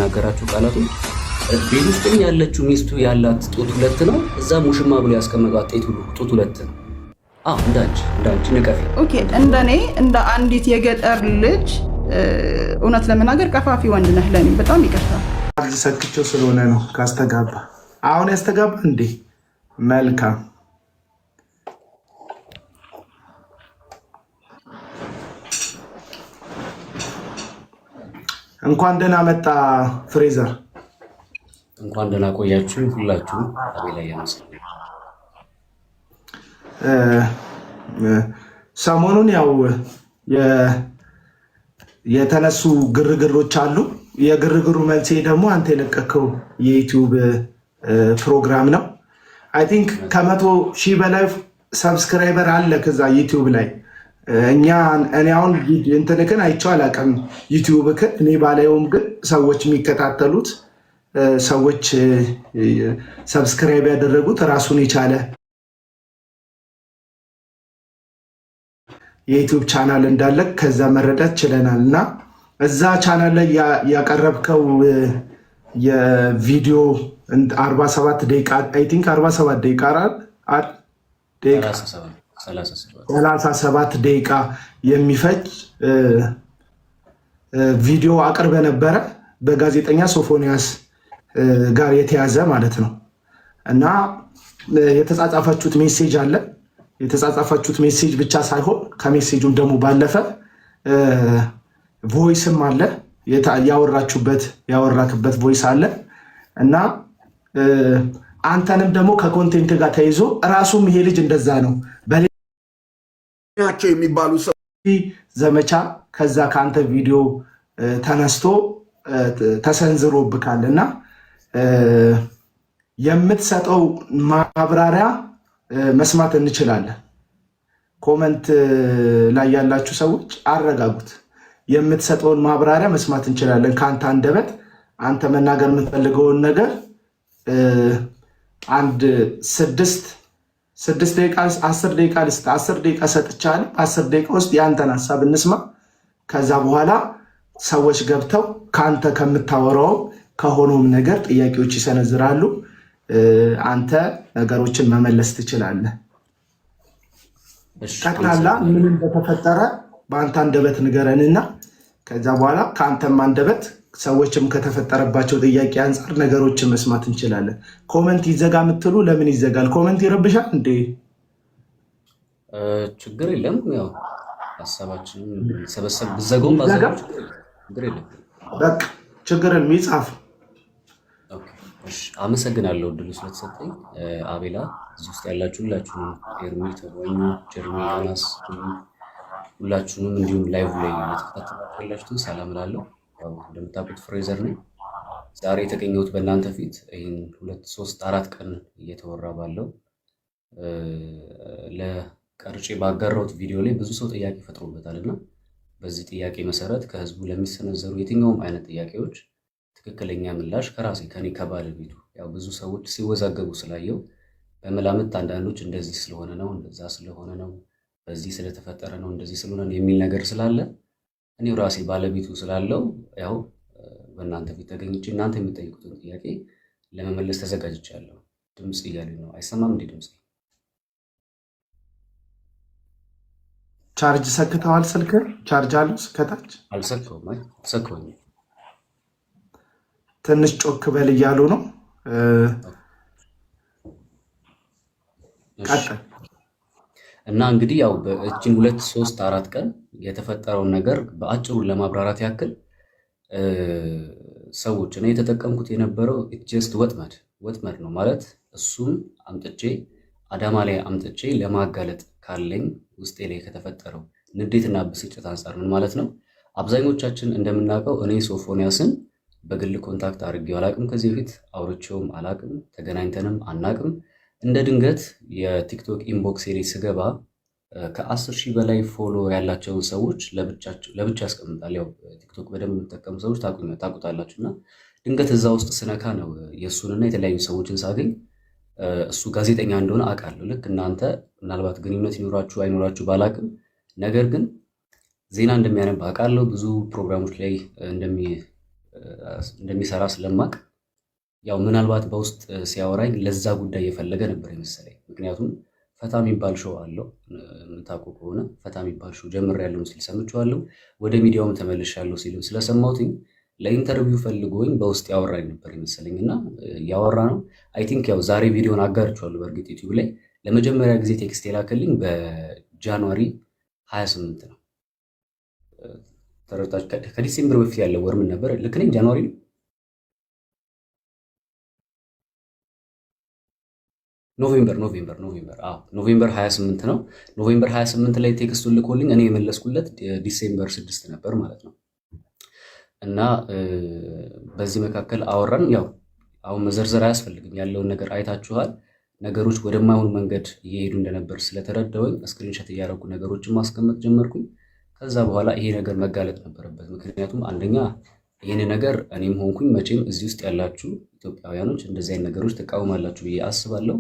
የሚናገራቸው ቃላቶች ቤት ውስጥም ያለችው ሚስቱ ያላት ጡት 2 ነው። እዛ ሙሽማ ብሎ ያስቀመጣት ጡት 2 ነው። እንዳንቺ ንቀፊ። ኦኬ እንደኔ እንደ አንዲት የገጠር ልጅ እውነት ለመናገር ቀፋፊ ወንድ ነህ ለኔ። በጣም ይቅርታል። ሰክቼው ስለሆነ ነው። ካስተጋባ አሁን ያስተጋባ እንዴ? መልካም እንኳን ደህና መጣ ፍሬዘር። እንኳን ደህና ቆያችሁ ሁላችሁም። አቤላ ያመስል ሰሞኑን ያው የተነሱ ግርግሮች አሉ። የግርግሩ መልሴ ደግሞ አንተ የለቀከው የዩቲዩብ ፕሮግራም ነው። አይ ቲንክ ከ100,000 በላይ ሰብስክራይበር አለ ከዛ ዩቲዩብ ላይ። እኔ አሁን እንትንክን አይቼው አላውቅም ዩቲዩብክን። እኔ ባላየውም ግን ሰዎች የሚከታተሉት ሰዎች ሰብስክራይብ ያደረጉት ራሱን የቻለ የዩቲዩብ ቻናል እንዳለ ከዛ መረዳት ችለናል። እና እዛ ቻናል ላይ ያቀረብከው የቪዲዮ 47 ደቂቃ አይ ቲንክ 47 ደቂቃ 37 ደቂቃ የሚፈጅ ቪዲዮ አቅርበ ነበረ በጋዜጠኛ ሶፎንያስ ጋር የተያዘ ማለት ነው። እና የተጻጻፋችሁት ሜሴጅ አለ። የተጻጻፋችሁት ሜሴጅ ብቻ ሳይሆን ከሜሴጁም ደግሞ ባለፈ ቮይስም አለ። ያወራክበት ቮይስ አለ። እና አንተንም ደግሞ ከኮንቴንት ጋር ተይዞ ራሱም ይሄ ልጅ እንደዛ ነው በሌላቸው የሚባሉ ሰው ዘመቻ ከዛ ከአንተ ቪዲዮ ተነስቶ ተሰንዝሮብካል። እና የምትሰጠው ማብራሪያ መስማት እንችላለን። ኮመንት ላይ ያላችሁ ሰዎች አረጋጉት። የምትሰጠውን ማብራሪያ መስማት እንችላለን ከአንተ አንደበት። አንተ መናገር የምትፈልገውን ነገር አንድ 6 ደቂቃ 10 ደቂቃ 10 ደቂቃ ሰጥቻለሁ። 10 ደቂቃ ውስጥ የአንተን ሀሳብ እንስማ። ከዛ በኋላ ሰዎች ገብተው ከአንተ ከምታወራው ከሆነውም ነገር ጥያቄዎች ይሰነዝራሉ። አንተ ነገሮችን መመለስ ትችላለህ። ጠቅላላ ምን እንደተፈጠረ በአንተ አንደበት ንገረንና ከዛ በኋላ ከአንተም አንደበት ሰዎችም ከተፈጠረባቸው ጥያቄ አንጻር ነገሮችን መስማት እንችላለን። ኮመንት ይዘጋ የምትሉ ለምን ይዘጋል? ኮመንት ይረብሻል እንዴ? ችግር የለም። ያው ሀሳባችንን ሰበሰብ ብዘጋውም ችግር የለም። በቃ ችግር የለም ይጻፍ። አመሰግናለሁ እድሉ ስለተሰጠኝ። አቤላ እዚህ ውስጥ ያላችሁ ሁላችሁንም ኤርሚ፣ ተወኙ፣ ጀርሚ፣ ዮናስ ሁላችሁንም እንዲሁም ላይቭ ላይ ለተከታተላችሁ ያላችሁትን ሰላም እላለሁ። እንደምታውቁት ፍሬዘር ነኝ። ዛሬ የተገኘሁት በእናንተ ፊት ይህን 2 3 4 ቀን እየተወራ ባለው ለቀርጬ ባጋራሁት ቪዲዮ ላይ ብዙ ሰው ጥያቄ ፈጥሮበታልና በዚህ ጥያቄ መሰረት ከህዝቡ ለሚሰነዘሩ የትኛውም አይነት ጥያቄዎች ትክክለኛ ምላሽ ከኔ ከባለቤቱ ያው ብዙ ሰዎች ሲወዛገቡ ስላየው በመላምት አንዳንዶች እንደዚህ ስለሆነ ነው እንደዛ ስለሆነ ነው በዚህ ስለተፈጠረ ነው እንደዚህ ስለሆነ ነው የሚል ነገር ስላለ እኔው ራሴ ባለቤቱ ስላለው ያው በእናንተ ፊት ተገኝቼ እናንተ የምትጠይቁትን ጥያቄ ለመመለስ ተዘጋጅቻለሁ። ድምጽ እያለኝ ነው። አይሰማም እንዴ ድምጽ? ቻርጅ ሰክተዋል? ስልክ ቻርጅ አለው ከታች? አልሰካውም። ትንሽ ጮክ በል እያሉ ነው። እና እንግዲህ ያው በእችን 2 3 4 ቀን የተፈጠረውን ነገር በአጭሩ ለማብራራት ያክል ሰዎች እኔ የተጠቀምኩት የነበረው ጀስት ወጥመድ ነው ማለት እሱን አምጥቼ አዳማ ላይ አምጥቼ ለማጋለጥ ካለኝ ውስጤ ላይ ከተፈጠረው ንዴትና ብስጭት አንፃር ምን ማለት ነው። አብዛኞቻችን እንደምናውቀው እኔ ሶፎንያስን በግል ኮንታክት አድርጌው አላቅም። ከዚህ በፊት አውርቼውም አላቅም። ተገናኝተንም አናቅም። እንደ ድንገት የቲክቶክ ኢንቦክስ ላይ ስገባ ከ10,000 በላይ ፎሎ ያላቸውን ሰዎች ለብቻ ያስቀምጣል። ያው ቲክቶክ በደንብ የምትጠቀሙ ሰዎች ታውቁታላችሁና ድንገት እዛ ውስጥ ስነካ ነው የእሱንና የተለያዩ ሰዎችን ሳገኝ እሱ ጋዜጠኛ እንደሆነ አውቃለሁ። ልክ እናንተ ምናልባት ግንኙነት ይኖራችሁ አይኖራችሁ ባላቅም፣ ነገር ግን ዜና እንደሚያነብ አውቃለሁ። ብዙ ፕሮግራሞች ላይ እንደሚሰራ ስለማቅ ያው ምናልባት በውስጥ ሲያወራኝ ለዛ ጉዳይ የፈለገ ነበር የመሰለኝ። ምክንያቱም ፈታ የሚባል ሾው አለው የምታውቁ ከሆነ ፈታ የሚባል ሾው ጀምሬያለሁ ሲል ሰምቼዋለሁ። ወደ ሚዲያውም ተመልሻለሁ ሲልም ስለሰማሁትኝ ለኢንተርቪው ፈልጎኝ በውስጥ ያወራኝ ነበር የመሰለኝ እና ያወራ ነው። አይ ቲንክ ያው ዛሬ ቪዲዮን አጋርቼዋለሁ በእርግጥ ዩቲዩብ ላይ። ለመጀመሪያ ጊዜ ቴክስት የላከልኝ በጃንዋሪ 28 ነው። ተረድታችሁ? ከዲሴምበር በፊት ያለው ወር ምን ነበር? ልክ ነኝ? ጃንዋሪ ነው። ኖቬምበር 28 ነው። ኖቬምበር 28 ላይ ቴክስቱን ልኮልኝ እኔ የመለስኩለት ዲሴምበር 6 ነበር ማለት ነው። እና በዚህ መካከል አወራን። ያው አሁን መዘርዘር አያስፈልግም፣ ያለውን ነገር አይታችኋል። ነገሮች ወደማይሆኑ መንገድ እየሄዱ እንደነበር ስለተረዳሁኝ ስክሪንሾት እያደረጉ ነገሮችን ማስቀመጥ ጀመርኩኝ። ከዛ በኋላ ይሄ ነገር መጋለጥ ነበረበት። ምክንያቱም አንደኛ ይህን ነገር እኔም ሆንኩኝ መቼም እዚህ ውስጥ ያላችሁ ኢትዮጵያውያኖች እንደዚህ አይነት ነገሮች ትቃወማላችሁ ብዬ አስባለሁ።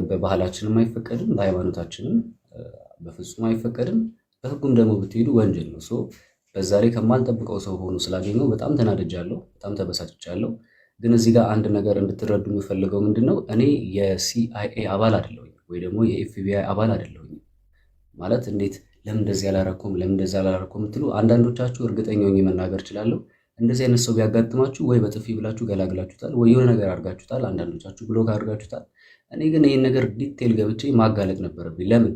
በባህላችንም አይፈቀድም፣ በሃይማኖታችንም በፍጹም አይፈቀድም። በህጉም ደግሞ ብትሄዱ ወንጀል ነው። በዛ ላይ ከማልጠብቀው ሰው ሆኖ ስላገኘው በጣም ተናድጃለሁ፣ በጣም ተበሳጭቻለሁ። ግን እዚህ ጋር አንድ ነገር እንድትረዱ የምፈልገው ምንድን ነው፣ እኔ የሲአይኤ አባል አይደለሁኝ ወይ ደግሞ የኤፍቢአይ አባል አይደለሁኝ። ማለት እንዴት ለምን እንደዚህ አላረኩም ለምን እንደዚህ አላረኩም የምትሉ አንዳንዶቻችሁ እርግጠኛ ሆኜ መናገር እችላለሁ፣ እንደዚህ አይነት ሰው ቢያጋጥማችሁ ወይ በጥፊ ብላችሁ ገላግላችሁታል፣ ወይ የሆነ ነገር አድርጋችሁታል፣ አንዳንዶቻችሁ ብሎክ አድርጋችሁታል። እኔ ግን ይህን ነገር ዲቴል ገብቼ ማጋለጥ ነበረብኝ። ለምን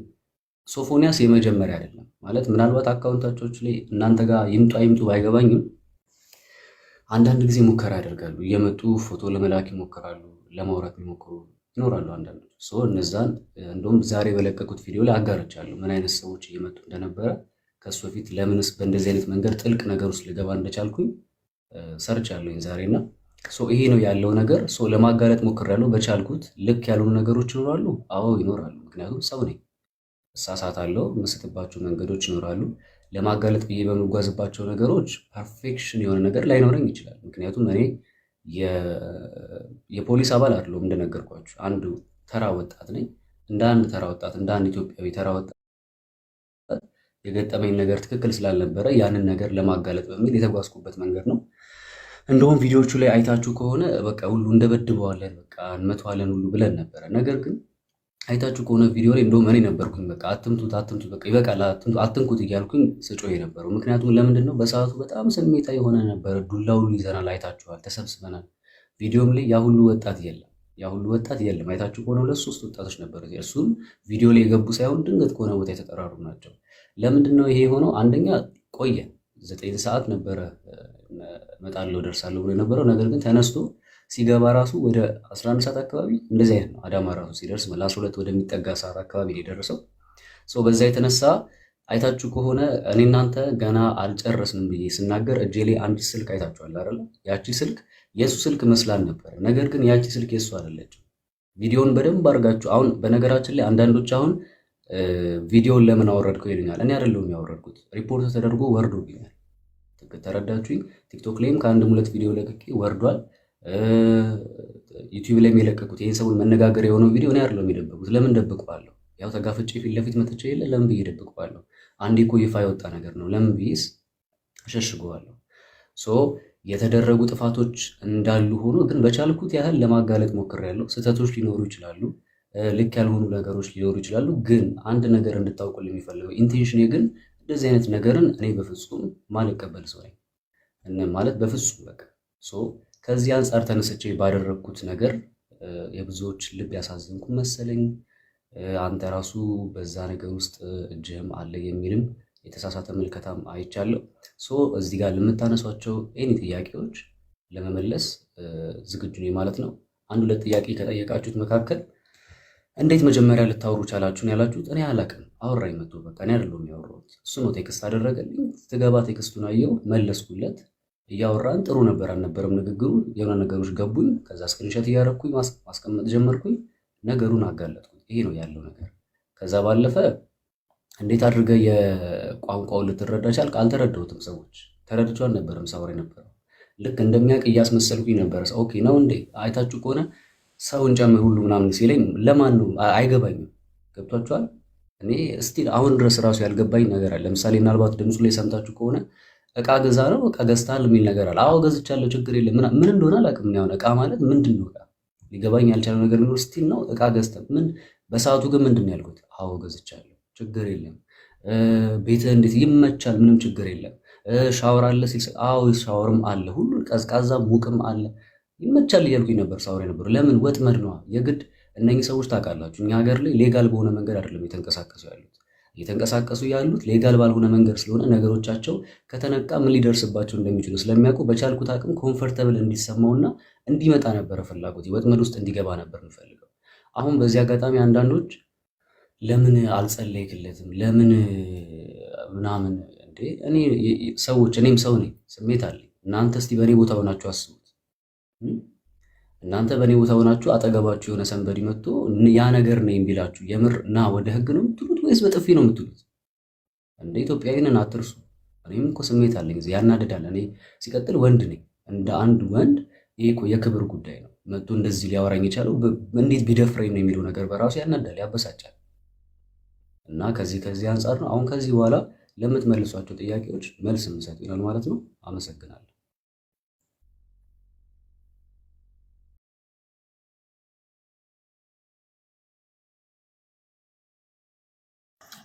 ሶፎንያስ የመጀመሪያ አይደለም። ማለት ምናልባት አካውንታቾች ላይ እናንተ ጋር ይምጡ አይምጡ ባይገባኝም አንዳንድ ጊዜ ሙከራ ያደርጋሉ፣ እየመጡ ፎቶ ለመላክ ይሞክራሉ፣ ለማውራት የሚሞክሩ ይኖራሉ አንዳንዶች። እነዛን እንደውም ዛሬ በለቀቁት ቪዲዮ ላይ አጋርቻለሁ ምን አይነት ሰዎች እየመጡ እንደነበረ። ከሱ በፊት ለምንስ በእንደዚህ አይነት መንገድ ጥልቅ ነገር ውስጥ ልገባ እንደቻልኩኝ ሰርቻለሁኝ ዛሬና ይሄ ነው ያለው ነገር። ለማጋለጥ ሞክሬያለሁ በቻልኩት። ልክ ያልሆኑ ነገሮች ይኖራሉ፣ አዎ ይኖራሉ። ምክንያቱም ሰው ነኝ፣ እሳሳታለሁ፣ የምስትባቸው መንገዶች ይኖራሉ። ለማጋለጥ ብዬ በምጓዝባቸው ነገሮች ፐርፌክሽን የሆነ ነገር ላይኖረኝ ይችላል። ምክንያቱም እኔ የፖሊስ አባል አይደለሁም፣ እንደነገርኳችሁ አንዱ ተራ ወጣት ነኝ። እንደ አንድ ተራ ወጣት፣ እንደ አንድ ኢትዮጵያዊ ተራ ወጣት የገጠመኝ ነገር ትክክል ስላልነበረ ያንን ነገር ለማጋለጥ በሚል የተጓዝኩበት መንገድ ነው። እንደውም ቪዲዮቹ ላይ አይታችሁ ከሆነ በቃ ሁሉ እንደበድበዋለን፣ በቃ እንመተዋለን ሁሉ ብለን ነበረ። ነገር ግን አይታችሁ ከሆነ ቪዲዮ ላይ እንደውም እኔ ነበርኩኝ በቃ አትምቱት፣ በቃ ይበቃል፣ አትንኩት እያልኩኝ ስጮህ የነበረው። ምክንያቱም ለምንድን ነው በሰዓቱ በጣም ስሜታዊ የሆነ ነበረ። ዱላ ሁሉ ይዘናል፣ አይታችኋል፣ ተሰብስበናል። ቪዲዮም ላይ ያ ሁሉ ወጣት የለም። አይታችሁ ከሆነ 2-3 ወጣቶች ነበሩ። እሱም ቪዲዮ ላይ የገቡ ሳይሆን ድንገት ከሆነ ቦታ የተጠራሩ ናቸው። ለምንድን ነው ይሄ የሆነው? አንደኛ ቆየ 9 ሰዓት ነበረ እመጣለሁ ደርሳለሁ ብሎ የነበረው። ነገር ግን ተነስቶ ሲገባ ራሱ ወደ 11 ሰዓት አካባቢ እንደዚህ አይነት ነው። አዳማ ራሱ ሲደርስ ለ12 ወደሚጠጋ ሰዓት አካባቢ ነው የደረሰው። በዛ የተነሳ አይታችሁ ከሆነ እኔ እናንተ ገና አልጨረስንም ብዬ ስናገር እጄ ላይ አንድ ስልክ አይታችኋል አይደል? ያቺ ስልክ የሱ ስልክ መስላል ነበር። ነገር ግን ያቺ ስልክ የሱ አይደለችም። ቪዲዮውን በደንብ አድርጋችሁ አሁን በነገራችን ላይ አንዳንዶች አሁን ቪዲዮውን ለምን አወረድከው ይሉኛል። እኔ አይደለሁም ያወረድኩት፣ ሪፖርት ተደርጎ ወርዶብኛል። ተረዳችሁኝ? ቲክቶክ ላይም ከአንድም 2 ቪዲዮ ለቅቄ ወርዷል። ዩቲዩብ ላይም የለቀቁት ይህን ሰውን መነጋገር የሆነው ቪዲዮ እኔ አይደለሁም የደበቁት። ለምን ደብቀዋለሁ? ያው ተጋፍጬ ፊት ለፊት መጥቼ የለ ለምን ብዬ ደብቀዋለሁ? አንዴ እኮ ይፋ የወጣ ነገር ነው። ለምን ብዬስ እሸሽገዋለሁ? የተደረጉ ጥፋቶች እንዳሉ ሆኖ ግን በቻልኩት ያህል ለማጋለጥ ሞክሬያለሁ። ስህተቶች ሊኖሩ ይችላሉ፣ ልክ ያልሆኑ ነገሮች ሊኖሩ ይችላሉ። ግን አንድ ነገር እንድታውቁልኝ የሚፈልገው ኢንቴንሽኔ ግን እንደዚህ አይነት ነገርን እኔ በፍጹም ማልቀበል ሰው ነኝ ማለት በፍጹም በቃ። ከዚህ አንጻር ተነስቼ ባደረግኩት ነገር የብዙዎች ልብ ያሳዝንኩ መሰለኝ። አንተ ራሱ በዛ ነገር ውስጥ እጅህም አለ የሚልም የተሳሳተ ምልከታም አይቻለሁ። እዚህ ጋር ለምታነሷቸው ኤኒ ጥያቄዎች ለመመለስ ዝግጁ ነኝ ማለት ነው። 1-2 ጥያቄ ከጠየቃችሁት መካከል እንዴት መጀመሪያ ልታወሩ ቻላችሁን ያላችሁት፣ እኔ አላቅም። አወራኝ መጥቶ በቃ እኔ አይደለሁም ያወራሁት፣ እሱ ነው ቴክስት አደረገልኝ። ስትገባ ቴክስቱን አየው፣ መለስኩለት። እያወራን ጥሩ ነበር አልነበረም ንግግሩ፣ የሆነ ነገሮች ገቡኝ። ከዛ ስክሪንሾት እያደረኩኝ ማስቀመጥ ጀመርኩኝ፣ ነገሩን አጋለጥኩኝ። ይሄ ነው ያለው ነገር። ከዛ ባለፈ እንዴት አድርገህ የቋንቋውን ልትረዳ ቻልክ? አልተረዳሁትም። ሰዎች ተረድቼው አልነበረም ሳወራ የነበረው። ልክ እንደሚያውቅ እያስመሰልኩኝ ነበረ። ኦኬ ነው እንዴ? አይታችሁ ከሆነ ሰውን ጨምር ሁሉ ምናምን ሲለኝ ለማን ነው አይገባኝም። ገብቷችኋል? እኔ እስቲል አሁን ድረስ ራሱ ያልገባኝ ነገር አለ። ለምሳሌ ምናልባት ድምፁ ላይ ሰምታችሁ ከሆነ እቃ ገዛ ነው እቃ ገዝታል የሚል ነገር አለ። አዎ ገዝቻለሁ፣ ችግር የለም። ምን እንደሆነ አላውቅም። ያው እቃ ማለት ምንድን ነው? እቃ ሊገባኝ ያልቻለው ነገር ቢኖር ስቲል ነው እቃ ገዝተህ ምን። በሰዓቱ ግን ምንድን ነው ያልኩት? አዎ ገዝቻለሁ፣ ችግር የለም። ቤትህ እንዴት ይመቻል? ምንም ችግር የለም። ሻወር አለ ሲል አዎ ሻወርም አለ፣ ሁሉን ቀዝቃዛ ሙቅም አለ፣ ይመቻል እያልኩኝ ነበር ሳወር የነበሩ። ለምን? ወጥመድ ነዋ የግድ። እነኚህ ሰዎች ታውቃላችሁ፣ እኛ ሀገር ላይ ሌጋል በሆነ መንገድ አይደለም እየተንቀሳቀሱ ያሉት። እየተንቀሳቀሱ ያሉት ሌጋል ባልሆነ መንገድ ስለሆነ ነገሮቻቸው ከተነቃ ምን ሊደርስባቸው እንደሚችሉ ስለሚያውቁ በቻልኩት አቅም ኮምፈርተብል እንዲሰማውና እንዲመጣ ነበረ ፍላጎት፣ ወጥመድ ውስጥ እንዲገባ ነበር የምፈልገው። አሁን በዚህ አጋጣሚ አንዳንዶች ለምን አልጸለይክለትም ለምን ምናምን እንዴ፣ እኔ ሰዎች እኔም ሰው ነኝ፣ ስሜት አለኝ። እናንተ እስቲ በእኔ ቦታ ሆናችሁ አስቡት። እናንተ በእኔ ቦታ ሆናችሁ አጠገባችሁ የሆነ ሰንበዲ መጥቶ ያ ነገር ነኝ ቢላችሁ የምር እና ወደ ህግ ነው የምትሉት ወይስ በጥፊ ነው የምትሉት? እንደ ኢትዮጵያዊንን አትርሱ። እኔም እኮ ስሜት አለኝ፣ ያናድዳል። እኔ ሲቀጥል ወንድ ነኝ። እንደ አንድ ወንድ ይሄ እኮ የክብር ጉዳይ ነው። መጥቶ እንደዚህ ሊያወራኝ የቻለው እንዴት ቢደፍረኝ ነው የሚለው ነገር በራሱ ያናዳል፣ ያበሳጫል። እና ከዚህ አንጻር ነው አሁን ከዚህ በኋላ ለምትመልሷቸው ጥያቄዎች መልስ የምሰጥ ይሆናል ማለት ነው። አመሰግናለሁ።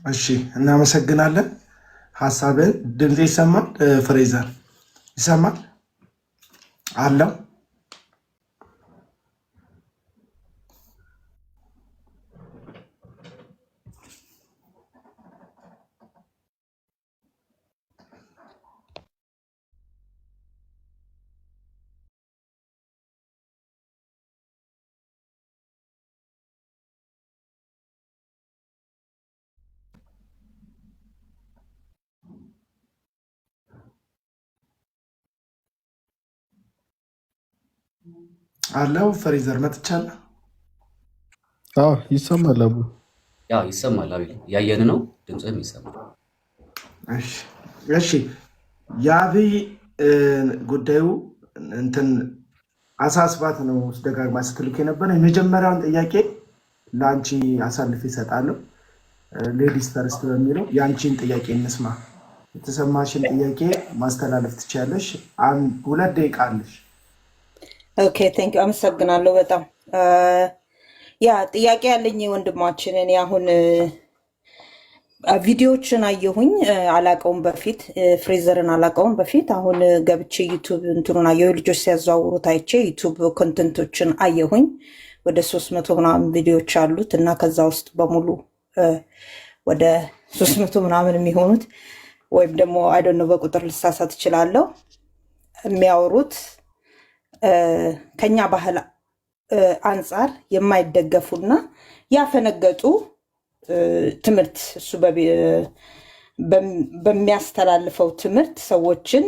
እሺ እናመሰግናለን። ሀሳብን ድምፅ ይሰማል? ፍሬዘር ይሰማል አለው? አለው? ፍሬዘር መጥቻለሁ። ይሰማል አቡ? ያው ይሰማል። አቤል ያየን ነው፣ ድምፅህም ይሰማል። እሺ የአብይ ጉዳዩ እንትን አሳስባት ነው ደጋግማ ስትልክ የነበረ። የመጀመሪያውን ጥያቄ ለአንቺ አሳልፍ ይሰጣለሁ። ሌዲስ ፈርስት በሚለው የአንቺን ጥያቄ እንስማ። የተሰማሽን ጥያቄ ማስተላለፍ ትችያለሽ። 2 ደቂቃ አለሽ። ኦኬ ቴንክ ዩ አመሰግናለሁ በጣም ያ ጥያቄ ያለኝ ወንድማችን። እኔ አሁን ቪዲዮዎችን አየሁኝ፣ አላቀውም በፊት ፍሬዘርን አላቀውም በፊት። አሁን ገብቼ ዩቱብ እንትኑን አየሁ፣ ልጆች ሲያዘዋውሩት አይቼ ዩቱብ ኮንተንቶችን አየሁኝ። ወደ 300 ምናምን ቪዲዮዎች አሉት እና ከዛ ውስጥ በሙሉ ወደ 300 ምናምን የሚሆኑት ወይም ደግሞ አይዶን ነው በቁጥር ልሳሳት እችላለሁ፣ የሚያወሩት ከኛ ባህል አንጻር የማይደገፉና ያፈነገጡ ትምህርት እሱ በሚያስተላልፈው ትምህርት ሰዎችን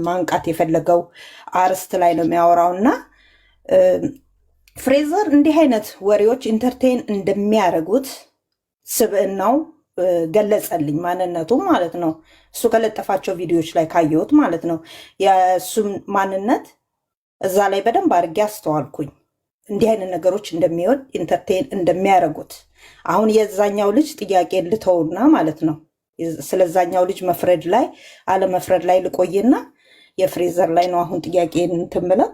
ማንቃት የፈለገው አርስት ላይ ነው የሚያወራውና ፍሬዘር እንዲህ አይነት ወሬዎች ኢንተርቴን እንደሚያደርጉት ስብዕናው ገለጸልኝ፣ ማንነቱ ማለት ነው። እሱ ከለጠፋቸው ቪዲዮዎች ላይ ካየሁት ማለት ነው የእሱም ማንነት እዛ ላይ በደንብ አድርጌ አስተዋልኩኝ። እንዲህ አይነት ነገሮች እንደሚወድ ኢንተርቴን እንደሚያደርጉት። አሁን የዛኛው ልጅ ጥያቄ ልተውና ማለት ነው ስለዛኛው ልጅ መፍረድ ላይ አለመፍረድ ላይ ልቆይና የፍሬዘር ላይ ነው አሁን ጥያቄ እንትን ብለው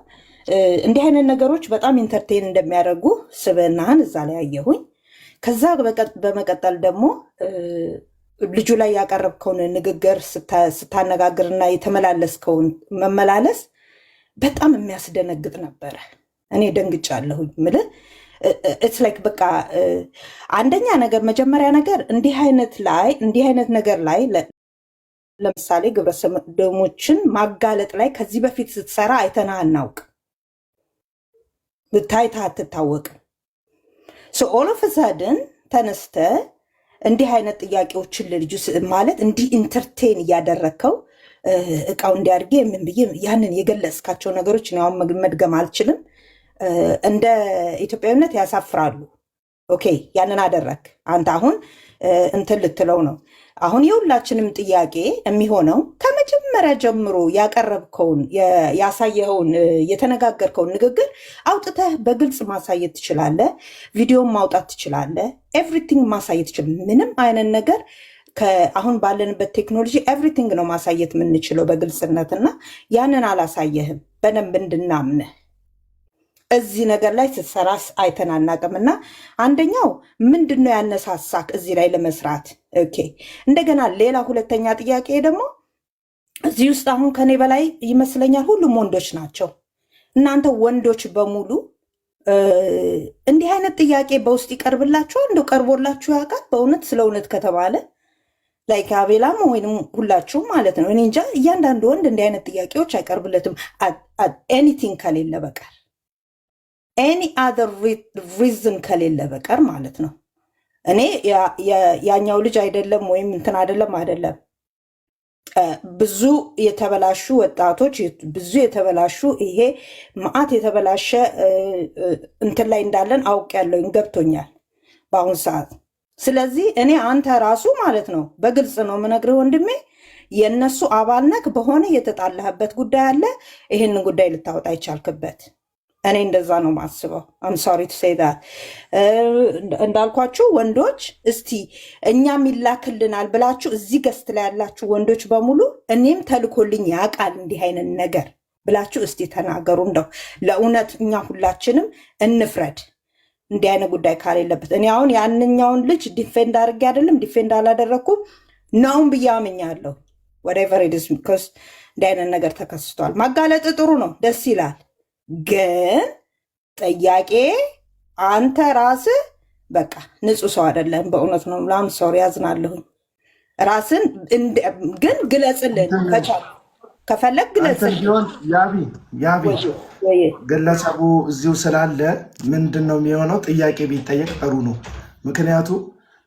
እንዲህ አይነት ነገሮች በጣም ኢንተርቴን እንደሚያደርጉ ስብዕናህን እዛ ላይ አየሁኝ። ከዛ በመቀጠል ደግሞ ልጁ ላይ ያቀረብከውን ንግግር ስታነጋግርና የተመላለስከውን መመላለስ በጣም የሚያስደነግጥ ነበረ። እኔ ደንግጫለሁኝ። ምልህ ኢትስ ላይክ በቃ አንደኛ ነገር መጀመሪያ ነገር እንዲህ አይነት ነገር ላይ ለምሳሌ ግብረ ሰዶሞችን ማጋለጥ ላይ ከዚህ በፊት ስትሰራ አይተና አናውቅ፣ ብታይታ አትታወቅም። ኦል ኦፍ ሰደን ተነስተ እንዲህ አይነት ጥያቄዎችን ለልጁ ማለት እንዲህ ኢንተርቴን እያደረግከው እቃው እንዲያድርጌ ምን ብዬ ያንን የገለጽካቸው ነገሮች አሁን መድገም አልችልም። እንደ ኢትዮጵያዊነት ያሳፍራሉ። ኦኬ ያንን አደረግ አንተ አሁን እንትን ልትለው ነው። አሁን የሁላችንም ጥያቄ የሚሆነው ከመጀመሪያ ጀምሮ ያቀረብከውን ያሳየኸውን የተነጋገርከውን ንግግር አውጥተህ በግልጽ ማሳየት ትችላለህ። ቪዲዮም ማውጣት ትችላለህ። ኤቭሪቲንግ ማሳየት ትችላለህ። ምንም አይነት ነገር አሁን ባለንበት ቴክኖሎጂ ኤቭሪቲንግ ነው ማሳየት የምንችለው በግልጽነት እና ያንን አላሳየህም በደንብ እንድናምንህ እዚህ ነገር ላይ ስትሰራስ አይተን አናውቅም። እና አንደኛው ምንድን ነው ያነሳሳክ እዚህ ላይ ለመስራት? ኦኬ። እንደገና ሌላ ሁለተኛ ጥያቄ ደግሞ እዚህ ውስጥ አሁን ከኔ በላይ ይመስለኛል ሁሉም ወንዶች ናቸው። እናንተ ወንዶች በሙሉ እንዲህ አይነት ጥያቄ በውስጥ ይቀርብላችኋል? እንደው ቀርቦላችሁ ያውቃል? በእውነት ስለ እውነት ከተባለ ላይ አቤላም ወይም ሁላችሁም ማለት ነው። እኔ እንጃ እያንዳንዱ ወንድ እንዲህ አይነት ጥያቄዎች አይቀርብለትም ኤኒቲንግ ከሌለ በቀር ኤኒ አዘር ሪዝን ከሌለ በቀር ማለት ነው። እኔ ያኛው ልጅ አይደለም ወይም እንትን አይደለም ብዙ የተበላሹ ወጣቶች ብዙ የተበላሹ ይሄ መዓት የተበላሸ እንትን ላይ እንዳለን አውቄያለሁኝ፣ ገብቶኛል በአሁን ሰዓት። ስለዚህ እኔ አንተ ራሱ ማለት ነው በግልጽ ነው የምነግርህ ወንድሜ፣ የእነሱ አባል ነህ፣ በሆነ የተጣላህበት ጉዳይ አለ፣ ይህንን ጉዳይ ልታወጣ ይቻልክበት። እኔ እንደዛ ነው ማስበው። አም ሶሪ ቱ ሴይ ዳት። እንዳልኳችሁ ወንዶች እስቲ እኛም ይላክልናል ብላችሁ እዚህ ገስት ላይ ያላችሁ ወንዶች በሙሉ እኔም ተልኮልኝ ያውቃል እንዲህ አይነት ነገር ብላችሁ እስቲ ተናገሩ። እንደው ለእውነት እኛ ሁላችንም እንፍረድ እንዲህ አይነት ጉዳይ ካሌለበት። እኔ አሁን ያንኛውን ልጅ ዲፌንድ አድርጌ አይደለም ዲፌንድ አላደረግኩም ነውም ብዬ አምኛለሁ። whatever it is because እንዲህ አይነት ነገር ተከስቷል። ማጋለጥ ጥሩ ነው፣ ደስ ይላል። ግን ጥያቄ አንተ ራስህ በቃ ንጹህ ሰው አይደለም። በእውነት ነው ላም ሶሪ ያዝናለሁኝ። ራስን ግን ግለጽልን ከቻልክ ከፈለግ ግለጽልን። ያቢ ግለሰቡ እዚሁ ስላለ ምንድን ነው የሚሆነው? ጥያቄ ቢጠየቅ ጥሩ ነው። ምክንያቱም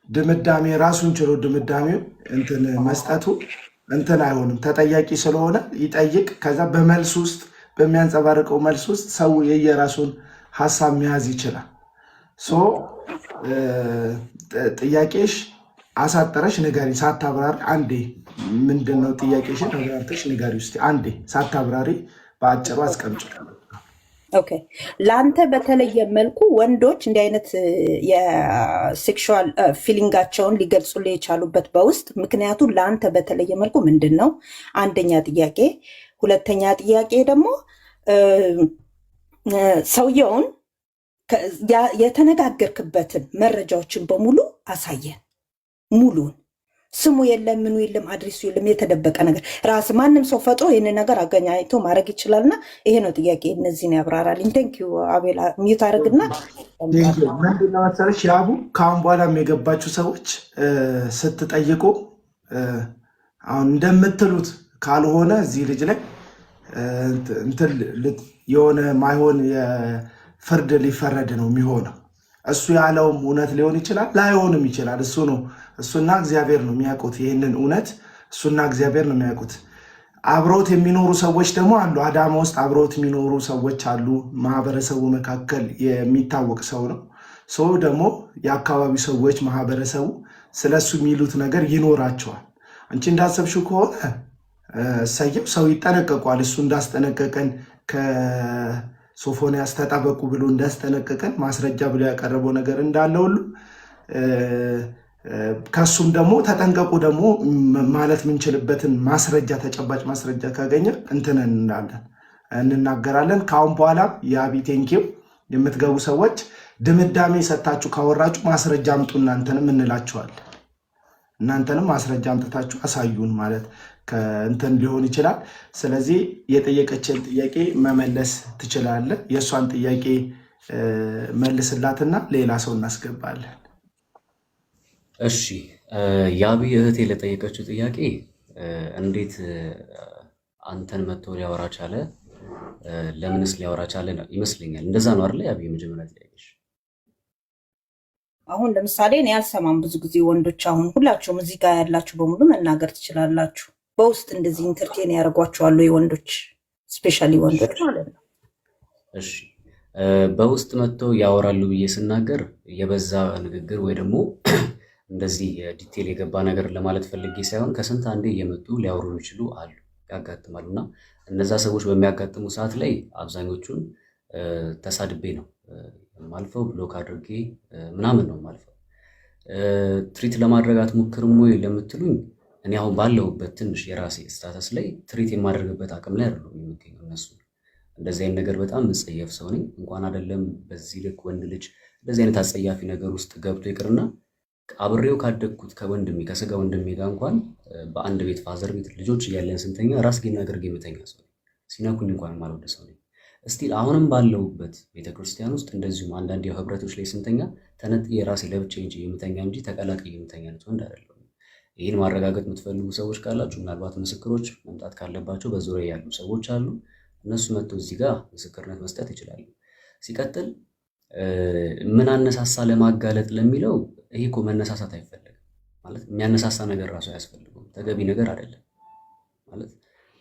ድምዳሜ ራሱን ችሎ ድምዳሜው እንትን መስጠቱ እንትን አይሆንም። ተጠያቂ ስለሆነ ይጠይቅ። ከዛ በመልስ ውስጥ በሚያንጸባርቀው መልስ ውስጥ ሰው የየራሱን ሀሳብ መያዝ ይችላል። ጥያቄሽ አሳጠረሽ ንገሪ ሳታብራሪ አንዴ። ምንድን ነው ጥያቄሽን አብራርተሽ ንገሪ ውስጥ አንዴ ሳታብራሪ በአጭሩ አስቀምጭ። ኦኬ። ለአንተ በተለየ መልኩ ወንዶች እንዲህ አይነት የሴክሹዋል ፊሊንጋቸውን ሊገልጹልህ የቻሉበት በውስጥ ምክንያቱ ለአንተ በተለየ መልኩ ምንድን ነው? አንደኛ ጥያቄ። ሁለተኛ ጥያቄ ደግሞ ሰውየውን የተነጋገርክበትን መረጃዎችን በሙሉ አሳየን። ሙሉን ስሙ የለም፣ ምኑ የለም፣ አድሬሱ የለም፣ የተደበቀ ነገር ራስ ማንም ሰው ፈጥሮ ይህን ነገር አገናኝቶ ማድረግ ይችላልና ይሄ ነው ጥያቄ። እነዚህን ያብራራልኝ። ቴንኪዩ አቤላ። ሚዩት አድርግና ምንድነው መሰለሽ ያቡ ከአሁን በኋላም የገባችሁ ሰዎች ስትጠይቁ አሁን እንደምትሉት ካልሆነ እዚህ ልጅ ላይ የሆነ ማይሆን የፍርድ ሊፈረድ ነው የሚሆነው። እሱ ያለውም እውነት ሊሆን ይችላል፣ ላይሆንም ይችላል። እሱና እግዚአብሔር ነው የሚያውቁት። ይህንን እውነት እሱና እግዚአብሔር ነው የሚያውቁት። አብረውት የሚኖሩ ሰዎች ደግሞ አሉ። አዳማ ውስጥ አብረውት የሚኖሩ ሰዎች አሉ። ማህበረሰቡ መካከል የሚታወቅ ሰው ነው። ሰው ደግሞ የአካባቢው ሰዎች ማህበረሰቡ ስለሱ የሚሉት ነገር ይኖራቸዋል። አንቺ እንዳሰብሽው ከሆነ እሰየው፣ ሰው ይጠነቀቋል። እሱ እንዳስጠነቀቀን ከሶፎንያስ ተጠበቁ ብሎ እንዳስጠነቀቀን ማስረጃ ብሎ ያቀረበው ነገር እንዳለ ሁሉ ከሱም ደግሞ ተጠንቀቁ ደግሞ ማለት የምንችልበትን ማስረጃ ተጨባጭ ማስረጃ ካገኘ እንትን እንናገራለን። ከአሁን በኋላ የአቢ ቴንኪው የምትገቡ ሰዎች ድምዳሜ ሰታችሁ ካወራችሁ ማስረጃ አምጡ እናንተንም እንላችኋለን። እናንተንም ማስረጃ አምጥታችሁ አሳዩን ማለት ከእንትን ሊሆን ይችላል። ስለዚህ የጠየቀችን ጥያቄ መመለስ ትችላለህ። የእሷን ጥያቄ መልስላትና ሌላ ሰው እናስገባለን። እሺ፣ የአቢ እህቴ ለጠየቀችው ጥያቄ እንዴት አንተን መጥቶ ሊያወራ ቻለ? ለምንስ ሊያወራ ቻለ ይመስለኛል። እንደዛ ነው አይደል? የአቢ የመጀመሪያ ጥያቄሽ። አሁን ለምሳሌ እኔ አልሰማም ብዙ ጊዜ ወንዶች፣ አሁን ሁላችሁም እዚህ ጋር ያላችሁ በሙሉ መናገር ትችላላችሁ። በውስጥ እንደዚህ ኢንተርቴን ያደርጓቸዋሉ የወንዶች ስፔሻሊ ወንዶች ማለት ነው። እሺ፣ በውስጥ መጥተው ያወራሉ ብዬ ስናገር የበዛ ንግግር ወይ ደግሞ እንደዚህ ዲቴል የገባ ነገር ለማለት ፈልጌ ሳይሆን ከስንት አንዴ እየመጡ ሊያወሩ የሚችሉ አሉ፣ ያጋጥማሉ። እና እነዛ ሰዎች በሚያጋጥሙ ሰዓት ላይ አብዛኞቹን ተሳድቤ ነው ማልፈው፣ ብሎክ አድርጌ ምናምን ነው ማልፈው። ትሪት ለማድረግ አትሞክርም ወይ ለምትሉኝ እኔ አሁን ባለሁበት ትንሽ የራሴ ስታተስ ላይ ትሪት የማደርግበት አቅም ላይ አይደለም የሚገኘው። እነሱ እንደዚህ አይነት ነገር በጣም ምጸየፍ ሰው ነኝ። እንኳን አይደለም በዚህ ልክ ወንድ ልጅ እንደዚህ አይነት አጸያፊ ነገር ውስጥ ገብቶ ይቅርና አብሬው ካደግኩት ከወንድሜ ከስጋ ወንድሜ ጋር እንኳን በአንድ ቤት ፋዘር ቤት ልጆች እያለን ስንተኛ ራስጌና ግርጌ የምተኛ ሰው ነኝ። ሲነኩኝ እንኳን የማልወድ ሰው ነኝ። እስቲል አሁንም ባለሁበት ቤተክርስቲያን ውስጥ እንደዚሁም አንዳንድ ህብረቶች ላይ ስንተኛ ተነጥዬ የራሴ ለብቻ እንጂ የምተኛ እንጂ ተቀላቅዬ የምተኛ ወንድ አይደለሁም። ይህን ማረጋገጥ የምትፈልጉ ሰዎች ካላችሁ ምናልባት ምስክሮች መምጣት ካለባቸው በዙሪያ ያሉ ሰዎች አሉ። እነሱ መጥተው እዚህ ጋር ምስክርነት መስጠት ይችላሉ። ሲቀጥል ምን አነሳሳ ለማጋለጥ ለሚለው ይሄ እኮ መነሳሳት አይፈልግም ማለት የሚያነሳሳ ነገር ራሱ አያስፈልገውም። ተገቢ ነገር አይደለም ማለት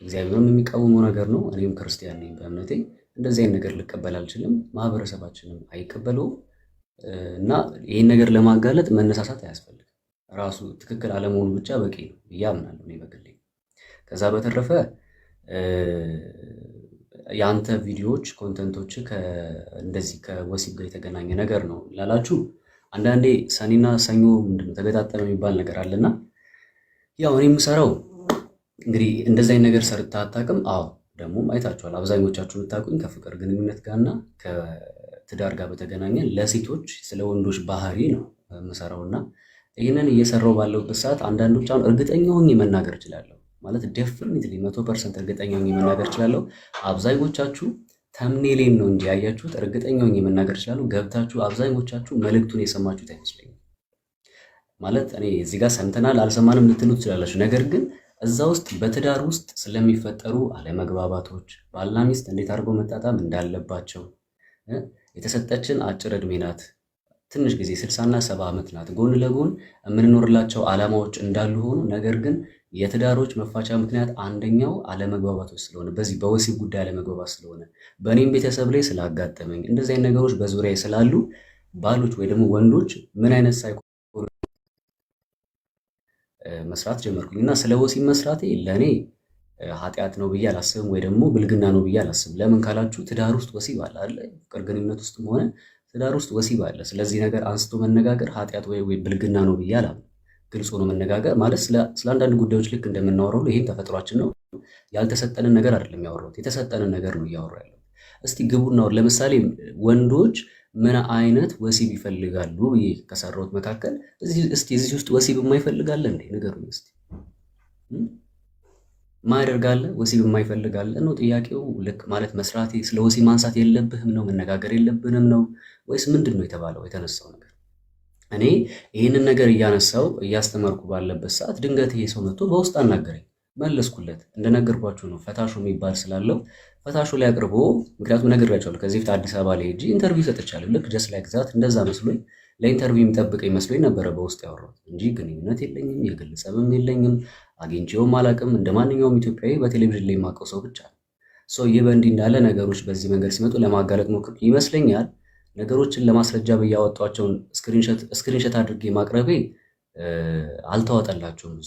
እግዚአብሔርም የሚቃወመው ነገር ነው። እኔም ክርስቲያን ነኝ በእምነቴ እንደዚህ አይነት ነገር ልቀበል አልችልም። ማህበረሰባችንም አይቀበለውም እና ይህን ነገር ለማጋለጥ መነሳሳት አያስፈልግም። ራሱ ትክክል አለመሆኑ ብቻ በቂ ነው ብዬ አምናለሁ እኔ በግሌ። ከዛ በተረፈ የአንተ ቪዲዮዎች ኮንተንቶች እንደዚህ ከወሲብ ጋር የተገናኘ ነገር ነው ላላችሁ አንዳንዴ ሰኒና ሰኞ ምንድነው ተገጣጠመ የሚባል ነገር አለና ያው እኔ የምሰራው እንግዲህ እንደዚህ አይነት ነገር ሰርታ አታውቅም። አዎ ደግሞ አይታችኋል። አብዛኞቻችሁ የምታውቁኝ ከፍቅር ግንኙነት ጋርና ከትዳር ጋር በተገናኘ ለሴቶች ስለ ወንዶች ባህሪ ነው የምሰራውና ይህንን እየሰራው ባለውበት ሰዓት አንዳንዶች አሁን እርግጠኛ ሆኜ መናገር እችላለሁ ማለት ዴፊኒትሊ 100% እርግጠኛ ሆኜ መናገር እችላለሁ። አብዛኞቻችሁ ተምኔሌን ነው እንጂ ያያችሁት እርግጠኛ ሆኜ መናገር እችላለሁ። ገብታችሁ አብዛኞቻችሁ መልእክቱን የሰማችሁት አይመስለኝም። ማለት እኔ እዚህ ጋር ሰምተናል አልሰማንም ልትሉ ትችላላችሁ። ነገር ግን እዛ ውስጥ በትዳር ውስጥ ስለሚፈጠሩ አለመግባባቶች ባልና ሚስት እንዴት አድርገው መጣጣም እንዳለባቸው የተሰጠችን አጭር ዕድሜ ናት፣ ትንሽ ጊዜ 60 እና 70 ዓመት ናት። ጎን ለጎን የምንኖርላቸው ዓላማዎች እንዳሉ ሆኖ ነገር ግን የትዳሮች መፋቻ ምክንያት አንደኛው አለመግባባቶች ስለሆነ በዚህ በወሲብ ጉዳይ አለመግባባት ስለሆነ በእኔም ቤተሰብ ላይ ስላጋጠመኝ እንደዚህ አይነት ነገሮች በዙሪያ ስላሉ ባሎች ወይ ደግሞ ወንዶች ምን አይነት ሳይኮ መስራት ጀመርኩኝ እና ስለ ወሲብ መስራቴ ለእኔ ኃጢአት ነው ብዬ አላስብም፣ ወይ ደግሞ ብልግና ነው ብዬ አላስብም። ለምን ካላችሁ ትዳር ውስጥ ወሲብ አለ አይደል? ፍቅር ግንኙነት ውስጥም ሆነ ትዳር ውስጥ ወሲብ አለ። ስለዚህ ነገር አንስቶ መነጋገር ኃጢአት ወይ ብልግና ነው ብዬ አላምንም። ግልጽ ሆኖ መነጋገር ማለት ስለ አንዳንድ ጉዳዮች ልክ እንደምናወራው ይሄም ተፈጥሯችን ነው። ያልተሰጠንን ነገር አይደለም ያወራሁት፣ የተሰጠንን ነገር ነው እያወራሁ ያለሁት። እስቲ ግቡና ለምሳሌ ወንዶች ምን አይነት ወሲብ ይፈልጋሉ ብዬ ከሰራሁት መካከል እዚህ ውስጥ ወሲብ የማይፈልጋለ እንዴ? ንገሩኝ እስቲ። ማያደርጋለ ወሲብ የማይፈልጋለ ነው ጥያቄው። ልክ ማለት መስራቴ ስለ ወሲብ ማንሳት የለብህም ነው መነጋገር የለብንም ነው ወይስ ምንድን ነው የተባለው የተነሳው ነገር? እኔ ይህንን ነገር እያነሳው እያስተማርኩ ባለበት ሰዓት ድንገት ይሄ ሰው መጥቶ በውስጥ አናገረኝ። መለስኩለት። እንደነገርኳችሁ ነው ፈታሹ የሚባል ስላለው ፈታሹ ላይ አቅርቦ ምክንያቱም ነግሬያቸዋለሁ። ከዚህ በፊት አዲስ አበባ ላይ ሄጄ ኢንተርቪው ሰጥቻለሁ። ልክ ጀስት ላይክ ዛት እንደዛ መስሎኝ ለኢንተርቪው የሚጠብቀኝ መስሎኝ ነበረ በውስጥ ያወራሁት እንጂ ግንኙነት የለኝም፣ የግል ጸብም የለኝም፣ አግኝቼውም አላውቅም። እንደ ማንኛውም ኢትዮጵያዊ በቴሌቪዥን ላይ የማውቀው ሰው ብቻ ነው። ይህ በእንዲህ እንዳለ ነገሮች በዚህ መንገድ ሲመጡ ለማጋለጥ ሞክር ይመስለኛል። ነገሮችን ለማስረጃ ብያወጧቸውን ስክሪንሸት አድርጌ ማቅረቤ አልተዋጠላቸውም።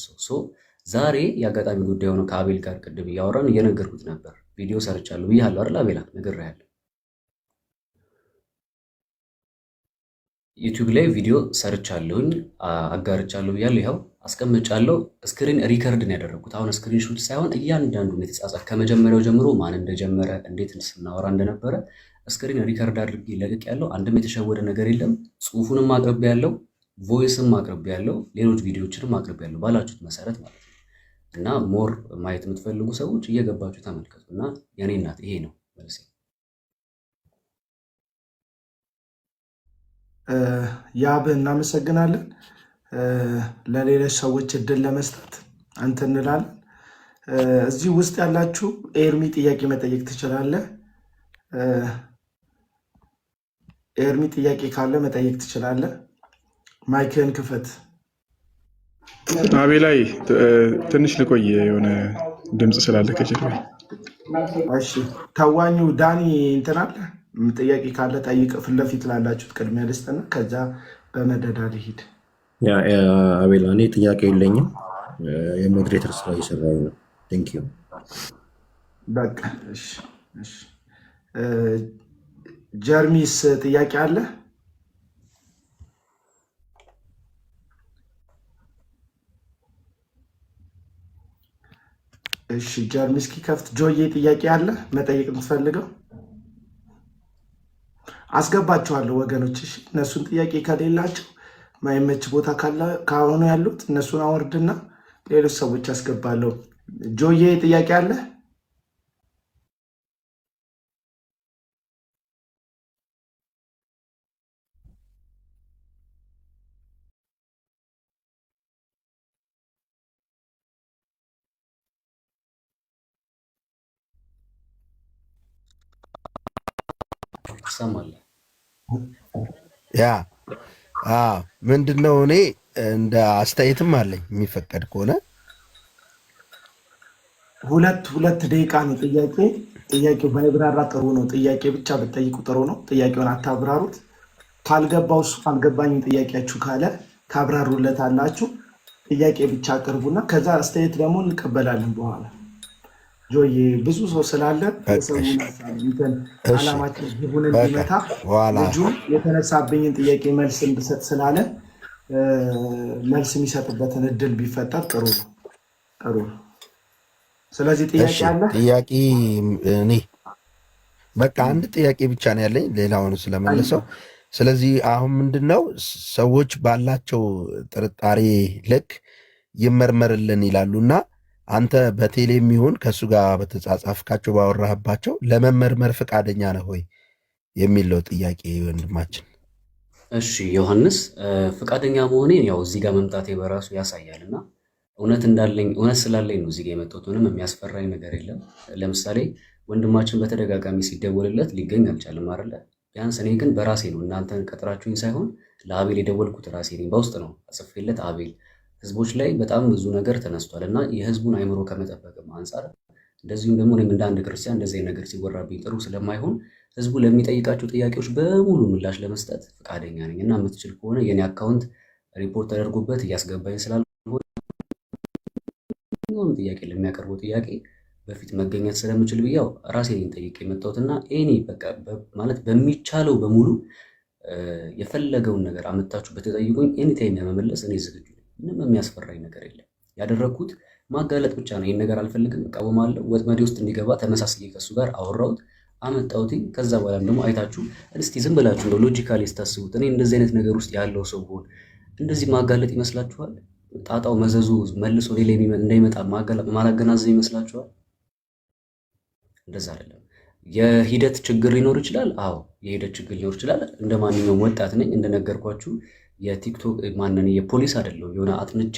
ዛሬ የአጋጣሚ ጉዳይ ሆኖ ከአቤል ጋር ቅድም እያወራን እየነገርኩት ነበር። ቪዲዮ ሰርቻለሁ ብያለሁ አይደል አቤላ? ነግሬሃለሁ። ዩቲዩብ ላይ ቪዲዮ ሰርቻለሁኝ አጋርቻለሁ ብያለሁ። ይኸው አስቀምጫለሁ። ስክሪን ሪከርድን ያደረጉት አሁን ስክሪን ሹት ሳይሆን እያንዳንዱን የተጻጻፍ ከመጀመሪያው ጀምሮ ማን እንደጀመረ እንዴት ስናወራ እንደነበረ ስክሪን ሪከርድ አድርጌ ለቅቅ ያለው። አንድም የተሸወደ ነገር የለም። ጽሁፉንም አቅርቤ ያለው፣ ቮይስም አቅርቤ ያለው፣ ሌሎች ቪዲዮዎችንም አቅርቤ ያለው ባላችሁት መሰረት ማለት ነው። እና ሞር ማየት የምትፈልጉ ሰዎች እየገባችሁ ተመልከቱ። እና የኔ እናት ይሄ ነው መልሴ። ያብ እናመሰግናለን። ለሌሎች ሰዎች እድል ለመስጠት አንተ እንላለን። እዚህ ውስጥ ያላችሁ ኤርሚ ጥያቄ መጠየቅ ትችላለህ። ኤርሚ ጥያቄ ካለ መጠየቅ ትችላለህ። ማይክህን ክፈት። አቤላይ ትንሽ ልቆይ፣ የሆነ ድምፅ ስላለ ከጀርባ። እሺ ተዋኙ ዳኒ እንትን አለ ጥያቄ ካለ ጠይቅ። ፊት ለፊት ላላችሁት ቅድሚያ ልስጥና ከዛ በመደዳ ልሂድ። አቤላ እኔ ጥያቄ የለኝም፣ የሞዴሬተር ስራ እየሰራሁ ነው። ቴንክ ዩ። በቃ ጀርሚስ ጥያቄ አለ? እሺ ጀርሚ እስኪከፍት ጆዬ ጥያቄ አለ መጠየቅ የምትፈልገው? አስገባችኋለሁ ወገኖች። እሺ እነሱን ጥያቄ ከሌላቸው ማይመች ቦታ ካሁኑ ያሉት እነሱን አወርድና ሌሎች ሰዎች አስገባለሁ። ጆዬ ጥያቄ አለ? ትሰማለህ? ያ ምንድን ነው እኔ እንደ አስተያየትም አለኝ የሚፈቀድ ከሆነ ሁለት ደቂቃ ነው ጥያቄ። ጥያቄው ባይብራራ ጥሩ ነው። ጥያቄ ብቻ ብትጠይቁ ጥሩ ነው። ጥያቄውን አታብራሩት። ካልገባው እሱ አልገባኝም ጥያቄያችሁ ካለ ካብራሩለት አላችሁ። ጥያቄ ብቻ አቅርቡና ከዛ አስተያየት ደግሞ እንቀበላለን በኋላ። ጆዬ ብዙ ሰው ስላለ አላማችን ግቡን እንዲመታ ልጁ የተነሳብኝን ጥያቄ መልስ እንድሰጥ ስላለ መልስ የሚሰጥበትን እድል ቢፈጠር ጥሩ ነው። ስለዚህ ጥያቄ አለ? ጥያቄ እኔ በቃ አንድ ጥያቄ ብቻ ነው ያለኝ ሌላውን ስለመለሰው። ስለዚህ አሁን ምንድነው ሰዎች ባላቸው ጥርጣሬ ልክ ይመርመርልን ይላሉና አንተ በቴሌ የሚሆን ከእሱ ጋር በተጻጻፍካቸው ባወራህባቸው ለመመርመር ፈቃደኛ ነህ ወይ የሚለው ጥያቄ ወንድማችን። እሺ ዮሐንስ፣ ፈቃደኛ መሆኔን ያው እዚህ ጋር መምጣቴ በራሱ ያሳያል እና እውነት ስላለኝ ነው እዚህ ጋር የመጣሁት። ምንም የሚያስፈራኝ ነገር የለም። ለምሳሌ ወንድማችን በተደጋጋሚ ሲደወልለት ሊገኝ አልቻለም አይደለ? ቢያንስ እኔ ግን በራሴ ነው እናንተን ቀጥራችሁኝ ሳይሆን ለአቤል የደወልኩት ራሴ ነኝ። በውስጥ ነው አጽፌለት አቤል ህዝቦች ላይ በጣም ብዙ ነገር ተነስቷል እና የህዝቡን አይምሮ ከመጠበቅም አንጻር እንደዚሁም ደግሞ እኔም እንደ አንድ ክርስቲያን እንደዚህ ነገር ሲወራብኝ ጥሩ ስለማይሆን ህዝቡ ለሚጠይቃቸው ጥያቄዎች በሙሉ ምላሽ ለመስጠት ፈቃደኛ ነኝ እና የምትችል ከሆነ የኔ አካውንት ሪፖርት ተደርጎበት እያስገባኝ ስላልሆነ ጥያቄ ለሚያቀርበው ጥያቄ በፊት መገኘት ስለምችል ብያው ራሴን ጠይቄ የመጣሁትና ኤኒ በቃ ማለት በሚቻለው በሙሉ የፈለገውን ነገር አመጣችሁ በተጠይቁኝ ኤኒታይም ለመመለስ እኔ ዝግጁ ነኝ። ምንም የሚያስፈራኝ ነገር የለም። ያደረግኩት ማጋለጥ ብቻ ነው። ይህን ነገር አልፈልግም፣ እቃወማለሁ። ወጥመዴ ውስጥ እንዲገባ ተመሳስዬ ከሱ ጋር አወራሁት፣ አመጣሁትኝ። ከዛ በኋላም ደግሞ አይታችሁ እስቲ ዝም ብላችሁ እንደው ሎጂካሊ ስታስቡት እኔ እንደዚህ አይነት ነገር ውስጥ ያለው ሰው ሆን እንደዚህ ማጋለጥ ይመስላችኋል? ጣጣው መዘዙ መልሶ እኔ ላይ እንዳይመጣ ማላገናዘብ ይመስላችኋል? እንደዛ አይደለም። የሂደት ችግር ሊኖር ይችላል። አዎ የሂደት ችግር ሊኖር ይችላል። እንደ ማንኛውም ወጣት ነኝ። እንደነገርኳችሁ የቲክቶክ ማንን የፖሊስ አይደለሁም። የሆነ አጥንቼ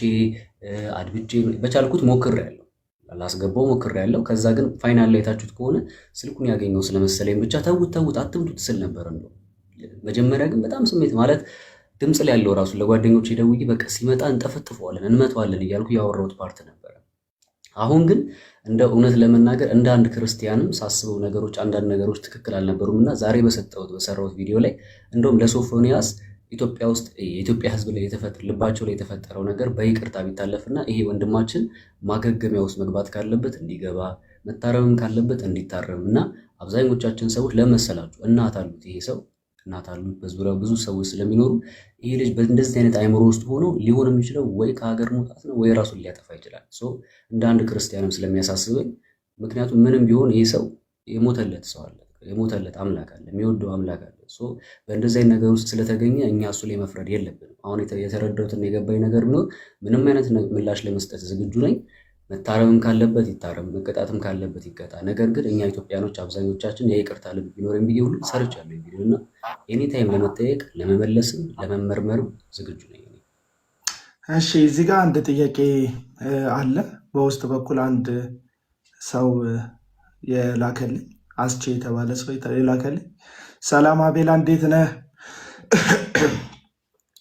አድብቼ በቻልኩት ሞክሬያለሁ፣ ላስገባው ሞክሬያለሁ። ከዛ ግን ፋይናል ላይ የታችሁት ከሆነ ስልኩን ያገኘው ስለመሰለኝ ብቻ ተውት አትምቱት ስል ነበር። እንደው መጀመሪያ ግን በጣም ስሜት ማለት ድምፅ ላይ ያለው ራሱ ለጓደኞቼ ደውዬ በቃ ሲመጣ እንጠፈጥፈዋለን እንመተዋለን እያልኩ ያወራሁት ፓርት ነበረ። አሁን ግን እንደ እውነት ለመናገር እንደ አንድ ክርስቲያንም ሳስበው አንዳንድ ነገሮች ትክክል አልነበሩም እና ዛሬ በሰራሁት ቪዲዮ ላይ እንደውም ለሶፎንያስ ኢትዮጵያ ውስጥ የኢትዮጵያ ሕዝብ ላይ ልባቸው ላይ የተፈጠረው ነገር በይቅርታ ቢታለፍና ይሄ ወንድማችን ማገገሚያ ውስጥ መግባት ካለበት እንዲገባ መታረምም ካለበት እንዲታረም እና አብዛኞቻችን ሰዎች ለመሰላችሁ እናት አሉት ይሄ ሰው እናት አሉት በዙሪያው ብዙ ሰዎች ስለሚኖሩ ይሄ ልጅ በእንደዚህ አይነት አይምሮ ውስጥ ሆኖ ሊሆን የሚችለው ወይ ከሀገር መውጣት ነው ወይ ራሱን ሊያጠፋ ይችላል። እንደ አንድ ክርስቲያንም ስለሚያሳስበኝ ምክንያቱም ምንም ቢሆን ይህ ሰው የሞተለት ሰው አለ፣ የሞተለት አምላክ አለ፣ የሚወደው አምላክ አለ። በእንደዚህ አይነት ነገር ውስጥ ስለተገኘ እኛ እሱ ላይ መፍረድ የለብንም። አሁን የተረዳሁትና የገባኝ ነገር ቢኖር ምንም አይነት ምላሽ ለመስጠት ዝግጁ ነኝ። መታረምም ካለበት ይታረም፣ መቀጣትም ካለበት ይቀጣ። ነገር ግን እኛ ኢትዮጵያኖች አብዛኞቻችን የይቅርታ ልብ ቢኖረን ብዬ ሁሉ ሰርቻለሁ ቪዲዮ እና ኤኒታይም ለመጠየቅ ለመመለስም ለመመርመርም ዝግጁ ነኝ። እሺ እዚህ ጋር አንድ ጥያቄ አለ። በውስጥ በኩል አንድ ሰው የላከልኝ አስቼ የተባለ ሰው የላከልኝ፣ ሰላም አቤላ እንዴት ነህ?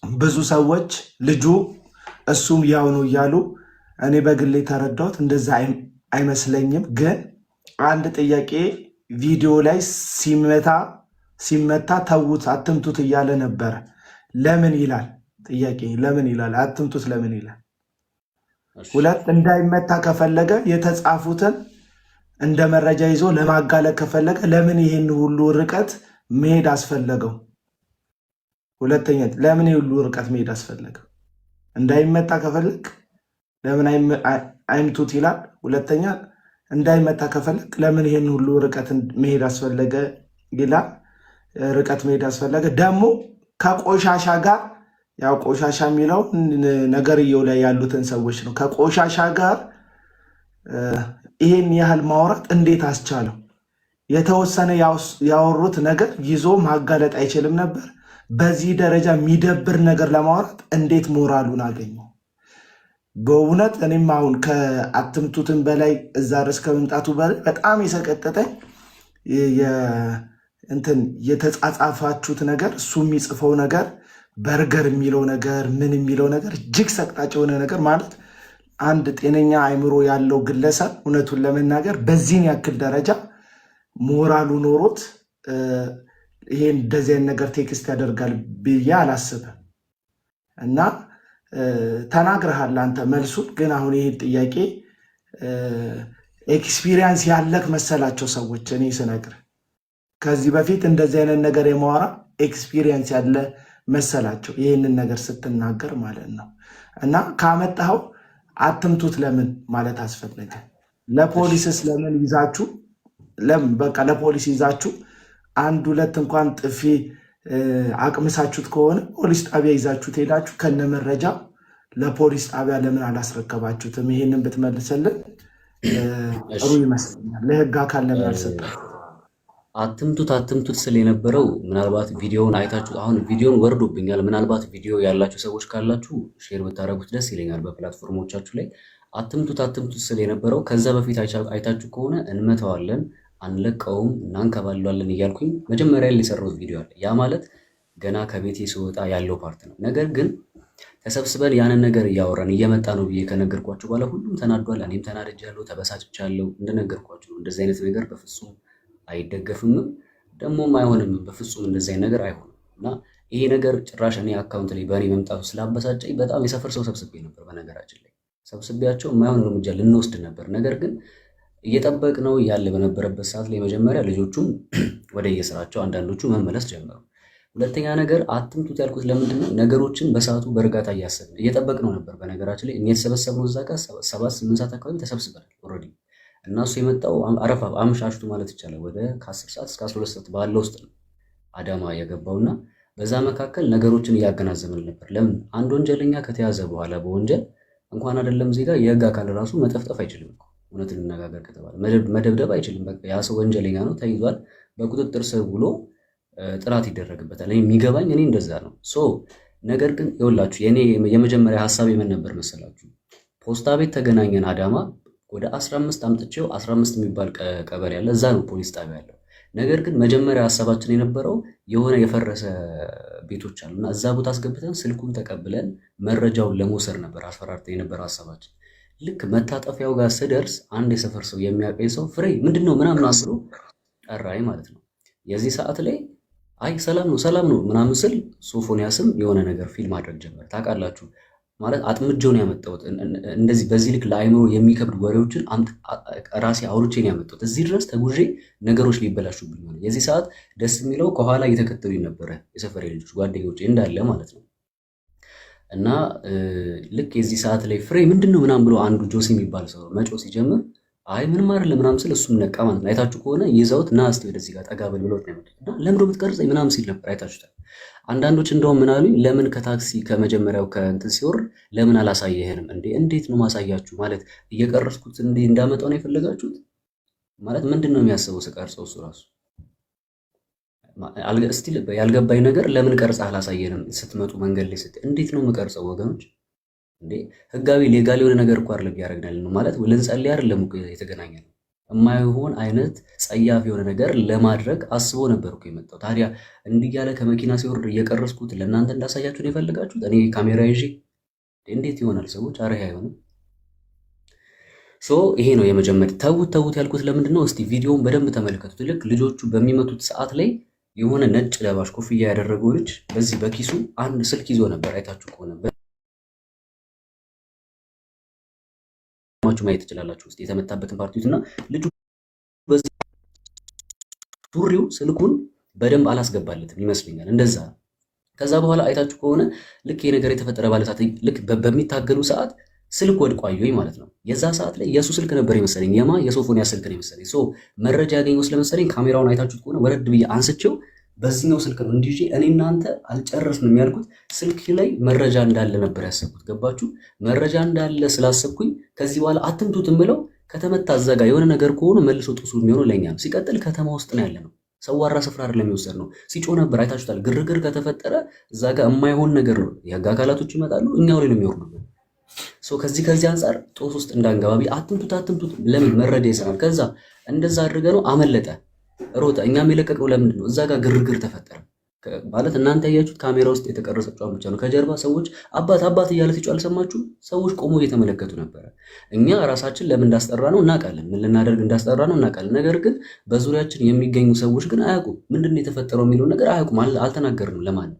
ብዙ ሰዎች ልጁ እሱም ያው ነው እያሉ እኔ በግሌ ተረዳሁት። እንደዛ አይመስለኝም። ግን አንድ ጥያቄ ቪዲዮ ላይ ሲመታ ተዉት አትምቱት እያለ ነበረ። ለምን ይላል? ጥያቄ ለምን ይላል? አትምቱት ለምን ይላል? ሁለት እንዳይመታ ከፈለገ የተጻፉትን እንደ መረጃ ይዞ ለማጋለጥ ከፈለገ ለምን ይህን ሁሉ ርቀት መሄድ አስፈለገው? ሁለተኛ ለምን ይህን ሁሉ ርቀት መሄድ አስፈለገው? እንዳይመታ ከፈለግ ለምን አይምቱት ይላል። ሁለተኛ እንዳይመታ ከፈለግ ለምን ይሄን ሁሉ ርቀት መሄድ አስፈለገ ይላል። ርቀት መሄድ አስፈለገ ደግሞ ከቆሻሻ ጋር ያው ቆሻሻ የሚለው ነገርየው ላይ ያሉትን ሰዎች ነው። ከቆሻሻ ጋር ይሄን ያህል ማውራት እንዴት አስቻለው? የተወሰነ ያወሩት ነገር ይዞ ማጋለጥ አይችልም ነበር? በዚህ ደረጃ የሚደብር ነገር ለማውራት እንዴት ሞራሉን አገኘው? በእውነት እኔም አሁን ከአትምቱትን በላይ እዛ ድረስ ከመምጣቱ በላይ በጣም የሰቀጠጠኝ እንትን የተጻጻፋችሁት ነገር፣ እሱ የሚጽፈው ነገር፣ በርገር የሚለው ነገር፣ ምን የሚለው ነገር እጅግ ሰቅጣጭ የሆነ ነገር ማለት አንድ ጤነኛ አእምሮ ያለው ግለሰብ እውነቱን ለመናገር በዚህን ያክል ደረጃ ሞራሉ ኖሮት ይሄን እንደዚህ አይነት ነገር ቴክስት ያደርጋል ብዬ አላስብም። እና ተናግረሃል አንተ መልሱን። ግን አሁን ይሄን ጥያቄ ኤክስፒሪየንስ ያለክ መሰላቸው ሰዎች እኔ ስነግር ከዚህ በፊት እንደዚህ አይነት ነገር የማወራ ኤክስፒሪየንስ ያለ መሰላቸው ይህንን ነገር ስትናገር ማለት ነው። እና ካመጣኸው አትምቱት ለምን ማለት አስፈለገ? ለፖሊስስ ለምን ይዛችሁ ለምን በቃ ለፖሊስ ይዛችሁ አንድ ሁለት እንኳን ጥፊ አቅምሳችሁት ከሆነ ፖሊስ ጣቢያ ይዛችሁት ሄዳችሁ ከነመረጃ ለፖሊስ ጣቢያ ለምን አላስረከባችሁትም? ይሄንን ብትመልስልን ጥሩ ይመስለኛል። ለህግ አካል ለምን አልሰጣችሁም? አትምቱት ስል የነበረው ምናልባት ቪዲዮውን አይታችሁ አሁን ቪዲዮውን ወርዶብኛል። ምናልባት ቪዲዮ ያላችሁ ሰዎች ካላችሁ ሼር ብታደረጉት ደስ ይለኛል በፕላትፎርሞቻችሁ ላይ። አትምቱት ስል የነበረው ከዛ በፊት አይታችሁ ከሆነ እንመተዋለን፣ አንለቀውም፣ እናንከባለዋለን እያልኩኝ መጀመሪያ ላይ የሰራሁት ቪዲዮ አለ። ያ ማለት ገና ከቤቴ ስወጣ ያለው ፓርት ነው። ነገር ግን ተሰብስበን ያንን ነገር እያወራን እየመጣ ነው ብዬ ከነገርኳችሁ በኋላ ሁሉም ተናዷል። እኔም ተናድጃለሁ፣ ተበሳጭቻለሁ። እንደነገርኳችሁ ነው። እንደዚህ አይነት ነገር በፍጹም አይደገፍምም ደግሞም አይሆንም። በፍጹም እንደዚህ አይነት ነገር አይሆንም። እና ይሄ ነገር ጭራሽ እኔ አካውንት ላይ በእኔ መምጣቱ ስላበሳጨኝ በጣም የሰፈር ሰው ሰብስቤ ነበር። በነገራችን ላይ ሰብስቤያቸው የማይሆን እርምጃ ልንወስድ ነበር። ነገር ግን እየጠበቅነው ያለ በነበረበት ሰዓት ላይ መጀመሪያ ልጆቹም ወደ የስራቸው አንዳንዶቹ መመለስ ጀመሩ። ሁለተኛ ነገር አትምቱት ያልኩት ለምንድን ነው? ነገሮችን በሰዓቱ በእርጋታ እያሰብን እየጠበቅነው ነበር። በነገራችን ላይ እኛ የተሰበሰብነው እዛ ጋር 7-8 ሰዓት አካባቢ ተሰብስበናል ኦልሬዲ። እና እሱ የመጣው አረፋ አመሻሽቱ ማለት ይቻላል ወደ ከ10 ሰዓት እስከ 12 ሰዓት ባለው ውስጥ ነው አዳማ የገባውና በዛ መካከል ነገሮችን እያገናዘብን ነበር። ለምን አንድ ወንጀለኛ ከተያዘ በኋላ በወንጀል እንኳን አይደለም ዜጋ የህግ አካል ራሱ መጠፍጠፍ አይችልም እኮ እውነት እንነጋገር ከተባለ መደብደብ አይችልም። በቃ ያ ሰው ወንጀለኛ ነው፣ ተይዟል፣ በቁጥጥር ስር ውሎ ጥራት ይደረግበታል። የሚገባኝ እኔ እንደዛ ነው። ነገር ግን ይኸውላችሁ የኔ የመጀመሪያ ሀሳብ የምን ነበር መሰላችሁ? ፖስታ ቤት ተገናኘን አዳማ ወደ 15 አምጥቼው 15 የሚባል ቀበሌ ያለ እዛ ነው ፖሊስ ጣቢያ ያለው። ነገር ግን መጀመሪያ ሀሳባችን የነበረው የሆነ የፈረሰ ቤቶች አሉና እዛ ቦታ አስገብተን ስልኩን ተቀብለን መረጃውን ለመውሰድ ነበር አስፈራርተን የነበረ ሀሳባችን። ልክ መታጠፊያው ጋር ስደርስ አንድ የሰፈር ሰው የሚያውቀኝ ሰው ፍሬ ምንድነው ምናምን አስሮ ጠራኝ ማለት ነው። የዚህ ሰዓት ላይ አይ ሰላም ነው ምናምን ስል ሶፎንያስም የሆነ ነገር ፊልም ማድረግ ጀመረ። ታውቃላችሁ ማለት አጥምጄው ነው ያመጣሁት። እንደዚህ በዚህ ልክ ለአይምሮ የሚከብድ ወሬዎችን ራሴ አውርቼ ነው ያመጣሁት። እዚህ ድረስ ተጉዤ ነገሮች ሊበላሹብኝ ሆነ። የዚህ ሰዓት ደስ የሚለው ከኋላ እየተከተሉኝ ነበረ የሰፈሬ ልጆች ጓደኞቼ እንዳለ ማለት ነው። እና ልክ የዚህ ሰዓት ላይ ፍሬ ምንድነው ምናምን ብሎ አንዱ ጆሲ የሚባል ሰው መጮ ሲጀምር አይ ምንም አይደለም ምናምን ስል እሱም ነቃ ማለት ነው። አይታችሁ ከሆነ ይዘውት ና እስቲ ወደዚህ ጋር ጠጋ በል ብለውት ነው ያመጡት። እና ለምንድነው የምትቀርጸኝ ምናምን ሲል ነበር። አይታችሁታል። አንዳንዶች እንደውም ምን አሉኝ፣ ለምን ከታክሲ ከመጀመሪያው ከእንትን ሲወርድ ለምን አላሳየህንም እንዴ? እንዴት ነው ማሳያችሁ? ማለት እየቀረስኩት እንዴ እንዳመጣው ነው የፈለጋችሁት? ማለት ምንድን ነው የሚያስበው ስቀርጸው? እሱ ራሱ እስቲ ያልገባኝ ነገር ለምን ቀርጸህ አላሳየንም? ስትመጡ መንገድ ላይ እንዴት ነው የምቀርጸው? ወገኖች እንዴ ህጋዊ ሌጋል የሆነ ነገር እኮ አይደለም ያደርግናል ነው ማለት ልንጸልይ አይደለም እኮ የተገናኘነው። የማይሆን አይነት ጸያፍ የሆነ ነገር ለማድረግ አስቦ ነበር እኮ የመጣው። ታዲያ እንዲህ ያለ ከመኪና ሲወርድ እየቀረስኩት ለእናንተ እንዳሳያችሁ ነው የፈለጋችሁት? እኔ ካሜራ ይዤ እንዴት ይሆናል ሰዎች? አረህ አይሆንም። ይሄ ነው የመጀመሪያ ተውት ያልኩት ለምንድን ነው? እስቲ ቪዲዮውን በደንብ ተመልከቱት። ልክ ልጆቹ በሚመቱት ሰዓት ላይ የሆነ ነጭ ለባሽ ኮፍያ ያደረገው ልጅ በዚህ በኪሱ አንድ ስልክ ይዞ ነበር። አይታችሁ ከሆነ ማየት ትችላላችሁ። ውስጥ የተመታበትን ፓርቲት እና ልጁ በዚህ ሱሪው ስልኩን በደንብ አላስገባለትም ይመስለኛል እንደዛ። ከዛ በኋላ አይታችሁ ከሆነ ልክ ይሄ ነገር የተፈጠረ ባለ ሰዓት ልክ በሚታገሉ ሰዓት ስልክ ወድቆ አየሁኝ ማለት ነው። የዛ ሰዓት ላይ የሱ ስልክ ነበር የመሰለኝ፣ የሶፎንያስ ስልክ ነው የመሰለኝ። መረጃ ያገኘው ስለመሰለኝ ካሜራውን አይታችሁት ከሆነ ወረድ ብዬ አንስቼው በዚህኛው ስልክ ነው እንዲህ እኔ እናንተ አልጨረስንም ያልኩት። ስልክ ላይ መረጃ እንዳለ ነበር ያሰብኩት። ገባችሁ? መረጃ እንዳለ ስላሰብኩኝ ከዚህ በኋላ አትምቱት እምለው ከተመታ አዘጋ የሆነ ነገር ከሆነ መልሶ ጥሱ የሚሆነው ለኛ ነው። ሲቀጥል ከተማ ውስጥ ነው ያለ ነው። ሰዋራ ስፍራ አይደለም የሚወሰድ ነው። ሲጮህ ነበር አይታችሁታል። ግርግር ከተፈጠረ እዛ ጋር የማይሆን ነገር ነው። የህግ አካላቶች ይመጣሉ፣ እኛው ላይ ነው የሚወርዱ። ከዚህ አንጻር ጦስ ውስጥ እንዳንገባ አትምቱት። ለምን መረጃ ይሰራል። ከዛ እንደዛ አድርገ ነው አመለጠ፣ ሮጠ። እኛም የለቀቅነው ለምንድን ነው? እዛ ጋር ግርግር ተፈጠረ ማለት እናንተ ያያችሁት ካሜራ ውስጥ የተቀረጸችው ብቻ ነው። ከጀርባ ሰዎች አባት እያለ ሲጮህ አልሰማችሁም? ሰዎች ቆሞ እየተመለከቱ ነበረ። እኛ ራሳችን ለምን እንዳስጠራ ነው እናውቃለን፣ ምን ልናደርግ እንዳስጠራ ነው እናውቃለን። ነገር ግን በዙሪያችን የሚገኙ ሰዎች ግን አያውቁም። ምንድን ነው የተፈጠረው የሚለውን ነገር አያውቁም፣ አልተናገርንም ለማንም።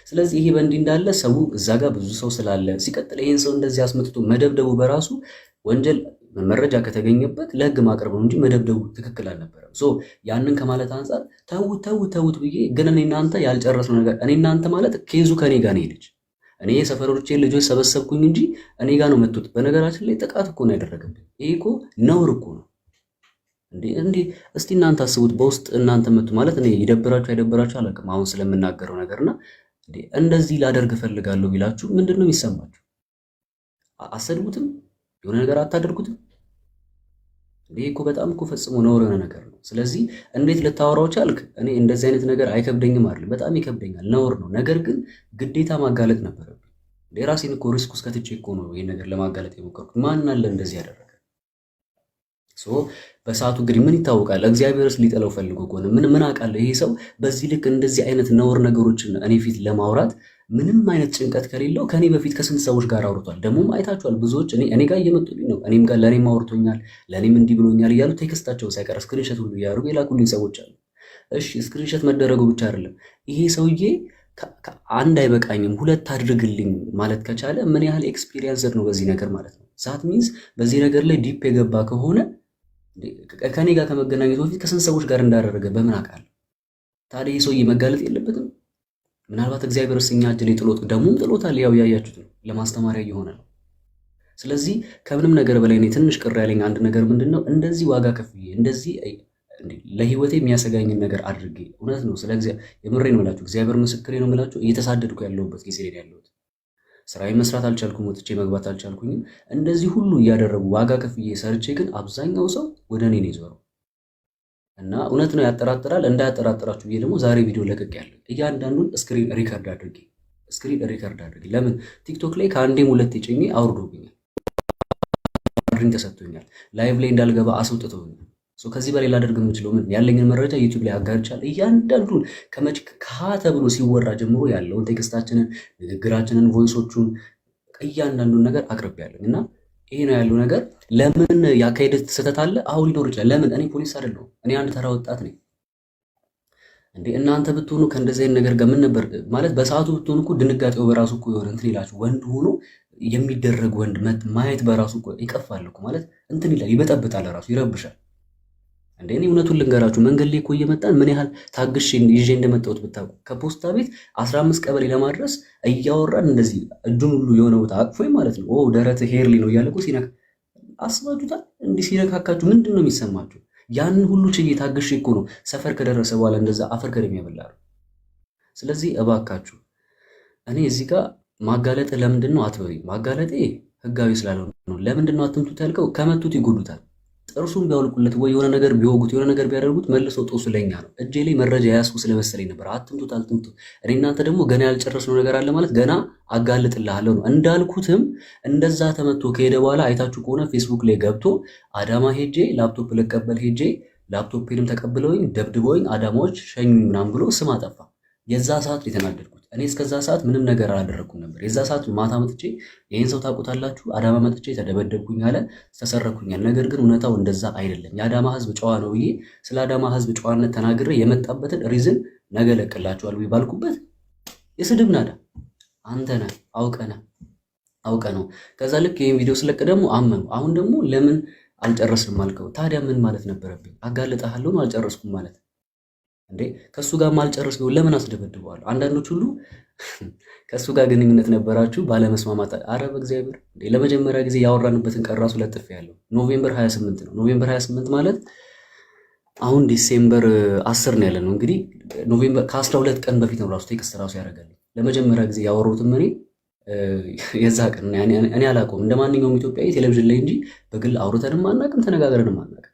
ስለዚህ ይሄ በእንዲህ እንዳለ ሰው እዛ ጋር ብዙ ሰው ስላለ፣ ሲቀጥል ይሄን ሰው እንደዚህ አስመትቶ መደብደቡ በራሱ ወንጀል መረጃ ከተገኘበት ለህግ ማቅረብ ነው እንጂ መደብደቡ ትክክል አልነበረም። ያንን ከማለት አንጻር ተውት ብዬ ግን እኔ እናንተ ያልጨረስነው ነገር እኔ እናንተ ማለት ኬዙ ከኔ ጋር ነው ሄደች። እኔ የሰፈሮቼ ልጆች ሰበሰብኩኝ እንጂ እኔ ጋር ነው መጡት። በነገራችን ላይ ጥቃት እኮ ነው ያደረገብኝ። ይሄ እኮ ነውር እኮ ነው እንዴ! እስቲ እናንተ አስቡት። በውስጥ እናንተ መጡ ማለት እኔ ይደብራችሁ አይደብራችሁ አላውቅም አሁን ስለምናገረው ነገርና እንደዚህ ላደርግ እፈልጋለሁ ቢላችሁ ምንድን ነው የሚሰማችሁ? አሰድቡትም የሆነ ነገር አታደርጉትም? ይሄ እኮ በጣም እኮ ፈጽሞ ነውር የሆነ ነገር ነው። ስለዚህ እንዴት ልታወራው ቻልክ? እኔ እንደዚህ አይነት ነገር አይከብደኝም አይደል? በጣም ይከብደኛል፣ ነውር ነው። ነገር ግን ግዴታ ማጋለጥ ነበረብኝ። የራሴን እኮ ሪስክ ውስጥ ከትቼ እኮ ነው ይሄን ነገር ለማጋለጥ የሞከርኩት። ማን አለ እንደዚህ ያደረገ? በሰዓቱ እንግዲህ ምን ይታወቃል? እግዚአብሔርስ ሊጠለው ፈልጎ ከሆነ ምን አውቃለሁ። ይሄ ሰው በዚህ ልክ እንደዚህ አይነት ነውር ነገሮችን እኔ ፊት ለማውራት ምንም አይነት ጭንቀት ከሌለው ከኔ በፊት ከስንት ሰዎች ጋር አውርቷል። ደግሞም አይታችኋል። ብዙዎች እኔ ጋር እየመጡልኝ ነው። እኔም ጋር ለእኔም አውርቶኛል፣ ለእኔም እንዲህ ብሎኛል እያሉ ቴክስታቸው ሳይቀር ስክሪንሸት ሁሉ እያደረጉ የላኩልኝ ሰዎች አሉ። እሺ ስክሪንሸት መደረጉ ብቻ አይደለም። ይሄ ሰውዬ አንድ አይበቃኝም 2 አድርግልኝ ማለት ከቻለ ምን ያህል ኤክስፒሪየንስድ ነው በዚህ ነገር ማለት ነው። ዛት ሚንስ በዚህ ነገር ላይ ዲፕ የገባ ከሆነ ከኔ ጋር ከመገናኘቱ በፊት ከስንት ሰዎች ጋር እንዳደረገ በምን አውቃለሁ? ታዲያ ይህ ሰውዬ መጋለጥ የለበትም? ምናልባት እግዚአብሔር እኛ እጅ ላይ ጥሎት ደሙም ጥሎታል። ያው ያያችሁት ነው፣ ለማስተማሪያ እየሆነ ነው። ስለዚህ ከምንም ነገር በላይ እኔ ትንሽ ቅር ያለኝ አንድ ነገር ምንድን ነው፣ እንደዚህ ዋጋ ከፍዬ እንደዚህ ለህይወቴ የሚያሰጋኝን ነገር አድርጌ እውነት ነው ስለ የምሬን ነው የምላችሁ፣ እግዚአብሔር ምስክሬ ነው የምላችሁ፣ እየተሳደድኩ ያለሁበት ጊዜ ላይ ያለሁት ስራዬን መስራት አልቻልኩም፣ ወጥቼ መግባት አልቻልኩኝም። እንደዚህ ሁሉ እያደረጉ ዋጋ ከፍዬ ሰርቼ ግን አብዛኛው ሰው ወደ እኔ ነው የዞረው እና እውነት ነው ያጠራጥራል። እንዳያጠራጥራችሁ ብዬ ደግሞ ዛሬ ቪዲዮ ለቅቅ ያለው እያንዳንዱን ስክሪን ሪከርድ አድርጌ ለምን ቲክቶክ ላይ ከአንዴም 2 ጭኜ አውርዶብኛል፣ ድሪንግ ተሰጥቶኛል፣ ላይቭ ላይ እንዳልገባ አስወጥተውኛል። ከዚህ በላይ ላደርግ የምችለው ምን ያለኝን መረጃ ዩቲዩብ ላይ አጋርቻለሁ። እያንዳንዱን ከሀ ተብሎ ሲወራ ጀምሮ ያለውን ቴክስታችንን፣ ንግግራችንን፣ ቮይሶቹን እያንዳንዱን ነገር አቅርቤያለሁ እና ይሄ ነው ያለው ነገር። ለምን ያካሄደ ስህተት አለ? አሁን ሊኖር ይችላል። ለምን እኔ ፖሊስ አይደለሁም፣ እኔ አንድ ተራ ወጣት ነኝ። እንዴ እናንተ ብትሆኑ ከእንደዚህ አይነት ነገር ጋር ምን ነበር ማለት በሰዓቱ ብትሆኑ እኮ ድንጋጤው በራሱ እኮ የሆነ እንትን ይላችሁ። ወንድ ሆኖ የሚደረግ ወንድ ማየት በራሱ እኮ ይቀፋል እኮ ማለት እንትን ይላል፣ ይበጠብጣል፣ ራሱ ይረብሻል። እንዴ እኔ እውነቱን ልንገራችሁ፣ መንገድ ላይ እኮ እየመጣን ምን ያህል ታግሼ ይዤ እንደመጣሁት ብታውቁ። ከፖስታ ቤት 15 ቀበሌ ለማድረስ እያወራን እንደዚህ እጁን ሁሉ የሆነ ቦታ አቅፎኝ ማለት ነው። ደረት ሄርሊ ነው እያለ እኮ ሲነካ አስባችሁታል? እንዲህ ሲነካካችሁ ምንድን ነው የሚሰማችሁ? ያን ሁሉ ችዬ ታግሼ እኮ ነው ሰፈር ከደረሰ በኋላ እንደዛ አፈር ከደም ያበላሉ። ስለዚህ እባካችሁ እኔ እዚህ ጋር ማጋለጥ ለምንድን ነው አትበይ። ማጋለጤ ህጋዊ ስላልሆነ ነው። ለምንድን ነው አትምቱት ያልከው? ከመቱት ይጎዱታል። ጥርሱን ቢያወልቁለት ወይ የሆነ ነገር ቢወጉት የሆነ ነገር ቢያደርጉት መልሶ ጦሱ ለኛ ነው። እጄ ላይ መረጃ ያስኩ ስለመሰለኝ ነበር። አትምቱት። እኔ እናንተ ደግሞ ገና ያልጨረስነው ነገር አለ ማለት ገና አጋልጥልሃለሁ ነው። እንዳልኩትም እንደዛ ተመቶ ከሄደ በኋላ አይታችሁ ከሆነ ፌስቡክ ላይ ገብቶ አዳማ ሄጄ ላፕቶፕ ልቀበል ሄጄ ላፕቶፕንም ተቀብለውኝ ደብድበውኝ አዳማዎች ሸኙኝ ምናምን ብሎ ስም አጠፋ። የዛ ሰዓት የተናደድኩት እኔ እስከዛ ሰዓት ምንም ነገር አላደረኩም ነበር። የዛ ሰዓት ማታ መጥቼ ይህን ሰው ታውቁታላችሁ፣ አዳማ መጥቼ ተደበደብኩኝ አለ፣ ተሰረኩኛል። ነገር ግን እውነታው እንደዛ አይደለም። የአዳማ ህዝብ ጨዋ ነው ብዬ ስለ አዳማ ህዝብ ጨዋነት ተናግሬ የመጣበትን ሪዝን ነገ ለቅላችኋል ብዬ ባልኩበት የስድብ ናዳ አንተ ነህ አውቀ ነው። ከዛ ልክ ይህን ቪዲዮ ስለቅ ደግሞ አመኑ። አሁን ደግሞ ለምን አልጨረስንም አልከው? ታዲያ ምን ማለት ነበረብኝ? አጋልጠሃለሁ ነው አልጨረስኩም ማለት እንዴ ከሱ ጋር ማልጨርስ ቢሆን ለምን አስደበድበዋለሁ? አንዳንዶች ሁሉ ከሱ ጋር ግንኙነት ነበራችሁ ባለመስማማት፣ አረ በእግዚአብሔር እንዴ ለመጀመሪያ ጊዜ ያወራንበትን ቀን ራሱ ለጥፍ ያለው ኖቬምበር 28 ነው። ኖቬምበር 28 ማለት አሁን ዲሴምበር 10 ነው ያለ ነው። እንግዲህ ኖቬምበር ከ12 ቀን በፊት ነው ራሱ ቴክስት ራሱ ያደርጋል። ለመጀመሪያ ጊዜ ያወሩትም እኔ የዛ ቀን እኔ አላውቀውም እንደ ማንኛውም ኢትዮጵያዊ ቴሌቪዥን ላይ እንጂ በግል አውርተንም አናውቅም፣ ተነጋግረንም አናውቅም።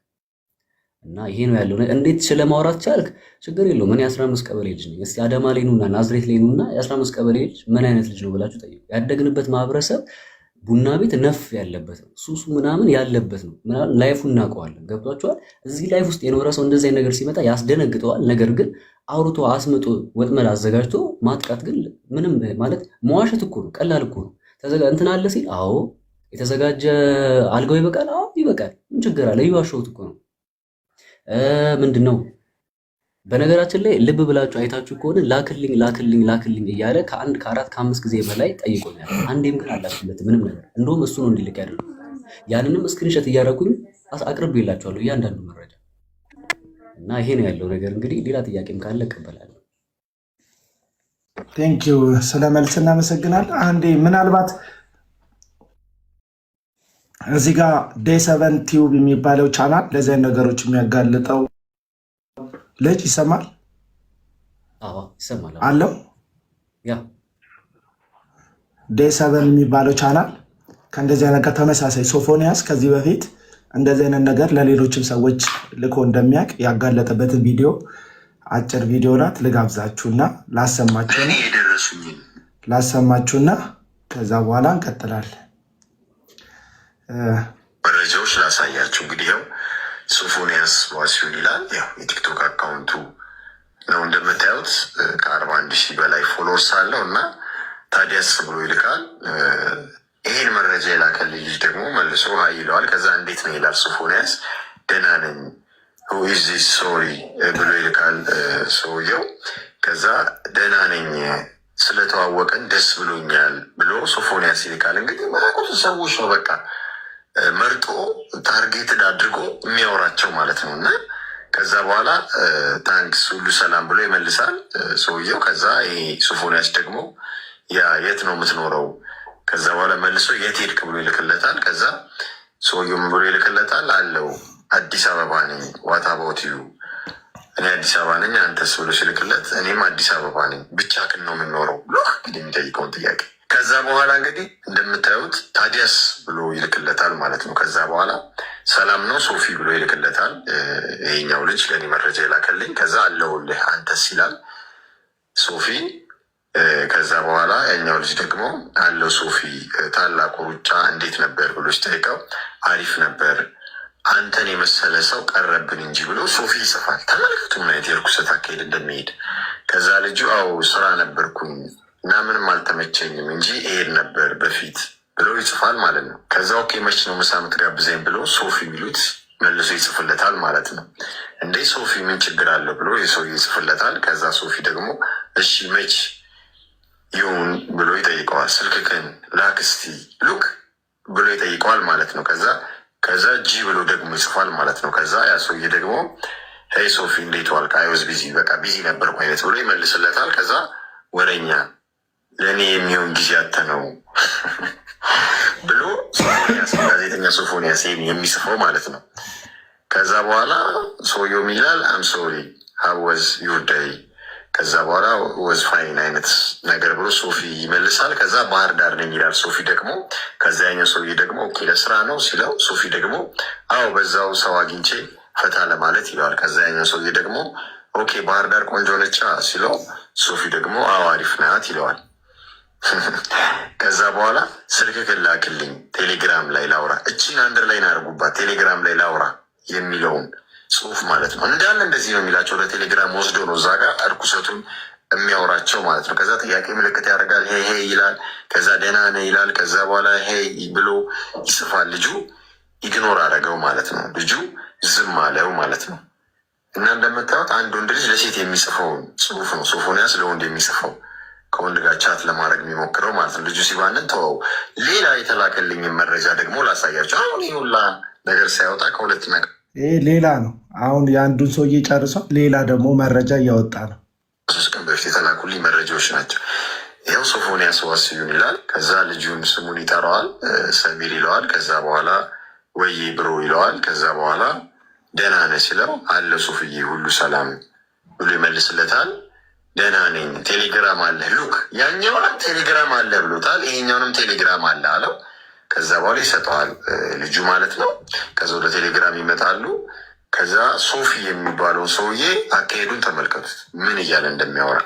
እና ይሄ ነው ያለው። እንዴት ስለማውራት ቻልክ? ችግር የለውም። እኔ 15 ቀበሌ ልጅ ነኝ። እስቲ አዳማ ላይ ኑና ናዝሬት ላይ ኑና የ15 ቀበሌ ልጅ ምን አይነት ልጅ ነው ብላችሁ ጠይቁ። ያደግንበት ማህበረሰብ ቡና ቤት ነፍ ያለበት ነው፣ ሱሱ ምናምን ያለበት ነው። ምናምን ላይፉን እናውቀዋለን። ገብቷችኋል? እዚህ ላይፍ ውስጥ የኖረ ሰው እንደዚህ አይነት ነገር ሲመጣ ያስደነግጠዋል። ነገር ግን አውርቶ አስምጦ ወጥመድ አዘጋጅቶ ማጥቃት ግን ምንም ማለት መዋሸት እኮ ነው፣ ቀላል እኮ ነው። እንትን አለ ሲል አዎ የተዘጋጀ አልጋው ይበቃል፣ አዎ ይበቃል። ምን ችግር አለ? እየዋሸሁት እኮ ነው። ምንድን ነው በነገራችን ላይ ልብ ብላችሁ አይታችሁ ከሆነ ላክልኝ ላክልኝ ላክልኝ እያለ ከአንድ ከአራት ከአምስት ጊዜ በላይ ጠይቆኛል። አንዴም ግን አላክለት ምንም ነገር። እንደውም እሱ ነው እንዲልክ ያደርጉ። ያንንም ስክሪንሾት እያደረኩኝ አቅርቤላችኋለሁ እያንዳንዱ መረጃ። እና ይሄ ነው ያለው ነገር። እንግዲህ ሌላ ጥያቄም ካለ እቀበላለሁ። ቴንኪው ስለ መልስ እናመሰግናለን። አንዴ ምናልባት እዚህ ጋር ዴይ7 ቲዩብ የሚባለው ቻናል ለዚህ ነገሮች የሚያጋልጠው ልጅ ይሰማል? አዎ ይሰማል አለው። ያ ዴይ7 የሚባለው ቻናል ከእንደዚህ አይነት ተመሳሳይ ሶፎንያስ ከዚህ በፊት እንደዚህ አይነት ነገር ለሌሎችም ሰዎች ልኮ እንደሚያውቅ ያጋለጠበትን ቪዲዮ አጭር ቪዲዮ ናት። ልጋብዛችሁና ላሰማችሁና ከዛ በኋላ እንቀጥላለን። መረጃዎች ላሳያችሁ። እንግዲህ ያው ሶፎንያስ ዋሲሁን ይላል። ያው የቲክቶክ አካውንቱ ነው እንደምታዩት ከ41,000 በላይ ፎሎወርስ አለው እና ታዲያስ ብሎ ይልካል። ይሄን መረጃ የላከልኝ ልጅ ደግሞ መልሶ ሀይ ይለዋል። ከዛ እንዴት ነው ይላል ሶፎንያስ። ደህና ነኝ ዊዝ ሶሪ ብሎ ይልካል ሰውየው። ከዛ ደህና ነኝ ስለተዋወቀን ደስ ብሎኛል ብሎ ሶፎንያስ ይልካል። እንግዲህ ማቁት ሰዎች ነው በቃ መርጦ ታርጌትድ አድርጎ የሚያወራቸው ማለት ነው። እና ከዛ በኋላ ታንክስ ሁሉ ሰላም ብሎ ይመልሳል ሰውየው። ከዛ ይሄ ሶፎንያስ ደግሞ ያ የት ነው የምትኖረው? ከዛ በኋላ መልሶ የት ሄድክ ብሎ ይልክለታል። ከዛ ሰውየው ምን ብሎ ይልክለታል? አለው አዲስ አበባ ነኝ ዋት አባውት ዩ፣ እኔ አዲስ አበባ ነኝ አንተስ ብሎ ሲልክለት እኔም አዲስ አበባ ነኝ ብቻህን ነው የምኖረው ብሎ እንግዲህ የሚጠይቀውን ጥያቄ ከዛ በኋላ እንግዲህ እንደምታዩት ታዲያስ ብሎ ይልክለታል ማለት ነው። ከዛ በኋላ ሰላም ነው ሶፊ ብሎ ይልክለታል ይሄኛው ልጅ ለእኔ መረጃ ይላከልኝ። ከዛ አለውልህ አንተስ ይላል ሶፊ። ከዛ በኋላ ያኛው ልጅ ደግሞ አለው ሶፊ ታላቁ ሩጫ እንዴት ነበር ብሎ ሲጠይቀው አሪፍ ነበር አንተን የመሰለ ሰው ቀረብን እንጂ ብሎ ሶፊ ይጽፋል። ተመልከቱ ምን አይነት የርኩሰት አካሄድ እንደሚሄድ። ከዛ ልጁ አው ስራ ነበርኩኝ እና ምንም አልተመቸኝም እንጂ እሄድ ነበር በፊት ብሎ ይጽፋል ማለት ነው። ከዛ ኦኬ መች ነው ምሳ ምትጋብዘኝ ብሎ ሶፊ ቢሉት መልሶ ይጽፍለታል ማለት ነው። እንዴ ሶፊ ምን ችግር አለው ብሎ የሰው ይጽፍለታል። ከዛ ሶፊ ደግሞ እሺ መች ይሁን ብሎ ይጠይቀዋል። ስልክህን ላክ እስቲ ሉክ ብሎ ይጠይቀዋል ማለት ነው። ከዛ ጂ ብሎ ደግሞ ይጽፋል ማለት ነው። ከዛ ያ ሰውዬ ደግሞ ሄይ ሶፊ እንዴት ዋልክ? አይ ዋዝ ቢዚ በቃ ቢዚ ነበርኩ አይነት ብሎ ይመልስለታል። ከዛ ወረኛ ለእኔ የሚሆን ጊዜ አተ ነው ብሎ ሶፎንያስ ጋዜጠኛ ሶፎንያስ የሚጽፈው ማለት ነው። ከዛ በኋላ ሰውየው ይላል አም ሶሪ ሃው ዋዝ ዩር ዴይ፣ ከዛ በኋላ ወዝ ፋይን አይነት ነገር ብሎ ሶፊ ይመልሳል። ከዛ ባህር ዳር ነኝ ይላል ሶፊ ደግሞ። ከዛ ያኛው ሰውዬ ደግሞ ኦኬ ለስራ ነው ሲለው ሶፊ ደግሞ አዎ በዛው ሰው አግኝቼ ፈታ ለማለት ይለዋል። ከዛ ያኛው ሰውዬ ደግሞ ኦኬ ባህር ዳር ቆንጆ ነቻ ሲለው ሶፊ ደግሞ አዎ አሪፍ ናት ይለዋል። ከዛ በኋላ ስልክህን ላክልኝ ቴሌግራም ላይ ላውራ፣ እቺን አንደር ላይ ናርጉባት ቴሌግራም ላይ ላውራ የሚለውን ጽሁፍ ማለት ነው። እንዳለ እንደዚህ ነው የሚላቸው። ለቴሌግራም ወስዶ ነው እዛ ጋር እርኩሰቱን የሚያወራቸው ማለት ነው። ከዛ ጥያቄ ምልክት ያደርጋል፣ ሄይ ሄይ ይላል። ከዛ ደህና ነህ ይላል። ከዛ በኋላ ሄይ ብሎ ይጽፋል። ልጁ ኢግኖር አደረገው ማለት ነው። ልጁ ዝም አለው ማለት ነው። እና እንደምታዩት አንድ ወንድ ልጅ ለሴት የሚጽፈውን ጽሁፍ ነው ሶፎንያስ ለወንድ የሚጽፈው ከወንድ ጋር ቻት ለማድረግ የሚሞክረው ማለት ነው። ልጁ ሲባንን ተወው። ሌላ የተላከልኝን መረጃ ደግሞ ላሳያቸው። አሁን ይህ ሁላ ነገር ሳያወጣ ከሁለት ይሄ ሌላ ነው። አሁን የአንዱን ሰውዬ ጨርሷል። ሌላ ደግሞ መረጃ እያወጣ ነው። 3 ቀን በፊት የተላኩልኝ መረጃዎች ናቸው። ይኸው ሶፎንያስ ዋሲሁን ይላል። ከዛ ልጁን ስሙን ይጠራዋል፣ ሰሚር ይለዋል። ከዛ በኋላ ወይ ብሮ ይለዋል። ከዛ በኋላ ደህና ነህ ሲለው አለ ሱፍዬ ሁሉ ሰላም ብሎ ይመልስለታል። ደህና ነኝ፣ ቴሌግራም አለ ሉክ፣ ያኛውንም ቴሌግራም አለ ብሎታል፣ ይሄኛውንም ቴሌግራም አለ አለው። ከዛ በኋላ ይሰጠዋል ልጁ ማለት ነው። ከዛ ወደ ቴሌግራም ይመጣሉ። ከዛ ሶፊ የሚባለው ሰውዬ አካሄዱን ተመልከቱት፣ ምን እያለ እንደሚያወራ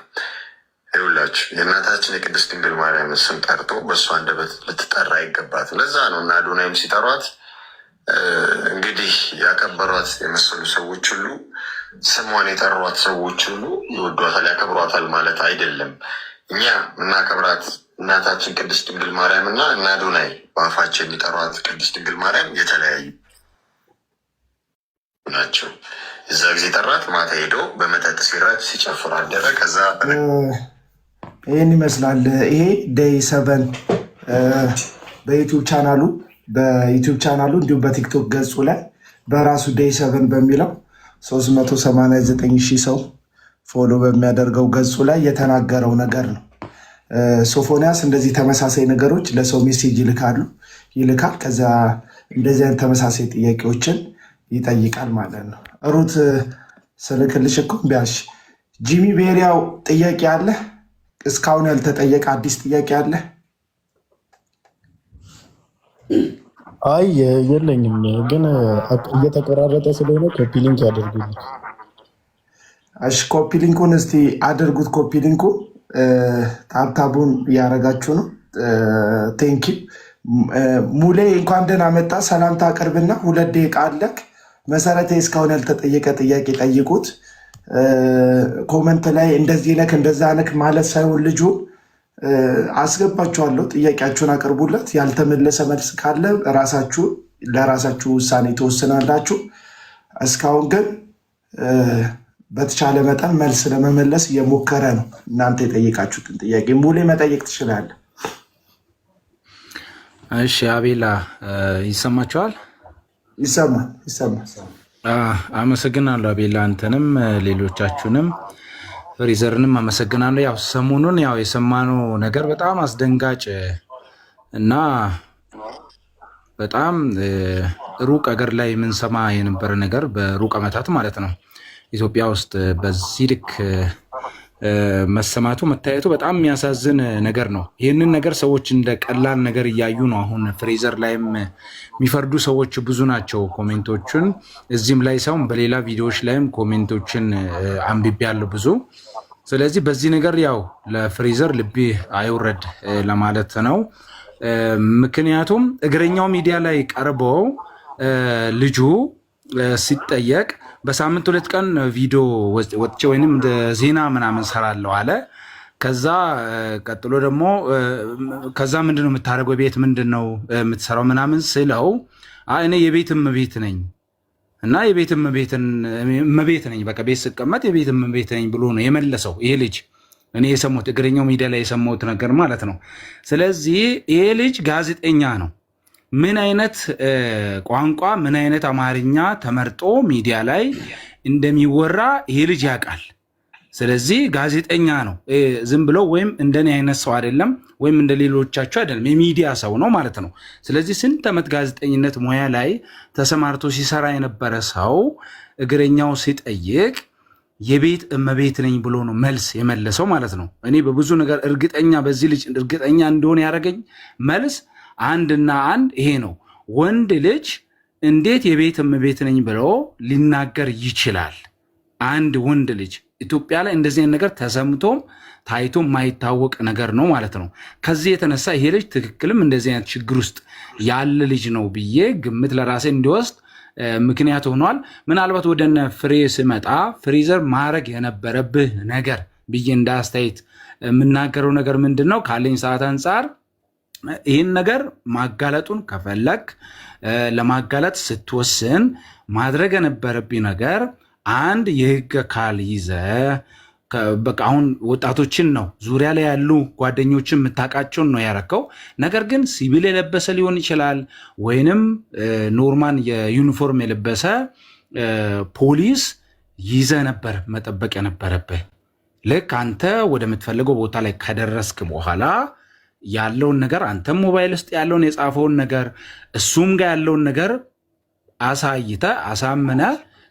ይኸውላችሁ። የእናታችን የቅድስት ድንግል ማርያም ስም ጠርቶ በእሷ አንደበት ልትጠራ አይገባትም። ለዛ ነው እና አዶናይም ሲጠሯት እንግዲህ ያከበሯት የመሰሉ ሰዎች ሁሉ ስሟን የጠሯት ሰዎች ሁሉ ይወዷታል፣ ያከብሯታል ማለት አይደለም። እኛ እናከብራት እናታችን ቅድስት ድንግል ማርያም እና እና አዶናይ በአፋቸው የሚጠሯት ቅድስት ድንግል ማርያም የተለያዩ ናቸው። እዛ ጊዜ ጠራት፣ ማታ ሄዶ በመጠጥ ሲራጭ ሲጨፍር አደረ። ከዛ ይህን ይመስላል። ይሄ ዴይ 7 በዩቲዩብ ቻናሉ እንዲሁም በቲክቶክ ገጹ ላይ በራሱ ዴይ 7 በሚለው 389 ሺህ ሰው ፎሎ በሚያደርገው ገጹ ላይ የተናገረው ነገር ነው። ሶፎንያስ እንደዚህ ተመሳሳይ ነገሮች ለሰው ሜሴጅ ይልካል። ከዛ እንደዚህ አይነት ተመሳሳይ ጥያቄዎችን ይጠይቃል ማለት ነው። ሩት ስልክልሽ እኮ ቢያሽ ጂሚ ቤሪያው ጥያቄ አለ? እስካሁን ያልተጠየቀ አዲስ ጥያቄ አለ? አይ የለኝም፣ ግን እየተቆራረጠ ስለሆነ ኮፒ ሊንክ ያደርጉልኝ። እሺ ኮፒ ሊንኩን እስቲ አድርጉት። ኮፒ ሊንኩን ታብታቡን እያደረጋችሁ ነው። ቴንኪ ሙሌ እንኳን ደህና መጣ። ሰላምታ አቅርብና 2 ደቂቃ አለክ። መሰረታዊ እስካሁን ያልተጠየቀ ጥያቄ ጠይቁት። ኮመንት ላይ እንደዚህ ነክ እንደዛ ነክ ማለት ሳይሆን ልጁ አስገባችኋለሁ። ጥያቄያችሁን አቅርቡለት። ያልተመለሰ መልስ ካለ ለራሳችሁ ውሳኔ ትወስናላችሁ። እስካሁን ግን በተቻለ መጠን መልስ ለመመለስ እየሞከረ ነው። እናንተ የጠየቃችሁትን ጥያቄ ሙሌ መጠየቅ ትችላለህ። እሺ አቤላ ይሰማችኋል? ይሰማል። አመሰግናለሁ አቤላ፣ አንተንም ሌሎቻችሁንም ፍሬዘርንም አመሰግናለሁ። ያው ሰሞኑን የሰማነው ነገር በጣም አስደንጋጭ እና በጣም ሩቅ አገር ላይ የምንሰማ የነበረ ነገር በሩቅ ዓመታት ማለት ነው ኢትዮጵያ ውስጥ በዚህ ልክ መሰማቱ መታየቱ በጣም የሚያሳዝን ነገር ነው። ይህንን ነገር ሰዎች እንደ ቀላል ነገር እያዩ ነው። አሁን ፍሬዘር ላይም የሚፈርዱ ሰዎች ብዙ ናቸው። ኮሜንቶችን እዚህም ላይ ሳይሆን በሌላ ቪዲዮዎች ላይም ኮሜንቶችን አንብቤያለሁ ብዙ። ስለዚህ በዚህ ነገር ለፍሬዘር ልቤ አይውረድ ለማለት ነው። ምክንያቱም እግረኛው ሚዲያ ላይ ቀርበው ልጁ ሲጠየቅ በሳምንት 2 ቀን ቪዲዮ ወጥቼ ወይንም ዜና ምናምን ሰራለሁ አለ። ከዛ ቀጥሎ ደግሞ ከዛ ምንድነው የምታደርገው ቤት ምንድነው የምትሰራው ምናምን ስለው እኔ የቤት እመቤት ነኝ እና የቤት እመቤት ነኝ፣ በቃ ቤት ስቀመጥ የቤት እመቤት ነኝ ብሎ ነው የመለሰው ይሄ ልጅ። እኔ የሰማሁት እግረኛው ሚዲያ ላይ የሰማሁት ነገር ማለት ነው። ስለዚህ ይሄ ልጅ ጋዜጠኛ ነው። ምን አይነት ቋንቋ ምን አይነት አማርኛ ተመርጦ ሚዲያ ላይ እንደሚወራ ይሄ ልጅ ያውቃል። ስለዚህ ጋዜጠኛ ነው። ዝም ብሎ ወይም እንደኔ አይነት ሰው አይደለም፣ ወይም እንደ ሌሎቻቸው አይደለም፣ የሚዲያ ሰው ነው ማለት ነው። ስለዚህ ስንት ዓመት ጋዜጠኝነት ሙያ ላይ ተሰማርቶ ሲሰራ የነበረ ሰው እግረኛው ሲጠይቅ የቤት እመቤት ነኝ ብሎ ነው መልስ የመለሰው ማለት ነው። እኔ በብዙ ነገር በዚህ ልጅ እርግጠኛ እንደሆነ ያደረገኝ መልስ አንድና አንድ ይሄ ነው። ወንድ ልጅ እንዴት የቤት እመቤት ነኝ ብሎ ሊናገር ይችላል? አንድ ወንድ ልጅ ኢትዮጵያ ላይ እንደዚህ አይነት ነገር ተሰምቶም ታይቶ የማይታወቅ ነገር ነው ማለት ነው። ከዚህ የተነሳ ይሄ ልጅ ትክክልም እንደዚህ አይነት ችግር ውስጥ ያለ ልጅ ነው ብዬ ግምት ለራሴ እንዲወስድ ምክንያት ሆኗል። ምናልባት ወደነ ፍሬ ስመጣ ፍሬዘር ማድረግ የነበረብህ ነገር ብዬ እንዳስተያየት የምናገረው ነገር ምንድን ነው? ካለኝ ሰዓት አንጻር ይህን ነገር ማጋለጡን ከፈለግ ለማጋለጥ ስትወስን ማድረግ የነበረብኝ ነገር አንድ የህግ አካል ይዘ በቃ አሁን ወጣቶችን ነው ዙሪያ ላይ ያሉ ጓደኞችን የምታውቃቸውን ነው ያረከው። ነገር ግን ሲቪል የለበሰ ሊሆን ይችላል ወይንም ኖርማን የዩኒፎርም የለበሰ ፖሊስ ይዘ ነበር መጠበቅ የነበረብህ። ልክ አንተ ወደምትፈልገው ቦታ ላይ ከደረስክ በኋላ ያለውን ነገር አንተም ሞባይል ውስጥ ያለውን የጻፈውን ነገር እሱም ጋር ያለውን ነገር አሳይተ አሳምነ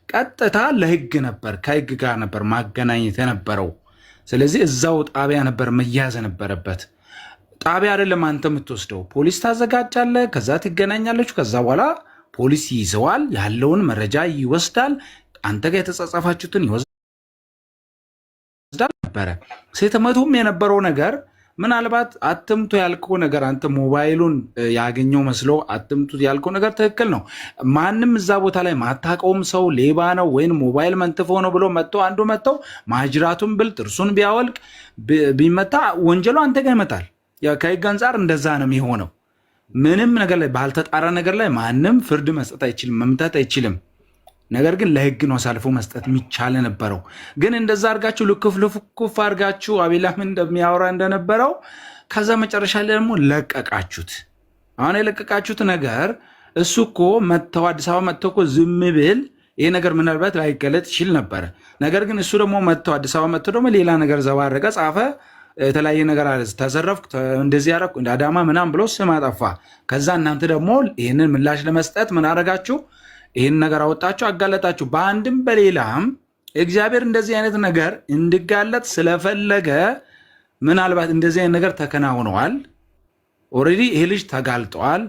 ቀጥታ ለህግ ነበር ከህግ ጋር ነበር ማገናኘት የነበረው። ስለዚህ እዛው ጣቢያ ነበር መያዝ ነበረበት። ጣቢያ አይደለም አንተ የምትወስደው፣ ፖሊስ ታዘጋጃለህ፣ ከዛ ትገናኛለች፣ ከዛ በኋላ ፖሊስ ይዘዋል፣ ያለውን መረጃ ይወስዳል፣ አንተ ጋር የተጻጻፋችሁትን ይወስዳል ነበረ። ስትመቱም የነበረው ነገር ምናልባት አትምቱ ያልከው ነገር አንተ ሞባይሉን ያገኘው መስሎ አትምቱ ያልከው ነገር ትክክል ነው። ማንም እዛ ቦታ ላይ ማታቀውም ሰው ሌባ ነው ወይም ሞባይል መንትፎ ነው ብሎ አንዱ መጥተው ማጅራቱን ብል ጥርሱን ቢያወልቅ ቢመታ ወንጀሉ አንተ ጋር ይመጣል። ከህግ አንጻር እንደዛ ነው የሚሆነው። ምንም ነገር ላይ ባልተጣራ ነገር ላይ ማንም ፍርድ መስጠት አይችልም፣ መምታት አይችልም። ነገር ግን ለህግ ነው አሳልፎ መስጠት የሚቻል ነበረው። ግን እንደዛ አድርጋችሁ ልክፍ አድርጋችሁ አቤላም እንደሚያወራ እንደነበረው ከዛ መጨረሻ ላይ ደግሞ ለቀቃችሁት። አሁን የለቀቃችሁት ነገር እሱ እኮ መጥተው አዲስ አበባ መጥተው እኮ ዝም ብል ይሄ ነገር ምናልባት ላይገለጥ ይችል ነበረ። ነገር ግን እሱ ደግሞ መጥተው አዲስ አበባ መጥተው ደግሞ ሌላ ነገር ዘባረቀ፣ ጻፈ፣ የተለያየ ነገር አለ፣ ተዘረፍኩ፣ እንደዚህ ያደረኩ እንደ አዳማ ምናምን ብሎ ስም አጠፋ። ከዛ እናንተ ደግሞ ይህንን ምላሽ ለመስጠት ምን አደረጋችሁ? ይህን ነገር አወጣችሁ፣ አጋለጣችሁ። በአንድም በሌላም እግዚአብሔር እንደዚህ አይነት ነገር እንዲጋለጥ ስለፈለገ ምናልባት እንደዚህ አይነት ነገር ተከናውነዋል። ኦልሬዲ ይሄ ልጅ ተጋልጠዋል።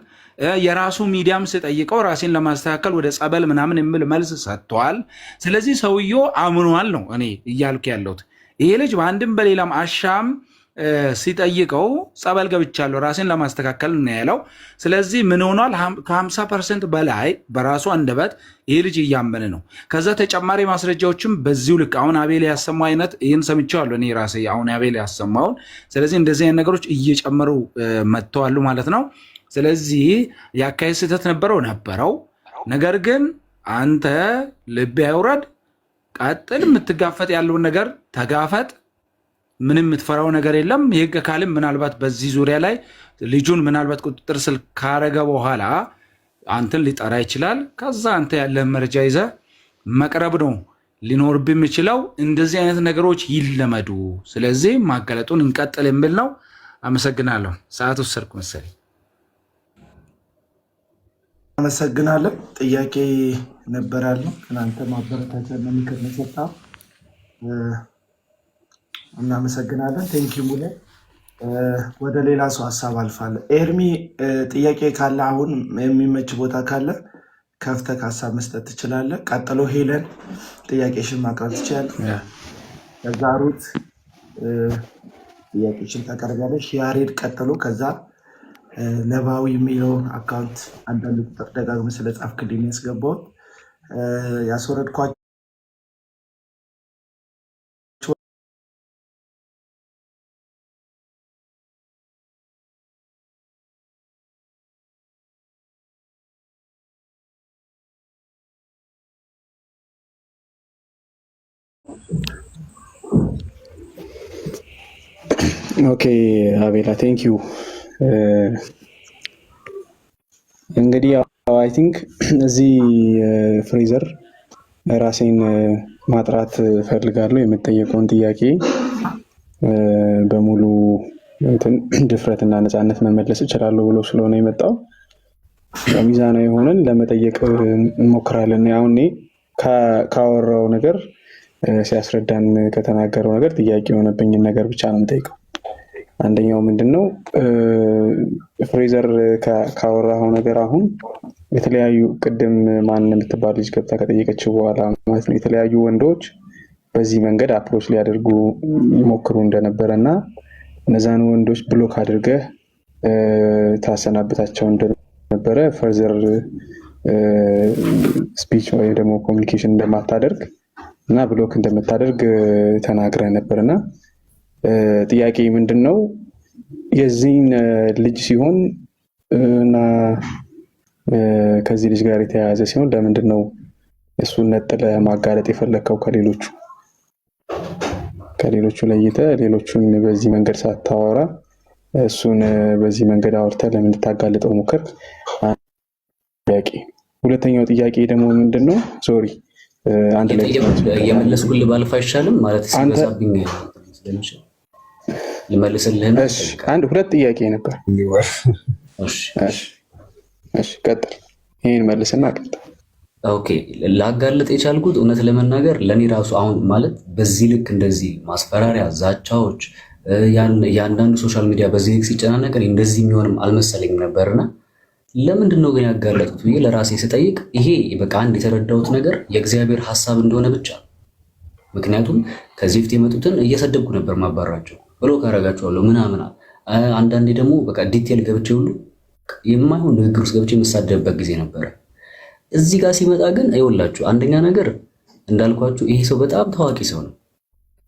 የራሱ ሚዲያም ስጠይቀው ራሴን ለማስተካከል ወደ ጸበል ምናምን የሚል መልስ ሰጥተዋል። ስለዚህ ሰውየው አምኗል ነው እኔ እያልኩ ያለሁት። ይሄ ልጅ በአንድም በሌላም አሻም ሲጠይቀው ጸበል ገብቻለሁ ራሴን ለማስተካከል ነው ያለው። ስለዚህ ምን ሆኗል? ከ50% በላይ በራሱ አንደበት ይህ ልጅ እያመነ ነው። ከዛ ተጨማሪ ማስረጃዎችም በዚሁ ልክ አሁን አቤል ያሰማው አይነት ይህን ሰምቼዋለሁ እኔ ራሴ አሁን አቤል ያሰማውን። ስለዚህ እንደዚህ አይነት ነገሮች እየጨመሩ መጥተዋሉ ማለት ነው። ስለዚህ የአካሄድ ስህተት ነበረው። ነገር ግን አንተ ልብ አይውረድ፣ ቀጥል። የምትጋፈጥ ያለውን ነገር ተጋፈጥ። ምንም የምትፈራው ነገር የለም። የህግ አካልም ምናልባት በዚህ ዙሪያ ላይ ልጁን ምናልባት ቁጥጥር ስር ካረገ በኋላ አንተን ሊጠራ ይችላል። ከዛ አንተ ያለህን መረጃ ይዘህ መቅረብ ነው ሊኖርብህ የሚችለው። እንደዚህ አይነት ነገሮች ይለመዱ። ስለዚህ ማጋለጡን እንቀጥል የሚል ነው። አመሰግናለሁ። ሰዓት ወሰድኩ መሰለኝ። አመሰግናለሁ። ጥያቄ ነበራለሁ እናንተ ማበረታቻ ምክር መሰጣ እናመሰግናለን። ቴንኪው ሙሌ። ወደ ሌላ ሰው ሀሳብ አልፋለሁ። ኤርሚ ጥያቄ ካለ አሁን የሚመች ቦታ ካለ ከፍተህ ሀሳብ መስጠት ትችላለህ። ቀጥሎ ሄለን ጥያቄሽን ማቅረብ ትችላለህ። ከዛ ሩት ጥያቄሽን ታቀርቢያለሽ። ያሬድ ቀጥሎ፣ ከዛ ነባዊ የሚለውን አካውንት አንዳንድ ቁጥር ደጋግመህ ስለጻፍክልኝ ያስገባሁት ያስወረድኳቸው ኦኬ አቤላ ቴንክ ዩ። እንግዲህ አይ ቲንክ እዚህ ፍሬዘር ራሴን ማጥራት ፈልጋለሁ። የምጠየቀውን ጥያቄ በሙሉ ድፍረትና ነፃነት መመለስ እችላለሁ ብሎ ስለሆነ የመጣው ሚዛናዊ ሆነን ለመጠየቅ እንሞክራለን። አሁን ካወራው ነገር ሲያስረዳን ከተናገረው ነገር ጥያቄ የሆነብኝን ነገር ብቻ ነው የምጠይቀው። አንደኛው ምንድነው ፍሬዘር ካወራው ነገር አሁን የተለያዩ ቅድም ማን የምትባል ልጅ ገብታ ከጠየቀችው በኋላ ማለት ነው የተለያዩ ወንዶች በዚህ መንገድ አፕሮች ሊያደርጉ ይሞክሩ እንደነበረና እነዛን ወንዶች ብሎክ አድርገህ ታሰናብታቸው እንደነበረ ፈርዘር ስፒች ወይ ደግሞ ኮሚኒኬሽን እንደማታደርግ እና ብሎክ እንደምታደርግ ተናግረህ ነበርና ጥያቄ ምንድነው የዚህን ልጅ ሲሆን እና ከዚህ ልጅ ጋር የተያያዘ ሲሆን ለምንድነው እሱን ነጥለህ ማጋለጥ የፈለከው? ከሌሎቹ ለይተህ ሌሎቹን በዚህ መንገድ ሳታወራ እሱን በዚህ መንገድ አውርተህ ለምን ልታጋልጠው ሞከርክ? ጥያቄ። ሁለተኛው ጥያቄ ደግሞ ምንድን ነው? ሶሪ አንድ ላይ የመለስኩልህ ባልፍ አይሻልም? ማለት ሲበዛብኝ ስለሚችል ልመልስልህና አንድ ሁለት ጥያቄ ነበር። እሺ ቀጥል፣ ይሄን መልስና ቀጥል። ኦኬ ላጋለጥ የቻልኩት እውነት ለመናገር ለእኔ ራሱ አሁን ማለት በዚህ ልክ እንደዚህ ማስፈራሪያ፣ ዛቻዎች የአንዳንዱ ሶሻል ሚዲያ በዚህ ልክ ሲጨናነቅ እንደዚህ የሚሆንም አልመሰለኝም ነበርና ለምንድን ነው ግን ያጋለጡት ብዬ ለራሴ ስጠይቅ ይሄ በቃ አንድ የተረዳሁት ነገር የእግዚአብሔር ሐሳብ እንደሆነ ብቻ። ምክንያቱም ከዚህ በፊት የመጡትን እየሰደብኩ ነበር ማባራቸው ብሎ ካረጋቸዋለሁ ምናምን። አንዳንዴ ደግሞ በቃ ዲቴል ገብቼ ሁሉ የማይሆን ንግግር ውስጥ ገብቼ የምሳደብበት ጊዜ ነበረ። እዚህ ጋር ሲመጣ ግን አይወላችሁ አንደኛ ነገር እንዳልኳችሁ ይሄ ሰው በጣም ታዋቂ ሰው ነው።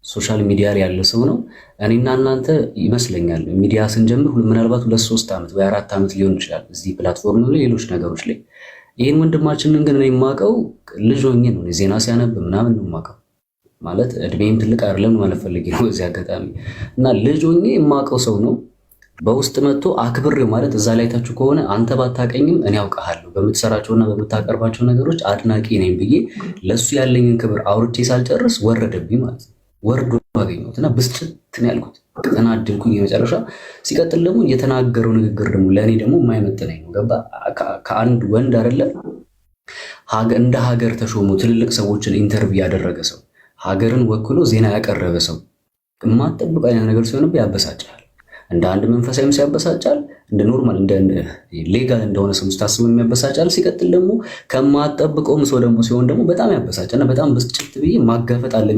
ሶሻል ሚዲያ ላይ ያለ ሰው ነው። እኔና እናንተ ይመስለኛል ሚዲያ ስንጀምር ምናልባት 2-3 ዓመት ወይ 4 ዓመት ሊሆን ይችላል እዚህ ፕላትፎርም ላይ ሌሎች ነገሮች ላይ። ይህን ወንድማችንን ግን እኔ የማውቀው ልጅ ሆኜ ነው፣ ዜና ሲያነብ ምናምን ነው የማውቀው። ማለት እድሜም ትልቅ አይደለም ማለት ፈልጌ ነው በዚህ አጋጣሚ። እና ልጅ ሆኜ የማውቀው ሰው ነው። በውስጥ መጥቶ አክብሬው ማለት እዛ ላይ ታችሁ ከሆነ አንተ ባታቀኝም እኔ አውቃለሁ በምትሰራቸውና በምታቀርባቸው ነገሮች አድናቂ ነኝ ብዬ ለሱ ያለኝን ክብር አውርቼ ሳልጨርስ ወረደብኝ ማለት ነው። ወርዶ አገኘሁት እና ብስጭት ነው ያልኩት። ተናደድኩኝ የመጨረሻ። ሲቀጥል ደግሞ የተናገረው ንግግር ደግሞ ለእኔ ደግሞ የማይመጥነኝ ነው። ገባ ከአንድ ወንድ አይደለም እንደ ሀገር ተሾሙ ትልልቅ ሰዎችን ኢንተርቪው ያደረገ ሰው፣ ሀገርን ወክሎ ዜና ያቀረበ ሰው የማትጠብቅ አይነት ነገር ሲሆንብህ ያበሳጫል። እንደ አንድ መንፈሳዊም ሲያበሳጫል፣ እንደ ኖርማል እንደ ሌጋል እንደሆነ ሰው ስታስበው የሚያበሳጫል። ሲቀጥል ደግሞ ከማትጠብቀውም ሰው ደግሞ ሲሆን ደግሞ በጣም ያበሳጫልና በጣም ብስጭት ብዬ ማጋፈጥ አለ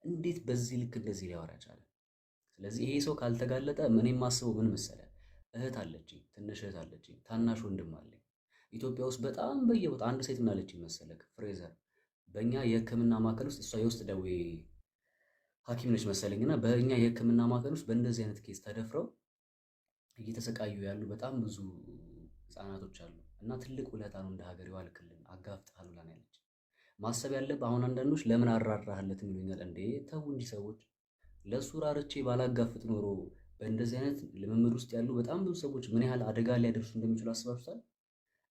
እንዴት በዚህ ልክ እንደዚህ ሊያወራ ቻለ? ስለዚህ ይሄ ሰው ካልተጋለጠ ምን የማስበው ምን መሰለህ፣ እህት አለችኝ፣ ትንሽ እህት አለችኝ፣ ታናሽ ወንድም አለኝ። ኢትዮጵያ ውስጥ በጣም በየቦታ አንድ ሴት ምን አለችኝ መሰለህ፣ ፍሬዘር በእኛ የሕክምና ማዕከል ውስጥ እሷ የውስጥ ደዌ ሐኪም ነች መሰለኝና በእኛ የሕክምና ማዕከል ውስጥ በእንደዚህ አይነት ኬስ ተደፍረው እየተሰቃዩ ያሉ በጣም ብዙ ህፃናቶች አሉ እና ትልቅ ውለታ ነው እንደ ሀገር የዋልክልን አጋፍጠሃል ብላ ነው ያለች። ማሰብ ያለብህ አሁን አንዳንዶች ለምን አራራህለት ይሉኛል። እንዴ ተው እንጂ ሰዎች፣ ለሱ ራርቼ ባላጋፍጥ ኖሮ በእንደዚህ አይነት ልምምድ ውስጥ ያሉ በጣም ብዙ ሰዎች ምን ያህል አደጋ ሊያደርሱ እንደሚችሉ አስባችኋል?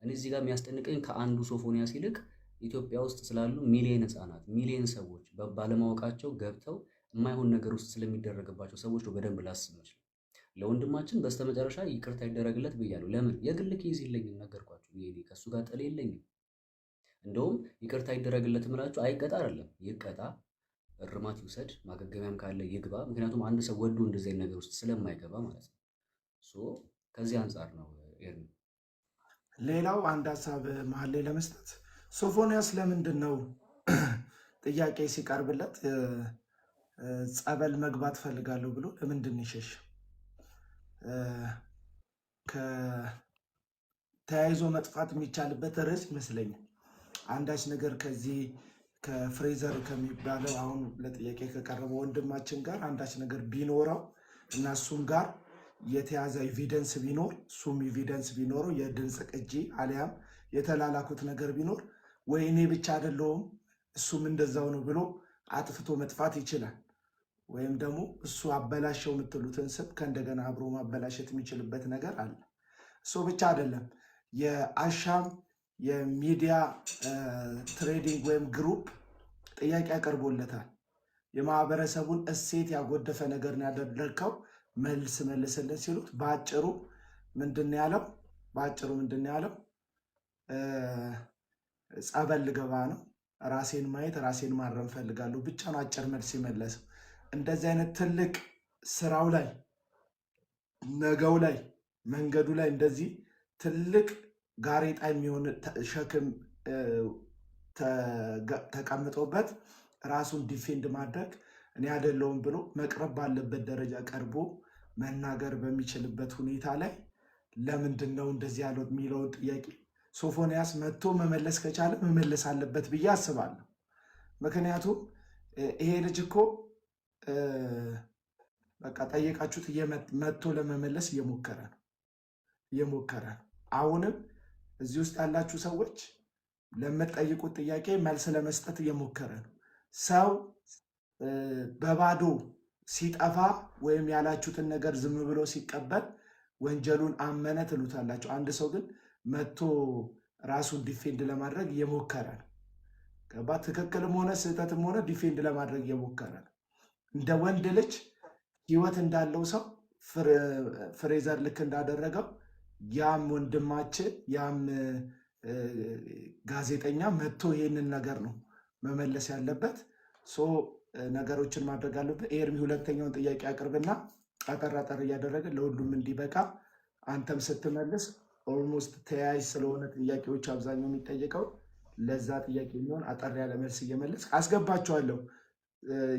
እኔ እዚህ ጋር የሚያስጠንቀኝ ከአንዱ ሶፎንያስ ይልቅ ኢትዮጵያ ውስጥ ስላሉ ሚሊዮን ህፃናት ሚሊዮን ሰዎች ባለማወቃቸው ገብተው የማይሆን ነገር ውስጥ ስለሚደረግባቸው ሰዎች ነው በደንብ ላስብ ነው። ለወንድማችን በስተመጨረሻ ይቅርታ ይደረግለት ብያለሁ። ለምን የግል ኬዝ የለኝም፣ ነገርኳችሁ። ይሄ ከሱ ጋር ጥል የለኝም። እንደውም ይቅርታ ይደረግለት ምላችሁ አይቀጣ አይደለም ይቀጣ፣ እርማት ይውሰድ፣ ማገገሚያም ካለ ይግባ። ምክንያቱም አንድ ሰው ወዶ እንደዚህ አይነት ነገር ውስጥ ስለማይገባ ማለት ነው። ከዚህ አንጻር ነው ኤርሚ። ሌላው አንድ ሀሳብ መሀል ላይ ለመስጠት ሶፎንያስ ለምንድን ነው ጥያቄ ሲቀርብለት ጸበል መግባት ፈልጋለሁ ብሎ ለምንድን ይሸሽ? ተያይዞ መጥፋት የሚቻልበት ርዕስ ይመስለኛል። አንዳች ነገር ከዚህ ከፍሬዘር ከሚባለው አሁን ለጥያቄ ከቀረበው ወንድማችን ጋር አንዳች ነገር ቢኖረው እና እሱም ጋር የተያዘ ኤቪደንስ ቢኖር እሱም ኤቪደንስ ቢኖረው የድምፅ ቅጂ አሊያም የተላላኩት ነገር ቢኖር ወይ እኔ ብቻ አይደለሁም እሱም እንደዛው ነው ብሎ አጥፍቶ መጥፋት ይችላል። ወይም ደግሞ እሱ አበላሸው የምትሉትን ስም ከእንደገና አብሮ ማበላሸት የሚችልበት ነገር አለ። እሱ ብቻ አይደለም። የአሻም የሚዲያ ትሬዲንግ ወይም ግሩፕ ጥያቄ ያቀርቦለታል። የማህበረሰቡን እሴት ያጎደፈ ነገር ነው ያደረግከው፣ መልስልን ሲሉት በአጭሩ ምንድን ያለው? ጸበል ልገባ ነው፣ ራሴን ማየት ራሴን ማረም ፈልጋለሁ ብቻ ነው አጭር መልስ የመለሰው። እንደዚህ አይነት ትልቅ ስራው ላይ ነገው ላይ መንገዱ ላይ እንደዚህ ትልቅ ጋሬጣ የሚሆን ሸክም ተቀምጦበት ራሱን ዲፌንድ ማድረግ እኔ አይደለሁም ብሎ መቅረብ ባለበት ደረጃ ቀርቦ መናገር በሚችልበት ሁኔታ ላይ ለምንድን ነው እንደዚህ ያለው የሚለውን ጥያቄ ሶፎንያስ መጥቶ መመለስ ከቻለ መመለስ አለበት ብዬ አስባለሁ። ምክንያቱም ይሄ ልጅ እኮ በቃ ጠየቃችሁት መጥቶ ለመመለስ እየሞከረ ነው። አሁንም እዚህ ውስጥ ያላችሁ ሰዎች ለምትጠይቁት ጥያቄ መልስ ለመስጠት እየሞከረ ነው። ሰው በባዶ ሲጠፋ ወይም ያላችሁትን ነገር ዝም ብሎ ሲቀበል ወንጀሉን አመነ ትሉታላችሁ። አንድ ሰው ግን መጥቶ ራሱን ዲፌንድ ለማድረግ እየሞከረ ነው። ገባ? ትክክልም ሆነ ስህተትም ሆነ ዲፌንድ ለማድረግ እየሞከረ ነው። እንደ ወንድ ልጅ ህይወት እንዳለው ሰው ፍሬዘር ልክ እንዳደረገው ያም ወንድማችን ያም ጋዜጠኛ መጥቶ ይህንን ነገር ነው መመለስ ያለበት። ነገሮችን ማድረግ አለበት። ኤርሚ ሁለተኛውን ጥያቄ አቅርብና አጠር አጠር እያደረገ ለሁሉም እንዲበቃ አንተም ስትመልስ ኦልሞስት ተያያዥ ስለሆነ ጥያቄዎች አብዛኛው የሚጠየቀው ለዛ ጥያቄ የሚሆን አጠር ያለ መልስ እየመለስ አስገባቸዋለሁ።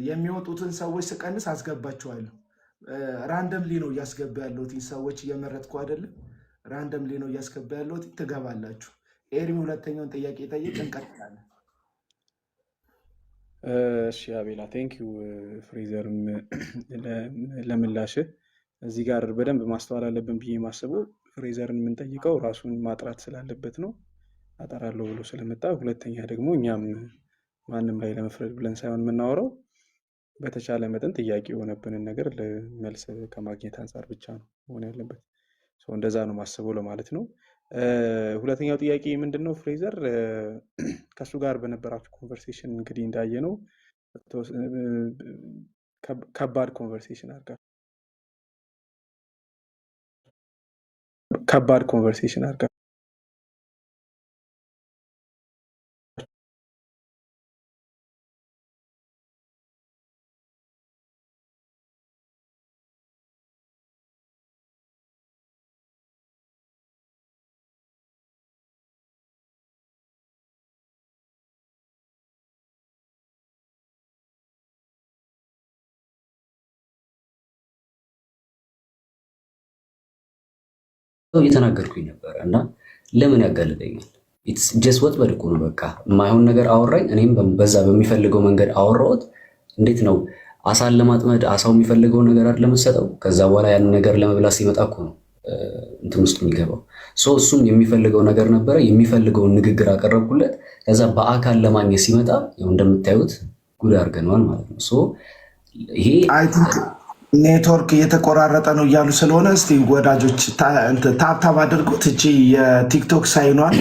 የሚወጡትን ሰዎች ስቀንስ አስገባቸዋለሁ። ራንደምሊ ነው እያስገባ ያለሁት፣ ሰዎች እየመረጥኩ አይደለም። ራንደምሊ ነው እያስገባ ያለሁት። ትገባላችሁ። ኤርሚ ሁለተኛውን ጥያቄ ጠይቅ፣ እንቀጥላለን። እሺ አቤላ ቴንኪው ፍሬዘርም ለምላሽህ። እዚህ ጋር በደንብ ማስተዋል አለብን ብዬ ማስበው ፍሬዘርን የምንጠይቀው ራሱን ማጥራት ስላለበት ነው፣ አጠራለሁ ብሎ ስለመጣ። ሁለተኛ ደግሞ እኛም ማንም ላይ ለመፍረድ ብለን ሳይሆን የምናወራው በተቻለ መጠን ጥያቄ የሆነብንን ነገር መልስ ከማግኘት አንጻር ብቻ ነው መሆን ያለበት። እንደዛ ነው ማስበው ለማለት ነው። ሁለተኛው ጥያቄ ምንድነው? ፍሬዘር ከሱ ጋር በነበራችሁ ኮንቨርሴሽን እንግዲህ እንዳየ ነው ከባድ ኮንቨርሴሽን አድርጋ እየተናገርኩኝ ነበረ እና ለምን ያጋልጠኛል? ጀስት ወጥመድ እኮ ነው። በቃ የማይሆን ነገር አወራኝ፣ እኔም በዛ በሚፈልገው መንገድ አወራሁት። እንዴት ነው አሳን ለማጥመድ አሳው የሚፈልገው ነገር አይደል ለምሰጠው። ከዛ በኋላ ያን ነገር ለመብላት ሲመጣ እኮ ነው እንትን ውስጥ የሚገባው። እሱም የሚፈልገው ነገር ነበረ፣ የሚፈልገውን ንግግር አቀረብኩለት። ከዛ በአካል ለማግኘት ሲመጣ ያው እንደምታዩት ጉድ አድርገነዋል ማለት ነው። ይሄ ኔትወርክ እየተቆራረጠ ነው እያሉ ስለሆነ እስቲ ወዳጆች ታብታብ አድርጉት። እቺ የቲክቶክ ሳይኗን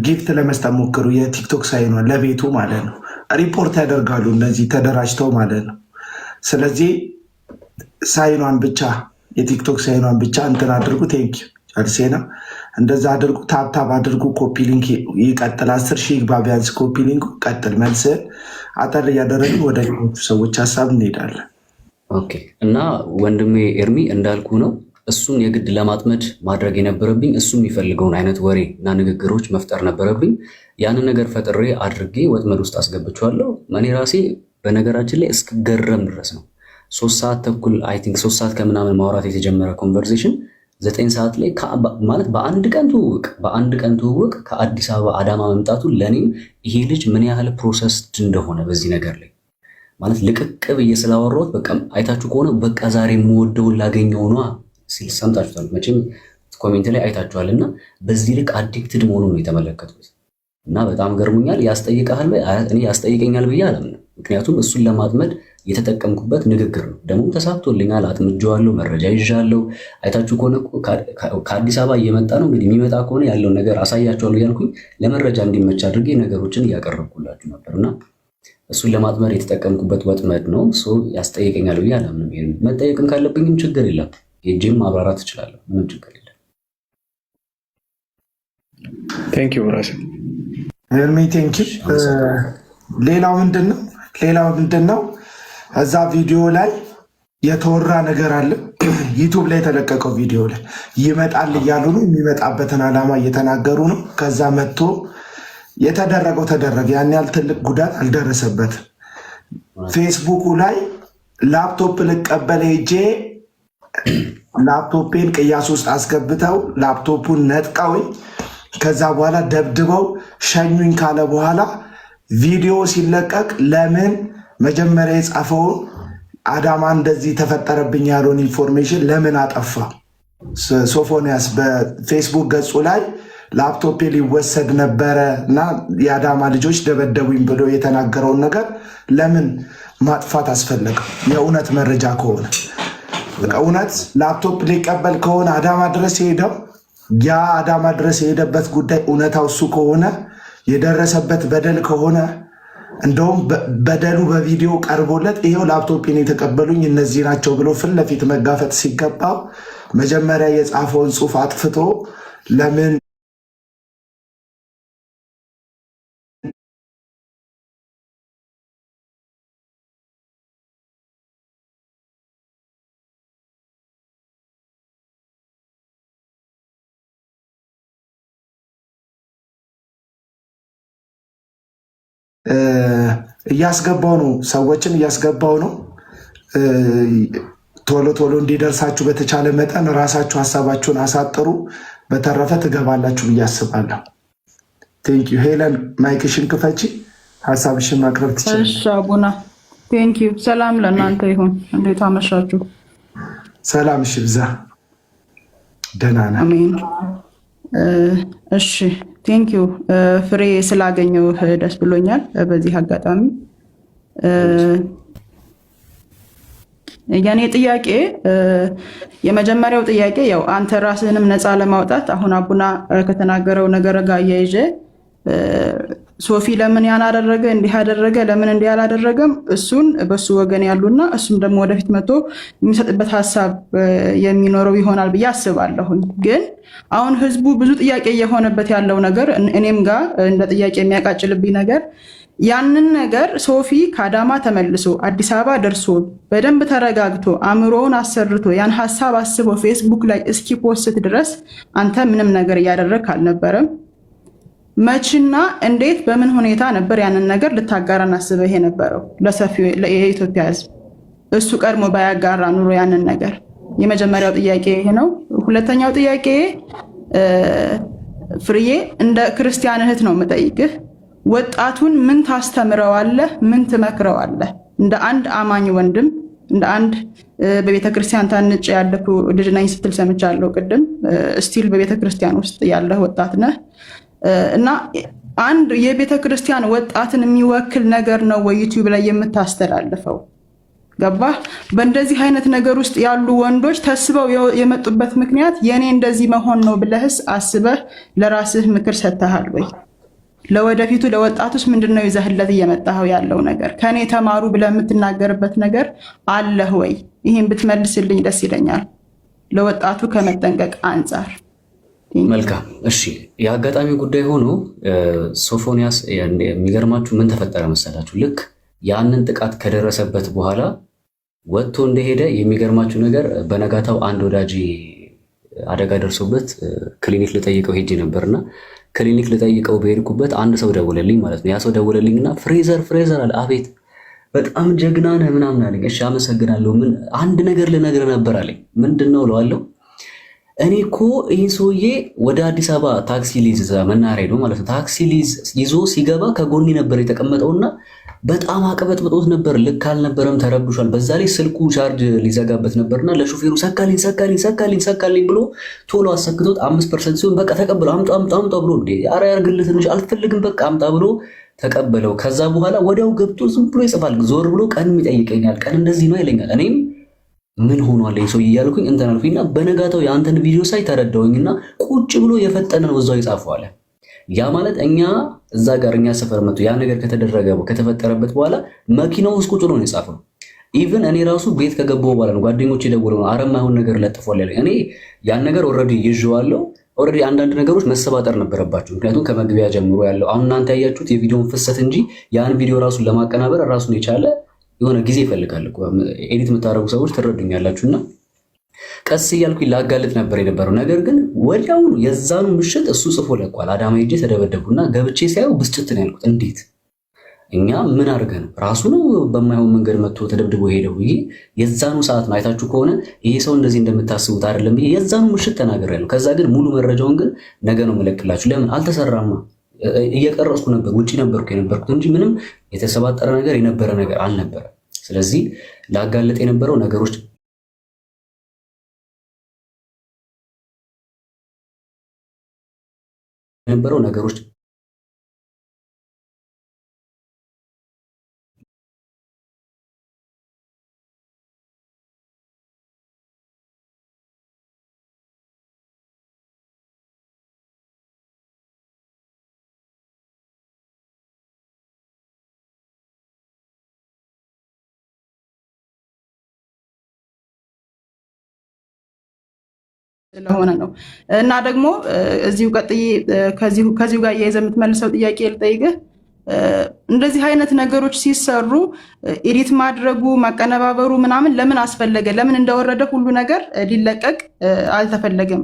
ጊፍት ለመስጠት ሞክሩ። የቲክቶክ ሳይኗን ለቤቱ ማለት ነው። ሪፖርት ያደርጋሉ እነዚህ ተደራጅተው ማለት ነው። ስለዚህ ሳይኗን ብቻ የቲክቶክ ሳይኗን ብቻ እንትን አድርጉ። ቴንክ ጨርሴና እንደዛ አድርጉ። ታብታብ አድርጉ። ኮፒ ሊንክ ይቀጥል። 10 ሺህ ግባ ቢያንስ ኮፒ ሊንክ ቀጥል። መልስ አጠር እያደረግን ወደ ሌሎቹ ሰዎች ሀሳብ እንሄዳለን። ኦኬ። እና ወንድሜ ኤርሚ እንዳልኩ ነው። እሱን የግድ ለማጥመድ ማድረግ የነበረብኝ እሱ የሚፈልገውን አይነት ወሬ እና ንግግሮች መፍጠር ነበረብኝ። ያንን ነገር ፈጥሬ አድርጌ ወጥመድ ውስጥ አስገብቼዋለሁ። እኔ ራሴ በነገራችን ላይ እስክገረም ድረስ ነው 3 ሰዓት ተኩል አይ ቲንክ 3 ሰዓት ከምናምን ማውራት የተጀመረ ኮንቨርሴሽን 9 ሰዓት ላይ ማለት በአንድ ቀን ትውውቅ ከአዲስ አበባ አዳማ መምጣቱ ለእኔም ይሄ ልጅ ምን ያህል ፕሮሰስድ እንደሆነ በዚህ ነገር ላይ ማለት ልቅቅ ብዬ ስላወራሁት በቃ አይታችሁ ከሆነ በቃ ዛሬ የምወደውን ላገኘው ነዋ ሲል ሰምታችኋል። መቼም ኮሜንት ላይ አይታችኋል። እና በዚህ ልክ አዲክትድ መሆኑን ነው የተመለከቱት እና በጣም ገርሞኛል። ያስጠይቃል እኔ ያስጠይቀኛል ብዬ አላምንም። ምክንያቱም እሱን ለማጥመድ የተጠቀምኩበት ንግግር ነው። ደግሞ ተሳክቶልኛል። አጥምጄዋለሁ፣ መረጃ ይዣለሁ። አይታችሁ ከሆነ ከአዲስ አበባ እየመጣ ነው። እንግዲህ የሚመጣ ከሆነ ያለውን ነገር አሳያችኋለሁ እያልኩኝ ለመረጃ እንዲመች አድርጌ ነገሮችን እያቀረብኩላችሁ ነበርና እሱን ለማጥመድ የተጠቀምኩበት ወጥመድ ነው። ያስጠይቀኛል ብዬ አላምንም። መጠየቅም ካለብኝም ችግር የለም፣ ሄጄም ማብራራት እችላለሁ። ምንም ችግር የለም። ቴንክ ዩ ራስ ኤርሚ ቴንክ ዩ። ሌላው ምንድን ነው እዛ ቪዲዮ ላይ የተወራ ነገር አለ። ዩቱብ ላይ የተለቀቀው ቪዲዮ ላይ ይመጣል እያሉ ነው። የሚመጣበትን ዓላማ እየተናገሩ ነው። ከዛ መጥቶ የተደረገው ተደረገ። ያን ያህል ትልቅ ጉዳት አልደረሰበትም። ፌስቡኩ ላይ ላፕቶፕ ልቀበል ሄጄ ላፕቶፔን ቅያስ ውስጥ አስገብተው ላፕቶፑን ነጥቀውኝ ከዛ በኋላ ደብድበው ሸኙኝ ካለ በኋላ ቪዲዮ ሲለቀቅ ለምን መጀመሪያ የጻፈውን አዳማ እንደዚህ ተፈጠረብኝ ያለውን ኢንፎርሜሽን ለምን አጠፋ? ሶፎንያስ በፌስቡክ ገጹ ላይ ላፕቶፔ ሊወሰድ ነበረ እና የአዳማ ልጆች ደበደቡኝ ብሎ የተናገረውን ነገር ለምን ማጥፋት አስፈለገ? የእውነት መረጃ ከሆነ እውነት ላፕቶፕ ሊቀበል ከሆነ አዳማ ድረስ ሄደው ያ አዳማ ድረስ የሄደበት ጉዳይ እውነታው እሱ ከሆነ የደረሰበት በደል ከሆነ እንደውም በደሉ በቪዲዮ ቀርቦለት ይሄው ላፕቶፕን የተቀበሉኝ እነዚህ ናቸው ብሎ ፊት ለፊት መጋፈጥ ሲገባው መጀመሪያ የጻፈውን ጽሑፍ አጥፍቶ ለምን እያስገባው ነው፣ ሰዎችን እያስገባው ነው። ቶሎ ቶሎ እንዲደርሳችሁ በተቻለ መጠን ራሳችሁ ሀሳባችሁን አሳጥሩ። በተረፈ ትገባላችሁ ብዬ አስባለሁ። ቴንኪዩ። ሄለን ማይክሽን ክፈቺ፣ ሀሳብሽን ማቅረብ ትችላለሽ። እሺ አቡና ቴንኪዩ። ሰላም ለእናንተ ይሁን። እንዴት አመሻችሁ? ሰላም እሺ፣ ብዛ ደህና ነህ? አሜን። እሺ ቴንኪዩ ፍሬ፣ ስላገኘው ደስ ብሎኛል። በዚህ አጋጣሚ የኔ ጥያቄ የመጀመሪያው ጥያቄ ያው አንተ ራስህንም ነፃ ለማውጣት አሁን አቡና ከተናገረው ነገር ጋር እያይዤ ሶፊ ለምን ያን አደረገ እንዲህ አደረገ ለምን እንዲህ አላደረገም እሱን በሱ ወገን ያሉና እሱም ደግሞ ወደፊት መጥቶ የሚሰጥበት ሀሳብ የሚኖረው ይሆናል ብዬ አስባለሁኝ። ግን አሁን ህዝቡ ብዙ ጥያቄ የሆነበት ያለው ነገር እኔም ጋር እንደ ጥያቄ የሚያቃጭልብኝ ነገር ያንን ነገር ሶፊ ከአዳማ ተመልሶ አዲስ አበባ ደርሶ በደንብ ተረጋግቶ አእምሮውን አሰርቶ ያን ሀሳብ አስቦ ፌስቡክ ላይ እስኪ ፖስት ድረስ አንተ ምንም ነገር እያደረግክ አልነበረም። መችና እንዴት በምን ሁኔታ ነበር ያንን ነገር ልታጋራን አስበህ የነበረው ለሰፊው የኢትዮጵያ ህዝብ? እሱ ቀድሞ ባያጋራ ኑሮ ያንን ነገር። የመጀመሪያው ጥያቄ ይሄ ነው። ሁለተኛው ጥያቄ ፍርዬ እንደ ክርስቲያን እህት ነው የምጠይቅህ። ወጣቱን ምን ታስተምረዋለህ? ምን ትመክረዋለህ? እንደ አንድ አማኝ ወንድም፣ እንደ አንድ በቤተክርስቲያን ታንጭ ያለኩ ልጅ ነኝ ስትል ሰምቻለሁ ቅድም። ስቲል በቤተክርስቲያን ውስጥ ያለህ ወጣት ነህ እና አንድ የቤተክርስቲያን ወጣትን የሚወክል ነገር ነው ወይ ዩቲዩብ ላይ የምታስተላልፈው? ገባህ? በእንደዚህ አይነት ነገር ውስጥ ያሉ ወንዶች ተስበው የመጡበት ምክንያት የኔ እንደዚህ መሆን ነው ብለህስ አስበህ ለራስህ ምክር ሰጥተሃል ወይ? ለወደፊቱ ለወጣቱስ ምንድነው ይዘህለት እየመጣኸው ያለው ነገር? ከኔ ተማሩ ብለህ የምትናገርበት ነገር አለህ ወይ? ይህን ብትመልስልኝ ደስ ይለኛል፣ ለወጣቱ ከመጠንቀቅ አንጻር። መልካም እሺ። የአጋጣሚ ጉዳይ ሆኖ ሶፎንያስ የሚገርማችሁ ምን ተፈጠረ መሰላችሁ? ልክ ያንን ጥቃት ከደረሰበት በኋላ ወጥቶ እንደሄደ የሚገርማችሁ ነገር በነጋታው አንድ ወዳጅ አደጋ ደርሶበት ክሊኒክ ልጠይቀው ሄጄ ነበርና ክሊኒክ ልጠይቀው በሄድኩበት አንድ ሰው ደውለልኝ ማለት ነው። ያ ሰው ደውለልኝና ፍሬዘር አለ። አቤት በጣም ጀግና ነህ ምናምን አለኝ። እሺ አመሰግናለሁ። ምን አንድ ነገር ልነግርህ ነበር አለኝ። ምንድነው እለዋለሁ። እኔ እኮ ይህ ሰውዬ ወደ አዲስ አበባ ታክሲ ሊዝ መናኸሪያ ነው ማለት ነው። ታክሲ ሊዝ ይዞ ሲገባ ከጎኒ ነበር የተቀመጠውና በጣም አቀበጥብጦት ነበር። ልክ አልነበረም፣ ተረብሿል። በዛ ላይ ስልኩ ቻርጅ ሊዘጋበት ነበርና ለሹፌሩ ሰካልኝ ብሎ ቶሎ አሰክቶት 5% ሲሆን በቃ ተቀበለው። አምጣ ብሎ እንዴ ኧረ ያርግልህ ትንሽ አልፈልግም በቃ አምጣ ብሎ ተቀበለው። ከዛ በኋላ ወዲያው ገብቶ ዝም ብሎ ይጽፋል። ዞር ብሎ ቀንም ይጠይቀኛል። ቀን እንደዚህ ነው ይለኛል። እኔም ምን ሆኗል ሰው እያልኩኝ እንትን አልኩኝና በነጋታው የአንተን ቪዲዮ ሳይ ተረዳሁኝና ቁጭ ብሎ የፈጠነ ነው እዛው ይጻፈዋል። ያ ማለት እኛ እዛ ጋር እኛ ሰፈር መጥቶ ያ ነገር ከተፈጠረበት በኋላ መኪናው ውስጥ ቁጭ ብሎ ነው የጻፈው። ኢቭን እኔ ራሱ ቤት ከገባሁ በኋላ ነው ጓደኞቼ ደውለው ነው አረማ ይሁን ነገር ለጥፏል ያለኝ። እኔ ያን ነገር ኦልሬዲ ይዤዋለሁ። ኦልሬዲ አንዳንድ ነገሮች መሰባጠር ነበረባቸው። ምክንያቱም ከመግቢያ ጀምሮ ያለው አሁን እናንተ ያያችሁት የቪዲዮውን ፍሰት እንጂ ያን ቪዲዮ ራሱን ለማቀናበር ራሱን የቻለ የሆነ ጊዜ ይፈልጋል። ኤዲት የምታደርጉ ሰዎች ትረዱኛላችሁና ቀስ እያልኩኝ ላጋልጥ ነበር የነበረው። ነገር ግን ወዲያውኑ የዛኑ ምሽት እሱ ጽፎ ለቋል። አዳማ ሄጄ ተደበደብኩና ገብቼ ሳየው ብስጭት ነው ያልኩት። እንዴት እኛ ምን አድርገን ራሱ ነው በማይሆን መንገድ መጥቶ ተደብድቦ ሄደው ብዬ የዛኑ ሰዓት ማየታችሁ ከሆነ ይሄ ሰው እንደዚህ እንደምታስቡት አይደለም ብዬ የዛኑ ምሽት ተናግሬያለሁ። ከዛ ግን ሙሉ መረጃውን ግን ነገ ነው የምለቅላችሁ። ለምን አልተሰራማ? እየቀረጽኩ ነበር፣ ውጪ ነበርኩ የነበርኩት እንጂ ምንም የተሰባጠረ ነገር የነበረ ነገር አልነበረ። ስለዚህ ላጋለጥ የነበረው ነገሮች ስለሆነ ነው። እና ደግሞ እዚሁ ቀጥዬ ከዚሁ ጋር እያይዘህ የምትመልሰው ጥያቄ ልጠይቅህ። እንደዚህ አይነት ነገሮች ሲሰሩ ኤዲት ማድረጉ ማቀነባበሩ ምናምን ለምን አስፈለገ? ለምን እንደወረደ ሁሉ ነገር ሊለቀቅ አልተፈለገም?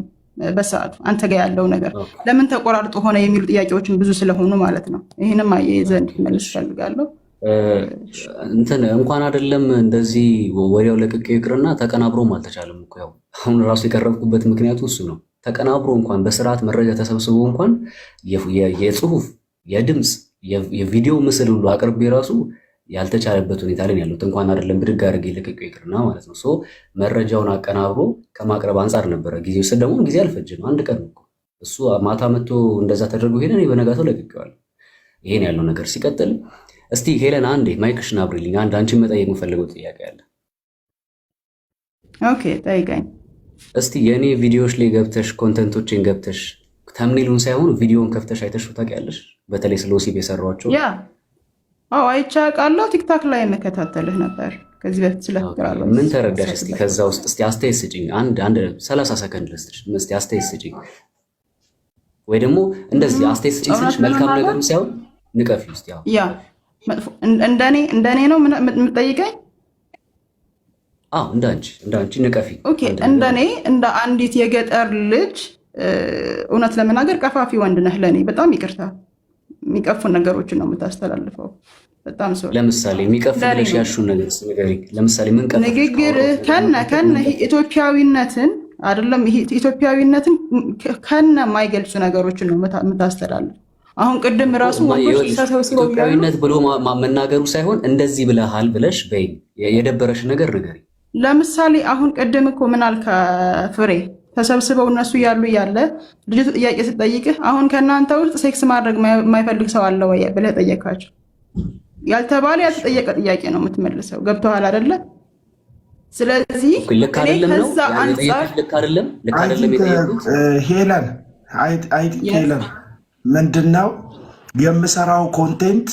በሰዓቱ አንተ ጋር ያለው ነገር ለምን ተቆራርጦ ሆነ የሚሉ ጥያቄዎችን ብዙ ስለሆኑ ማለት ነው። ይህንም አያይዘህ እንድትመልስ እፈልጋለሁ። እንኳን አይደለም እንደዚህ ወዲያው ለቅቄ ይቅርና ተቀናብሮም አልተቻለም እኮ። ያው አሁን ራሱ የቀረብኩበት ምክንያቱ እሱ ነው። ተቀናብሮ እንኳን በስርዓት መረጃ ተሰብስቦ እንኳን የጽሁፍ፣ የድምፅ፣ የቪዲዮ ምስል ሁሉ አቅርቤ ራሱ ያልተቻለበት ሁኔታ ላይ ያሉት እንኳን አይደለም ብድግ አድርጌ ለቅቄ ይቅርና ማለት ነው። መረጃውን አቀናብሮ ከማቅረብ አንጻር ነበረ ጊዜው። ደግሞ ጊዜ አልፈጅም፣ አንድ ቀን እኮ እሱ ማታ መጥቶ እንደዛ ተደርጎ ሄደ፣ እኔ በነጋታው ለቅቄዋለሁ። ይሄን ያለው ነገር ሲቀጥል እስቲ ሄለን አንዴ ማይክሽን አብሪልኝ። አንቺን መጠየቅ የምፈልገው ጥያቄ አለ። ኦኬ ጠይቀኝ። እስቲ የእኔ ቪዲዮዎች ላይ ገብተሽ ኮንተንቶችን ገብተሽ ተምኔሉን ሳይሆን ቪዲዮን ከፍተሽ አይተሽው ታውቂያለሽ? በተለይ ስለ ወሲብ የሰራኋቸው አይቼ አውቃለሁ። ቲክታክ ላይ መከታተልህ ነበር ከዚህ በፊት ስለ ፍቅር አለ። ምን ተረዳሽ? እስቲ ከዛ ውስጥ እስቲ አስተያየት ስጪኝ። አንድ 30 ሰከንድ ልስጥሽ። እስቲ አስተያየት ስጪኝ፣ ወይ ደግሞ እንደዚህ አስተያየት ስጪኝ ስልሽ መልካም ነገርም ሳይሆን ንቀፊ ውስጥ እንደኔ ነው የምትጠይቀኝ? እንዳንቺ ንቀፊ። ኦኬ እንደኔ እንደ አንዲት የገጠር ልጅ እውነት ለመናገር ቀፋፊ ወንድ ነህ። ለኔ በጣም ይቅርታ፣ የሚቀፉ ነገሮችን ነው የምታስተላልፈው። በጣም ሰው ለምሳሌ የሚቀፍ ብለሽ ያልሽውን ነገር ንገሪኝ። ለምሳሌ ምን ቀፍ? ንግግር ከነ ኢትዮጵያዊነትን አይደለም፣ ኢትዮጵያዊነትን ከነ የማይገልጹ ነገሮችን ነው የምታስተላልፈው። አሁን ቅድም ራሱ ኢትዮጵያዊነት ብሎ መናገሩ ሳይሆን እንደዚህ ብለሃል ብለሽ በይ የደበረሽ ነገር ንገሪኝ። ለምሳሌ አሁን ቅድም እኮ ምን አልክ? ፍሬ ተሰብስበው እነሱ ያሉ ያለ ልጅቱ ጥያቄ ስትጠይቅህ አሁን ከእናንተ ውስጥ ሴክስ ማድረግ የማይፈልግ ሰው አለ ወይ ብለህ ጠየቃቸው። ያልተባለ ያልተጠየቀ ጥያቄ ነው የምትመልሰው። ገብቶሃል አይደለ? ስለዚህ ልክ አይደለም ነው ልክ አይደለም የጠየቁት ሄለን ሄለን ምንድነው የምሰራው ኮንቴንት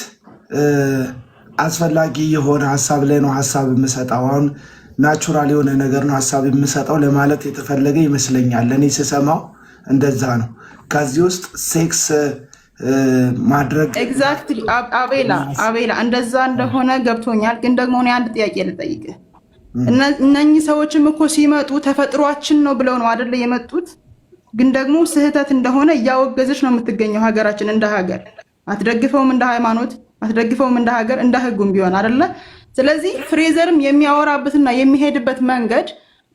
አስፈላጊ የሆነ ሀሳብ ላይ ነው ሀሳብ የምሰጠው። አሁን ናቹራል የሆነ ነገር ነው ሀሳብ የምሰጠው ለማለት የተፈለገ ይመስለኛል። እኔ ስሰማው እንደዛ ነው። ከዚህ ውስጥ ሴክስ ማድረግ ኤግዛክትሊ አቤላ እንደዛ እንደሆነ ገብቶኛል። ግን ደግሞ እኔ አንድ ጥያቄ ልጠይቅህ። እነኚህ ሰዎችም እኮ ሲመጡ ተፈጥሯችን ነው ብለው ነው አይደለ የመጡት? ግን ደግሞ ስህተት እንደሆነ እያወገዘች ነው የምትገኘው ሀገራችን እንደ ሀገር። አትደግፈውም እንደ ሃይማኖት፣ አትደግፈውም እንደ ሀገር፣ እንደ ህጉም ቢሆን አይደለ? ስለዚህ ፍሬዘርም የሚያወራበትና የሚሄድበት መንገድ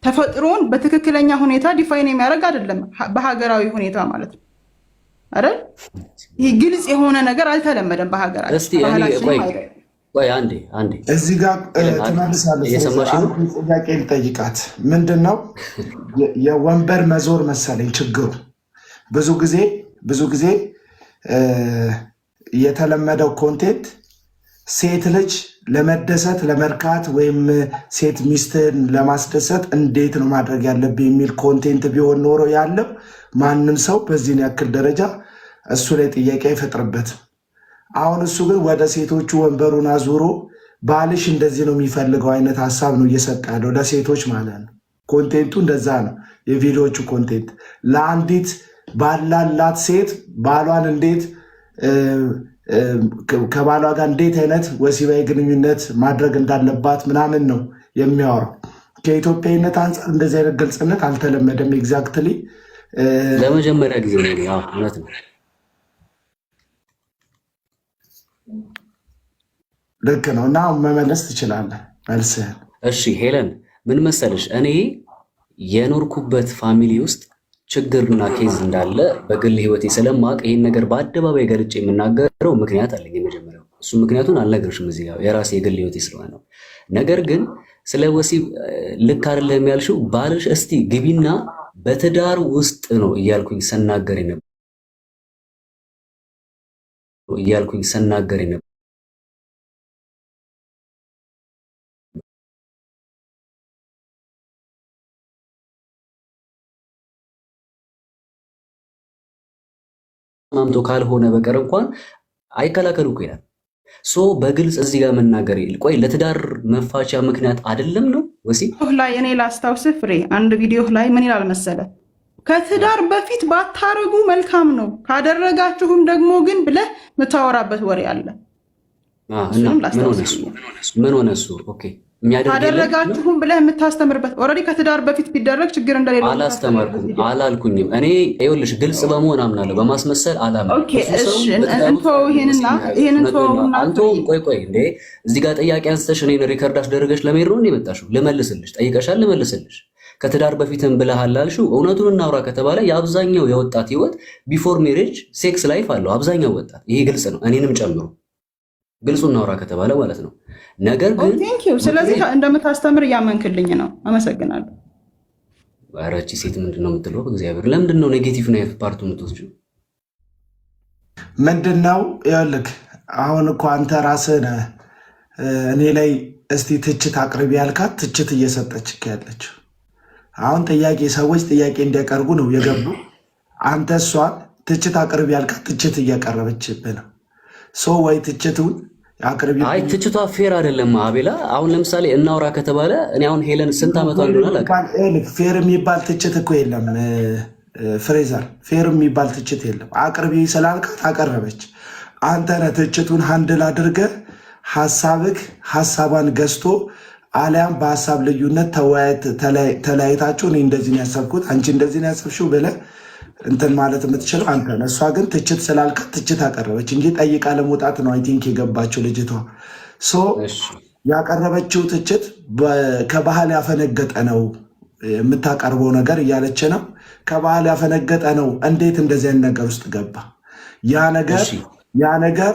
ተፈጥሮን በትክክለኛ ሁኔታ ዲፋይን የሚያደርግ አይደለም፣ በሀገራዊ ሁኔታ ማለት ነው አይደል? ይህ ግልጽ የሆነ ነገር አልተለመደም በሀገራችን። አንዴ እዚህ ጋር ትመልሳለች። ጥያቄ ልጠይቃት። ምንድን ነው የወንበር መዞር መሰለኝ ችግሩ። ብዙ ጊዜ የተለመደው ኮንቴንት ሴት ልጅ ለመደሰት ለመርካት ወይም ሴት ሚስትን ለማስደሰት እንዴት ነው ማድረግ ያለብህ የሚል ኮንቴንት ቢሆን ኖሮ ያለው ማንም ሰው በዚህን ያክል ደረጃ እሱ ላይ ጥያቄ አይፈጥርበትም። አሁን እሱ ግን ወደ ሴቶቹ ወንበሩን አዙሮ ባልሽ እንደዚህ ነው የሚፈልገው አይነት ሀሳብ ነው እየሰጠ ያለው ለሴቶች ማለት ነው። ኮንቴንቱ እንደዛ ነው። የቪዲዮቹ ኮንቴንት ለአንዲት ባላላት ሴት ባሏን እንዴት ከባሏ ጋር እንዴት አይነት ወሲባዊ ግንኙነት ማድረግ እንዳለባት ምናምን ነው የሚያወራው። ከኢትዮጵያዊነት አንጻር እንደዚህ አይነት ግልጽነት አልተለመደም። ኤግዛክትሊ ለመጀመሪያ ጊዜ ነው። እውነት ነው። ልክ ነው እና መመለስ ትችላለህ መልስህን። እሺ ሄለን ምን መሰለሽ፣ እኔ የኖርኩበት ፋሚሊ ውስጥ ችግርና ኬዝ እንዳለ በግል ህይወቴ ስለማቅ ይህን ነገር በአደባባይ ገልጬ የምናገረው ምክንያት አለኝ። የመጀመሪያው እሱ ምክንያቱን አልነግርሽም እዚህ ጋር የራሴ የግል ህይወቴ ስለሆነ ነው። ነገር ግን ስለ ወሲብ ልክ አይደለም ያልሽው ባልሽ እስቲ ግቢና በትዳር ውስጥ ነው እያልኩኝ ሰናገር ነበር ማምቶ ካልሆነ በቀር እንኳን አይከላከሉ እኮ ይላል። ሶ በግልጽ እዚህ ጋር መናገር ቆይ ለትዳር መፋቻ ምክንያት አይደለም ነው ወሲብ ላይ እኔ ላስታውስህ ፍሬ አንድ ቪዲዮ ላይ ምን ይላል መሰለ ከትዳር በፊት ባታረጉ መልካም ነው ካደረጋችሁም ደግሞ ግን ብለህ የምታወራበት ወሬ አለ። እና ምን ሆነ እሱ ኦኬ ካደረጋችሁም ብለህ የምታስተምርበት ኦልሬዲ ከትዳር በፊት ቢደረግ ችግር እንደሌለ አላስተማርኩም አላልኩኝም። እኔ ይኸውልሽ ግልጽ በመሆን አምናለሁ፣ በማስመሰል አላምንም። ኦኬ እሺ ይሄንን ቆይ እንዴ እዚህ ጋር ጥያቄ አንስተሽ እኔን ሪከርድ አስደረገሽ ለመሄድ ነው እንዴ የመጣሽው? ልመልስልሽ ጠይቀሻል፣ ልመልስልሽ። ከትዳር በፊትም ብለሃል አልሽው። እውነቱን እናውራ ከተባለ የአብዛኛው የወጣት ህይወት ቢፎር ሜሬጅ ሴክስ ላይፍ አለው አብዛኛው ወጣት። ይሄ ግልጽ ነው፣ እኔንም ጨምሮ ግልጹ እናውራ ከተባለ ማለት ነው። ነገር ግን ስለዚህ እንደምታስተምር እያመንክልኝ ነው። አመሰግናለሁ። ኧረ እቺ ሴት ምንድን ነው የምትለው? እግዚአብሔር ለምንድን ነው ኔጌቲቭ ነው ፓርቱ የምትወስጂው? ምንድን ነው ይኸውልህ፣ አሁን እኮ አንተ ራስህ ነህ እኔ ላይ እስቲ ትችት አቅርቢ ያልካት ትችት እየሰጠች ያለችው። አሁን ሰዎች ጥያቄ እንዲያቀርቡ ነው የገቡ። አንተ እሷን ትችት አቅርቢ ያልካት ትችት እያቀረበችብህ ነው። ወይ ትችቱን አቅርቢ። አይ ትችቷ ፌር አይደለም አቤላ። አሁን ለምሳሌ እናውራ ከተባለ እኔ አሁን ሄለን ስንት ዓመቷ እንደሆነ አላውቅም። ፌር የሚባል ትችት እኮ የለም ፍሬዘር፣ ፌር የሚባል ትችት የለም። አቅርቢ ስላልካት አቀረበች። አንተ ነህ ትችቱን ሃንድል አድርገህ ሀሳቧን ገዝቶ አሊያም በሀሳብ ልዩነት ተለያይታችሁ እኔ እንደዚህ ነው ያሰብኩት አንቺ እንደዚህ ነው ያሰብሽው ብለህ እንትን ማለት የምትችለው አንተ ነህ። እሷ ግን ትችት ስላልካት ትችት አቀረበች እንጂ ጠይቃ ለመውጣት ነው አይ ቲንክ የገባችው ልጅቷ። ያቀረበችው ትችት ከባህል ያፈነገጠ ነው የምታቀርበው ነገር እያለች ነው። ከባህል ያፈነገጠ ነው። እንዴት እንደዚህ አይነት ነገር ውስጥ ገባ? ያ ነገር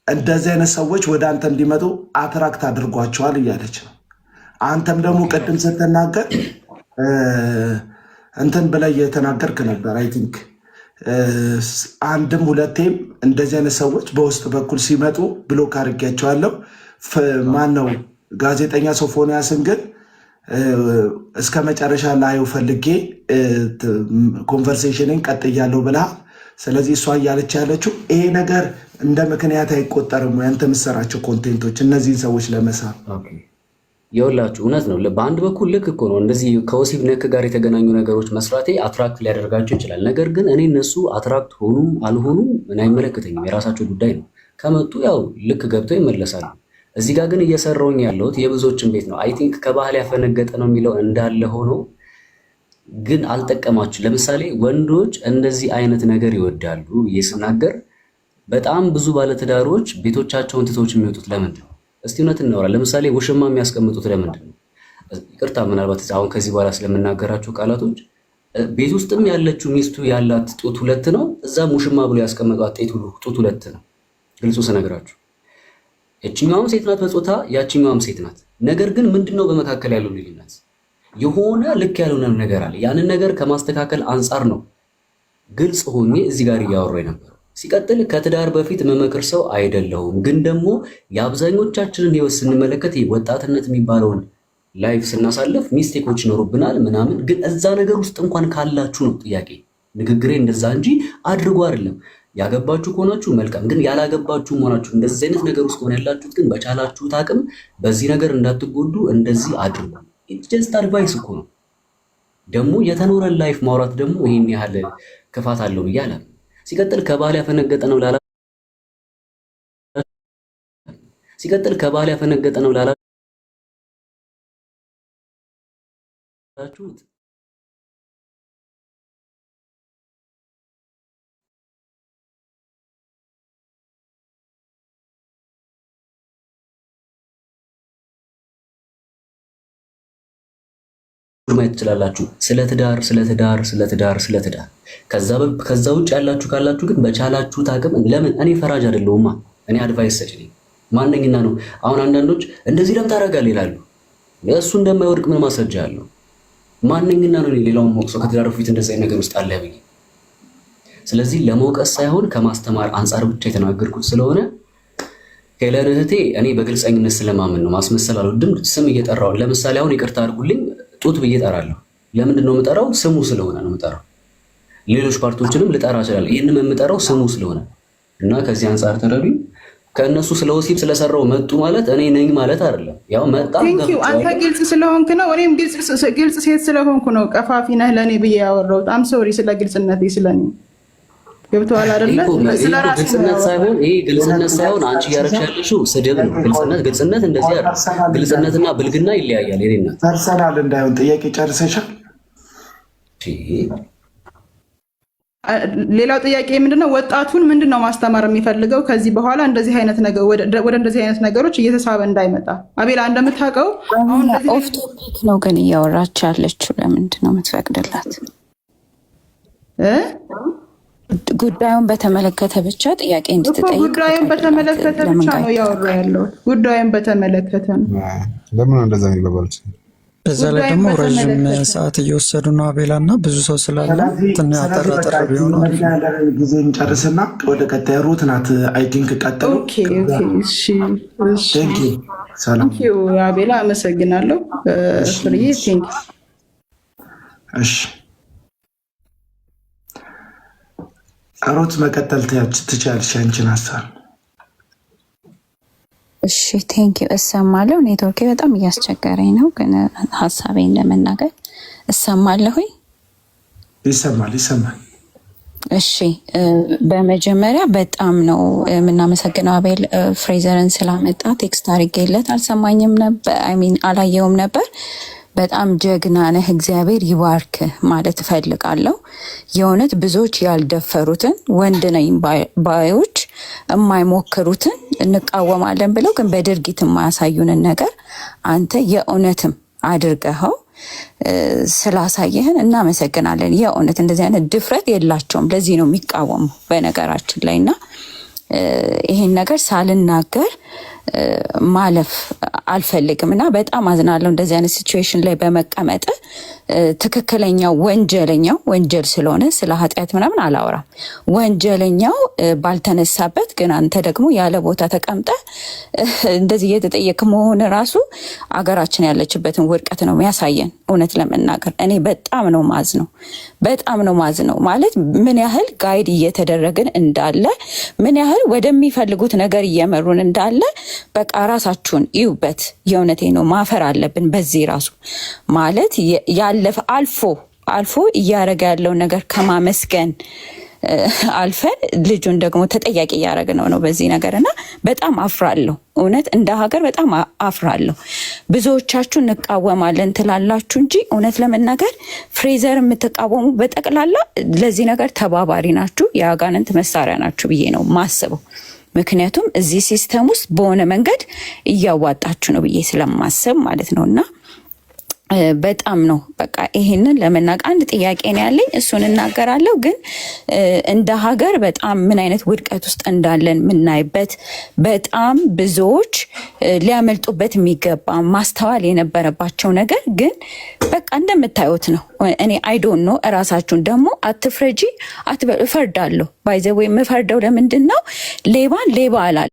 እንደዚህ አይነት ሰዎች ወደ አንተ እንዲመጡ አትራክት አድርጓቸዋል እያለች ነው። አንተም ደግሞ ቅድም ስትናገር እንትን ብለህ እየተናገርክ ነበር። አይ ቲንክ አንድም ሁለቴም እንደዚህ አይነት ሰዎች በውስጥ በኩል ሲመጡ ብሎክ አድርጌያቸዋለሁ። ማነው ጋዜጠኛ ሶፎንያስን ግን እስከ መጨረሻ ላየው ፈልጌ ኮንቨርሴሽንን ቀጥያለሁ ብለሃል። ስለዚህ እሷ እያለች ያለችው ይሄ ነገር እንደ ምክንያት አይቆጠርም ወይ አንተ የምትሰራቸው ኮንቴንቶች እነዚህን ሰዎች ለመሳብ? የወላችሁ እውነት ነው። በአንድ በኩል ልክ እኮ ነው። እንደዚህ ከወሲብ ነክ ጋር የተገናኙ ነገሮች መስራቴ አትራክት ሊያደርጋቸው ይችላል። ነገር ግን እኔ እነሱ አትራክት ሆኑ አልሆኑም ምን አይመለከተኝም፣ የራሳቸው ጉዳይ ነው። ከመጡ ያው ልክ ገብተው ይመለሳሉ። እዚህ ጋር ግን እየሰራውኝ ያለሁት የብዙዎችን ቤት ነው። አይ ቲንክ ከባህል ያፈነገጠ ነው የሚለው እንዳለ ሆኖ ግን አልጠቀማችሁ። ለምሳሌ ወንዶች እንደዚህ አይነት ነገር ይወዳሉ ብዬ ስናገር በጣም ብዙ ባለትዳሮች ቤቶቻቸውን ትተውች የሚወጡት ለምንድን ነው? እስቲ እውነት እናወራ። ለምሳሌ ውሽማ የሚያስቀምጡት ለምንድን ነው? ይቅርታ ምናልባት አሁን ከዚህ በኋላ ስለምናገራቸው ቃላቶች ቤት ውስጥም ያለችው ሚስቱ ያላት ጡት ሁለት ነው፣ እዛም ውሽማ ብሎ ያስቀመጧት ጡት ሁለት ነው። ግልጹ ስነግራችሁ ያችኛዋም ሴት ናት በጾታ ያችኛዋም ሴት ናት። ነገር ግን ምንድነው በመካከል ያለው ልዩነት? የሆነ ልክ ያልሆነ ነገር አለ። ያንን ነገር ከማስተካከል አንጻር ነው ግልጽ ሆኜ እዚህ ጋር እያወራሁ የነበረው። ሲቀጥል ከትዳር በፊት መመክር ሰው አይደለሁም፣ ግን ደግሞ የአብዛኞቻችንን ህይወት ስንመለከት ወጣትነት የሚባለውን ላይፍ ስናሳልፍ ሚስቴኮች ይኖሩብናል ምናምን። ግን እዛ ነገር ውስጥ እንኳን ካላችሁ ነው ጥያቄ። ንግግሬ እንደዛ እንጂ አድርጎ አይደለም። ያገባችሁ ከሆናችሁ መልካም፣ ግን ያላገባችሁ ሆናችሁ እንደዚህ አይነት ነገር ውስጥ ሆነ ያላችሁት ግን በቻላችሁት አቅም በዚህ ነገር እንዳትጎዱ እንደዚህ አድርጉ። ጀስት አድቫይስ እኮ ነው። ደግሞ የተኖረን ላይፍ ማውራት ደግሞ ይሄን ያህል ክፋት አለው ብዬ አላምንም። ሲቀጥል ከባህል ያፈነገጠ ነው ላላችሁት ማየት ትችላላችሁ። ስለ ትዳር። ከዛ ውጭ ያላችሁ ካላችሁ ግን በቻላችሁት አቅም ለምን እኔ ፈራጅ አይደለሁማ። እኔ አድቫይስ ሰጪ ነኝ። ማንኛና ነው አሁን አንዳንዶች እንደዚህ ለምን ታደርጋለህ ይላሉ። እሱ እንደማይወድቅ ምን ማስረጃ አለው? ማንኛና ነው ሌላውን ሞቅሶ ከትዳር በፊት እንደዚህ ነገር ውስጥ አለ ብዬ። ስለዚህ ለመውቀስ ሳይሆን ከማስተማር አንጻር ብቻ የተናገርኩት ስለሆነ ሄለን እህቴ እኔ በግልጸኝነት ስለማምን ነው። ማስመሰል አልወድም። ስም እየጠራው ለምሳሌ አሁን ይቅርታ አድርጉልኝ ጡት ብዬ እጠራለሁ። ለምንድን ነው የምጠራው? ስሙ ስለሆነ ነው የምጠራው። ሌሎች ፓርቶችንም ልጠራ እችላለሁ። ይህንም የምጠራው ስሙ ስለሆነ እና ከዚህ አንጻር ተረዱኝ። ከእነሱ ስለ ወሲብ ስለሰራው መጡ ማለት እኔ ነኝ ማለት አይደለም። ያው መጣ አንተ ግልጽ ስለሆንክ ነው፣ እኔም ግልጽ ሴት ስለሆንኩ ነው ቀፋፊ ነህ ለእኔ ብዬ ያወራሁት። አም ሶሪ ስለ ግልጽነቴ ስለኔ ገብቶሃል አይደለ? ግልጽነት ሳይሆን ይሄ ግልጽነት ሳይሆን አንቺ እያደረግሽ ያለሽው ስድብ ነው። ግልጽነት እንደዚህ አይደል? ግልጽነትና ብልግና ይለያያል። የኔ እናት ፐርሰናል እንዳይሆን ጥያቄ ጨርሰሻል? ሌላው ጥያቄ ምንድነው? ወጣቱን ምንድነው ማስተማር የሚፈልገው ከዚህ በኋላ እንደዚህ አይነት ነገር ወደ እንደዚህ አይነት ነገሮች እየተሳበ እንዳይመጣ? አቤላ እንደምታውቀው ኦፍ ቶፒክ ነው ግን እያወራች ያለችው። ለምንድን ነው የምትፈቅድላት? ጉዳዩን በተመለከተ ብቻ ጥያቄ እንድትጠይቅ። ጉዳዩን በተመለከተ ብቻ ነው እያወራ ያለው። ጉዳዩን በተመለከተ ነው። ለምን ነው እንደዛ የሚባባሉት? በዛ ላይ ደግሞ ረዥም ሰዓት እየወሰዱ ነው አቤላ እና ብዙ ሰው ስላለ ትን ያጠራጠረ ቢሆን ጊዜ እንጨርስና ወደ ቀጣይ ሩት ናት። አይ ቲንክ ቀጥሉ። ሰላም አቤላ፣ አመሰግናለሁ። ፍርዬ ቲንክ እሺ ሩት መቀጠል ትችያለሽ አንቺን ሀሳብ። እሺ ቴንኪው። እሰማለሁ። ኔትወርኬ በጣም እያስቸገረኝ ነው፣ ግን ሀሳቤን ለመናገር እሰማለሁ። ይሰማል። እሺ በመጀመሪያ በጣም ነው የምናመሰግነው አቤል ፍሬዘርን ስላመጣ። ቴክስት አድርጌለት አልሰማኝም ነበር፣ አላየውም ነበር። በጣም ጀግና ነህ፣ እግዚአብሔር ይባርክ ማለት እፈልጋለሁ። የእውነት ብዙዎች ያልደፈሩትን ወንድ ነኝ ባዮች የማይሞክሩትን እንቃወማለን ብለው ግን በድርጊት የማያሳዩንን ነገር አንተ የእውነትም አድርገኸው ስላሳየህን እናመሰግናለን። የእውነት እንደዚህ አይነት ድፍረት የላቸውም። ለዚህ ነው የሚቃወሙ በነገራችን ላይ እና ይሄን ነገር ሳልናገር ማለፍ አልፈልግም እና በጣም አዝናለሁ እንደዚህ አይነት ሲቹዌሽን ላይ በመቀመጥ። ትክክለኛው ወንጀለኛው ወንጀል ስለሆነ ስለ ኃጢአት ምናምን አላወራም። ወንጀለኛው ባልተነሳበት ግን አንተ ደግሞ ያለ ቦታ ተቀምጠ እንደዚህ እየተጠየቅ መሆን ራሱ አገራችን ያለችበትን ውድቀት ነው የሚያሳየን። እውነት ለመናገር እኔ በጣም ነው ማዝነው ማለት ምን ያህል ጋይድ እየተደረግን እንዳለ፣ ምን ያህል ወደሚፈልጉት ነገር እየመሩን እንዳለ በቃ ራሳችሁን ይዩበት። የእውነቴ ነው ማፈር አለብን በዚህ ራሱ ማለት ያለፈ አልፎ እያረገ ያለው ነገር ከማመስገን አልፈን ልጁን ደግሞ ተጠያቂ እያደረግነው ነው በዚህ ነገር እና በጣም አፍራለሁ። እውነት እንደ ሀገር በጣም አፍራለሁ። ብዙዎቻችሁ እንቃወማለን ትላላችሁ እንጂ እውነት ለመናገር ፍሬዘር የምትቃወሙ በጠቅላላ ለዚህ ነገር ተባባሪ ናችሁ፣ የአጋንንት መሳሪያ ናችሁ ብዬ ነው ማስበው። ምክንያቱም እዚህ ሲስተም ውስጥ በሆነ መንገድ እያዋጣችሁ ነው ብዬ ስለማስብ ማለት ነው እና በጣም ነው በቃ ይሄንን ለመናገር አንድ ጥያቄ ነው ያለኝ፣ እሱን እናገራለሁ። ግን እንደ ሀገር በጣም ምን አይነት ውድቀት ውስጥ እንዳለን ምናይበት፣ በጣም ብዙዎች ሊያመልጡበት የሚገባ ማስተዋል የነበረባቸው ነገር ግን በቃ እንደምታዩት ነው። እኔ አይዶን ነው እራሳችሁን ደግሞ አትፍረጂ እፈርዳለሁ። ባይዘው የምፈርደው ለምንድን ነው? ሌባን ሌባ አላል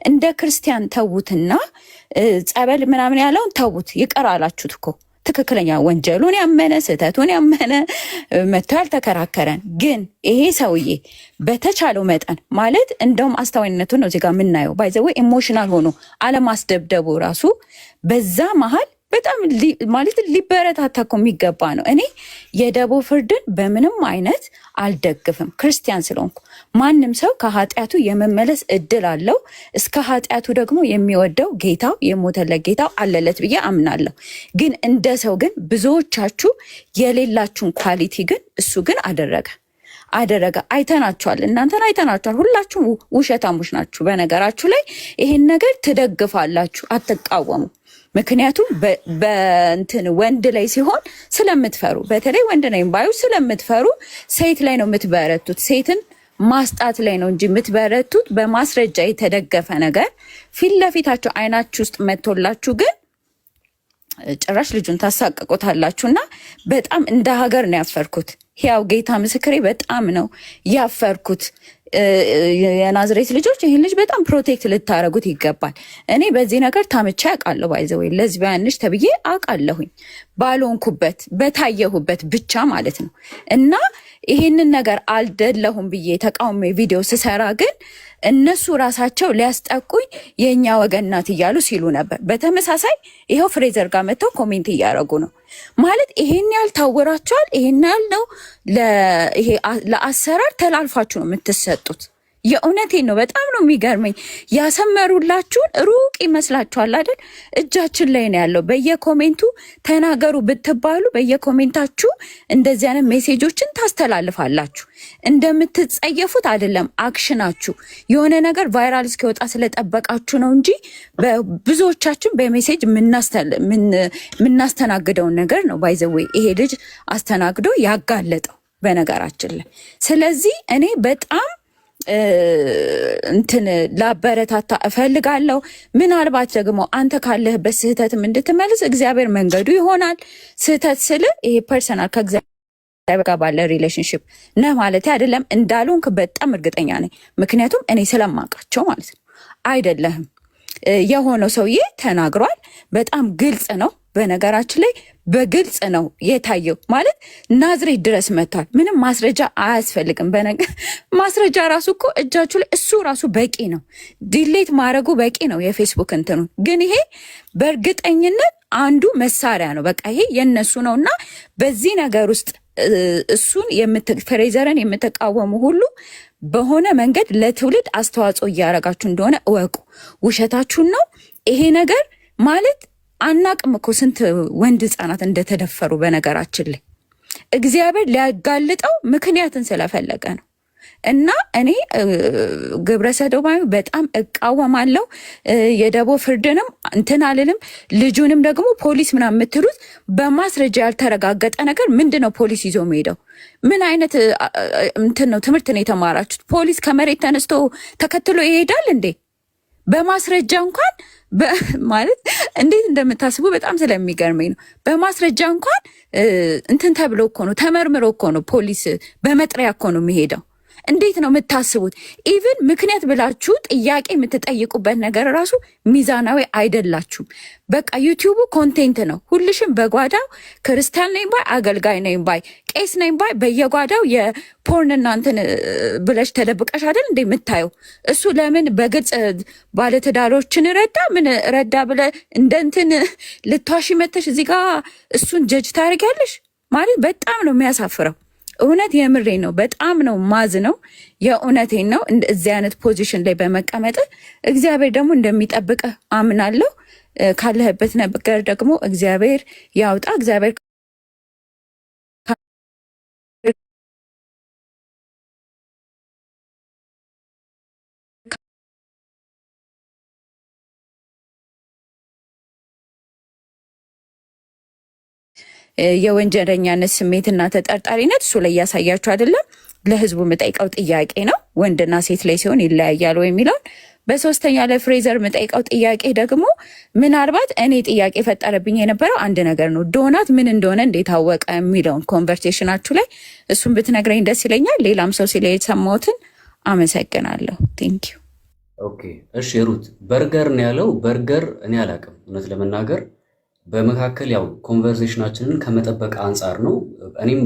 እንደ ክርስቲያን ተዉትና ጸበል ምናምን ያለውን ተዉት። ይቀር አላችሁት እኮ ትክክለኛ ወንጀሉን ያመነ ስህተቱን ያመነ መጥቶ ያልተከራከረን። ግን ይሄ ሰውዬ በተቻለው መጠን ማለት እንደውም አስተዋይነቱን ነው እዚህ ጋር የምናየው። ባይዘው ኢሞሽናል ሆኖ አለማስደብደቡ ራሱ በዛ መሀል በጣም ማለት ሊበረታታ እኮ የሚገባ ነው። እኔ የደቦ ፍርድን በምንም አይነት አልደግፍም፣ ክርስቲያን ስለሆንኩ። ማንም ሰው ከኃጢአቱ የመመለስ እድል አለው። እስከ ኃጢአቱ ደግሞ የሚወደው ጌታው የሞተለት ጌታው አለለት ብዬ አምናለሁ። ግን እንደ ሰው ግን ብዙዎቻችሁ የሌላችሁን ኳሊቲ ግን እሱ ግን አደረገ። አይተናችኋል፣ እናንተን አይተናችኋል። ሁላችሁም ውሸታሞች ናችሁ። በነገራችሁ ላይ ይሄን ነገር ትደግፋላችሁ፣ አትቃወሙ። ምክንያቱም በእንትን ወንድ ላይ ሲሆን ስለምትፈሩ፣ በተለይ ወንድ ነኝ ባዩ ስለምትፈሩ ሴት ላይ ነው የምትበረቱት። ሴትን ማስጣት ላይ ነው እንጂ የምትበረቱት በማስረጃ የተደገፈ ነገር ፊት ለፊታችሁ አይናችሁ ውስጥ መጥቶላችሁ ግን ጭራሽ ልጁን ታሳቀቁታላችሁ። እና በጣም እንደ ሀገር ነው ያፈርኩት። ያው ጌታ ምስክሬ በጣም ነው ያፈርኩት። የናዝሬት ልጆች ይህን ልጅ በጣም ፕሮቴክት ልታረጉት ይገባል። እኔ በዚህ ነገር ታምቻ ያውቃለሁ። ባይዘወይ ለዝቢያንሽ ተብዬ አውቃለሁኝ ባልሆንኩበት በታየሁበት ብቻ ማለት ነው። እና ይህንን ነገር አልደለሁም ብዬ ተቃውሞ ቪዲዮ ስሰራ ግን እነሱ ራሳቸው ሊያስጠቁኝ የእኛ ወገን ናት እያሉ ሲሉ ነበር። በተመሳሳይ ይኸው ፍሬዘር ጋር መጥተው ኮሜንት እያደረጉ ነው ማለት ይሄን ያህል ታወራቸዋል። ይሄን ያህል ነው ለአሰራር ተላልፋችሁ ነው የምትሰጡት። የእውነቴን ነው። በጣም ነው የሚገርመኝ። ያሰመሩላችሁን ሩቅ ይመስላችኋል አይደል? እጃችን ላይ ነው ያለው። በየኮሜንቱ ተናገሩ ብትባሉ በየኮሜንታችሁ እንደዚህ አይነት ሜሴጆችን ታስተላልፋላችሁ። እንደምትጸየፉት አይደለም አክሽናችሁ። የሆነ ነገር ቫይራል እስኪወጣ ስለጠበቃችሁ ነው እንጂ ብዙዎቻችን በሜሴጅ የምናስተናግደውን ነገር ነው ባይዘዌ ይሄ ልጅ አስተናግዶ ያጋለጠው በነገራችን ላይ። ስለዚህ እኔ በጣም እንትን ላበረታታ እፈልጋለሁ። ምናልባት ደግሞ አንተ ካለህበት ስህተትም እንድትመልስ እግዚአብሔር መንገዱ ይሆናል። ስህተት ስል ይሄ ፐርሰናል ከእግዚአብሔር ጋር ባለ ሪሌሽንሽፕ ነህ ማለት አይደለም። እንዳልሆንክ በጣም እርግጠኛ ነኝ። ምክንያቱም እኔ ስለማውቃቸው ማለት ነው። አይደለህም የሆነው ሰውዬ ተናግሯል። በጣም ግልጽ ነው። በነገራችን ላይ በግልጽ ነው የታየው። ማለት ናዝሬት ድረስ መጥቷል። ምንም ማስረጃ አያስፈልግም። ማስረጃ ራሱ እኮ እጃችሁ ላይ እሱ ራሱ በቂ ነው። ዲሌት ማድረጉ በቂ ነው የፌስቡክ እንትኑ። ግን ይሄ በእርግጠኝነት አንዱ መሳሪያ ነው። በቃ ይሄ የነሱ ነው እና በዚህ ነገር ውስጥ እሱን ፍሬዘርን የምትቃወሙ ሁሉ በሆነ መንገድ ለትውልድ አስተዋጽኦ እያደረጋችሁ እንደሆነ እወቁ። ውሸታችሁን ነው ይሄ ነገር ማለት አናቅም እኮ ስንት ወንድ ህፃናት እንደተደፈሩ። በነገራችን ላይ እግዚአብሔር ሊያጋልጠው ምክንያትን ስለፈለገ ነው። እና እኔ ግብረ ሰዶማዊ በጣም እቃወማለሁ። የደቦ ፍርድንም እንትን አልልም። ልጁንም ደግሞ ፖሊስ ምናምን የምትሉት በማስረጃ ያልተረጋገጠ ነገር ምንድን ነው ፖሊስ ይዞ የሚሄደው? ምን አይነት እንትን ነው ትምህርት ነው የተማራችሁት? ፖሊስ ከመሬት ተነስቶ ተከትሎ ይሄዳል እንዴ? በማስረጃ እንኳን ማለት እንዴት እንደምታስቡ በጣም ስለሚገርመኝ ነው። በማስረጃ እንኳን እንትን ተብሎ እኮ ነው ተመርምሮ እኮ ነው ፖሊስ በመጥሪያ እኮ ነው የሚሄደው። እንዴት ነው የምታስቡት? ኢቭን ምክንያት ብላችሁ ጥያቄ የምትጠይቁበት ነገር ራሱ ሚዛናዊ አይደላችሁም። በቃ ዩቲዩቡ ኮንቴንት ነው። ሁልሽም በጓዳው ክርስቲያን ነኝ ባይ፣ አገልጋይ ነኝ ባይ፣ ቄስ ነኝ ባይ በየጓዳው የፖርን እናንትን ብለሽ ተደብቀሽ አይደል እንደ የምታየው። እሱ ለምን በግልጽ ባለትዳሮችን ረዳ ምን ረዳ ብለ እንደ እንትን ልትዋሺ መተሽ እዚህ ጋር እሱን ጀጅ ታደርጊያለሽ ማለት በጣም ነው የሚያሳፍረው። እውነት የምሬ ነው። በጣም ነው ማዝ ነው። የእውነቴን ነው። እዚህ አይነት ፖዚሽን ላይ በመቀመጥ እግዚአብሔር ደግሞ እንደሚጠብቅ አምናለሁ። ካለህበት ነገር ደግሞ እግዚአብሔር ያውጣ። እግዚአብሔር የወንጀለኛነት ስሜትና ተጠርጣሪነት እሱ ላይ እያሳያችሁ አይደለም። ለህዝቡ የምጠይቀው ጥያቄ ነው። ወንድና ሴት ላይ ሲሆን ይለያያል ወይ የሚለውን። በሶስተኛ ለፍሬዘር የምጠይቀው ጥያቄ ደግሞ ምናልባት እኔ ጥያቄ የፈጠረብኝ የነበረው አንድ ነገር ነው። ዶናት ምን እንደሆነ እንዴት አወቀ የሚለውን ኮንቨርሴሽናችሁ ላይ እሱን ብትነግረኝ ደስ ይለኛል። ሌላም ሰው ሲል የተሰማሁትን አመሰግናለሁ። ቴንክ ዩ። ኦኬ እሺ ሩት በርገር ነው ያለው። በርገር እኔ አላውቅም እውነት ለመናገር በመካከል ያው ኮንቨርሴሽናችንን ከመጠበቅ አንጻር ነው። እኔም